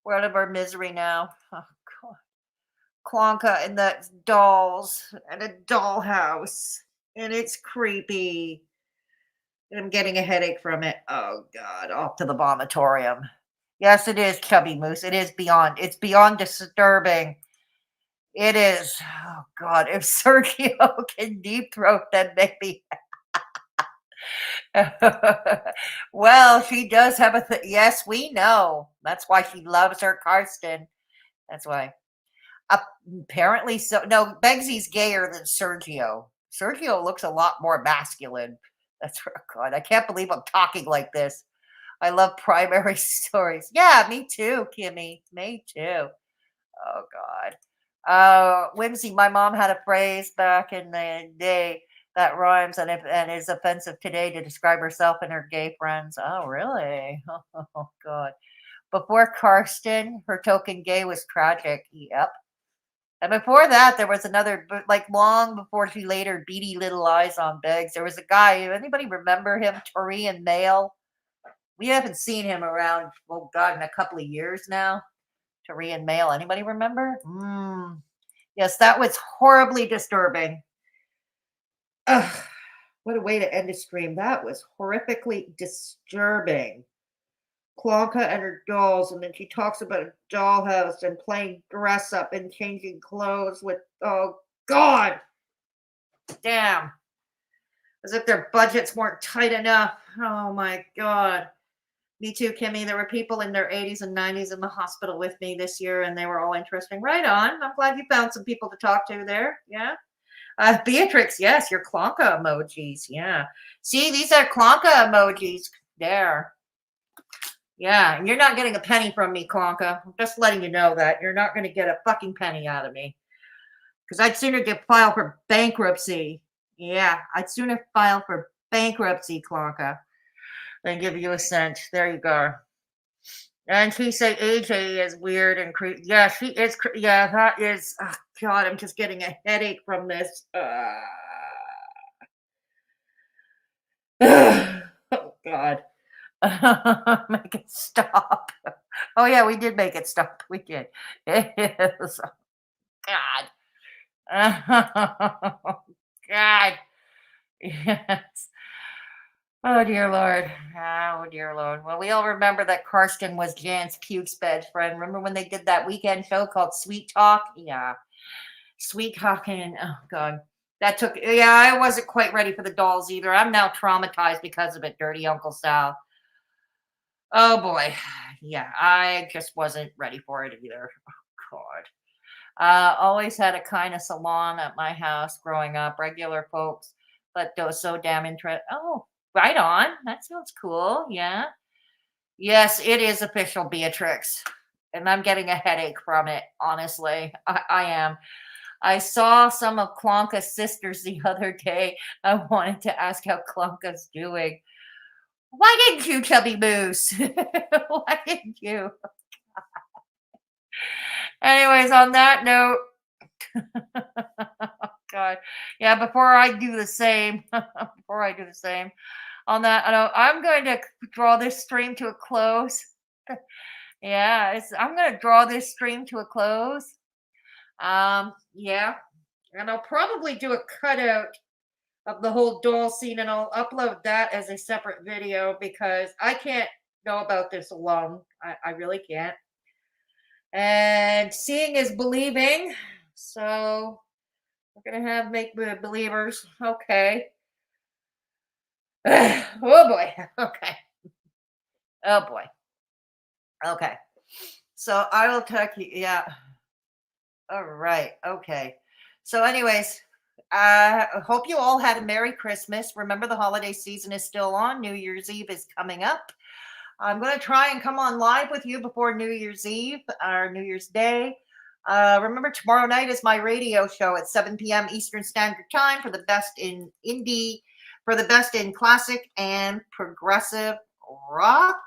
We're out of our misery now. Oh, God. Clonka and the dolls and a dollhouse. And it's creepy. And I'm getting a headache from it. Oh, God. Off to the vomitorium. Yes, it is, Chubby Moose. It is beyond. It's beyond disturbing. It is. Oh, God. If Sergio can deep throat, then maybe. Well, she does have a yes, we know. That's why she loves her Karsten. That's why. Apparently so. No, Begzy's gayer than Sergio. Sergio looks a lot more masculine. That's God. I can't believe I'm talking like this. I love primary stories. Yeah, me too, Kimmy. Me too. Oh God. Whimsy, my mom had a phrase back in the day that rhymes and is offensive today to describe herself and her gay friends. Oh, really? Oh, God. Before Karsten, her token gay was tragic. Yep. And before that, there was another, like long before she later beady little eyes on Beggs, there was a guy. Anybody remember him? Torian Mail. We haven't seen him around, oh God, in a couple of years now. Torian Mail. Anybody remember? Yes, that was horribly disturbing. Ugh, what a way to end a stream. That was horrifically disturbing. Clonka and her dolls, and then she talks about a dollhouse and playing dress up and changing clothes with, oh God, damn, as if their budgets weren't tight enough. Oh my God. Me too, Kimmy. There were people in their 80s and 90s in the hospital with me this year, and they were all interesting. Right on. I'm glad you found some people to talk to there. Yeah. Beatrix, yes, your Clonka emojis. Yeah. See, these are Clonka emojis. There. Yeah, and you're not getting a penny from me, Clonka. I'm just letting you know that. You're not going to get a fucking penny out of me. Because I'd sooner file for bankruptcy. Yeah, I'd sooner file for bankruptcy, Clonka, than give you a cent. There you go. And she said AJ is weird and creepy. Yeah, she is. Yeah, that is. Oh God, I'm just getting a headache from this. Oh God. Make it stop. Oh yeah, we did make it stop. We did. It is. God. Oh, God. Yes. Oh dear Lord. Oh dear Lord. Well, we all remember that Karsten was Jan's Puke's best friend. Remember when they did that weekend show called Sweet Talk? Yeah. Sweet Talking. Oh God. That took, yeah, I wasn't quite ready for the dolls either. I'm now traumatized because of it, Dirty Uncle Sal. Oh boy. Yeah, I just wasn't ready for it either. Oh God. Always had a kind of salon at my house growing up. Regular folks, but those so damn interesting. Oh, right on. That sounds cool. Yeah. Yes, it is official, Beatrix. And I'm getting a headache from it, honestly. I am. I saw some of Clonka's sisters the other day. I wanted to ask how Clonka's doing. Why didn't you, Chubby Moose? Why didn't you? Anyways, on that note, God, yeah. Before I do the same, on that note, I'm going to draw this stream to a close. Yeah, I'm going to draw this stream to a close. Yeah, and I'll probably do a cutout of the whole doll scene, and I'll upload that as a separate video because I can't know about this alone. I really can't. And seeing is believing. So we're going to make believers. Okay. Oh boy. Okay. Oh boy. Okay. So I will talk you. Yeah. All right. Okay. So anyways, I hope you all had a Merry Christmas. Remember, the holiday season is still on. New Year's Eve is coming up. I'm going to try and come on live with you before New Year's Eve or New Year's Day. Remember, tomorrow night is my radio show at 7 p.m. Eastern Standard Time for the best in indie, for the best in classic and progressive rock.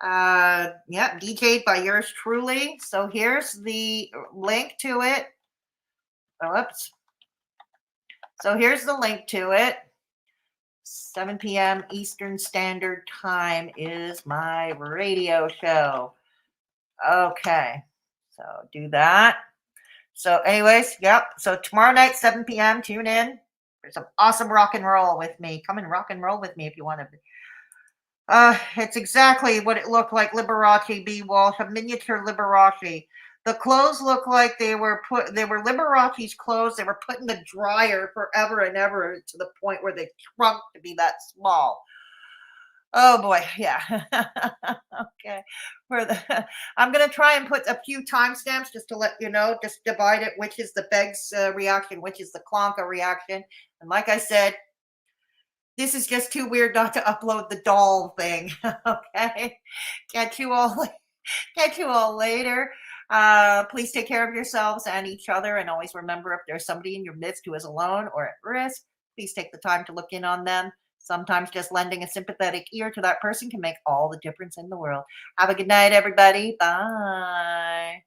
Yeah, DJ'd by yours truly. So here's the link to it. Oops. So here's the link to it. 7 p.m. Eastern Standard Time is my radio show. Okay. So do that. So anyways, yep. So tomorrow night, 7 p.m., tune in for some awesome rock and roll with me. Come and rock and roll with me if you want to. It's exactly what it looked like. Liberace B. Walsh, a miniature Liberace. The clothes look like they were Liberace's clothes. They were put in the dryer forever and ever to the point where they shrunk to be that small. Oh boy, yeah. Okay. I'm gonna try and put a few timestamps just to let you know. Just divide it, which is the Beg's reaction, which is the Clonka reaction. And like I said, this is just too weird not to upload the doll thing. Okay. Catch you all later. Please take care of yourselves and each other, and always remember, if there's somebody in your midst who is alone or at risk, please take the time to look in on them. Sometimes just lending a sympathetic ear to that person can make all the difference in the world. Have a good night, everybody. Bye.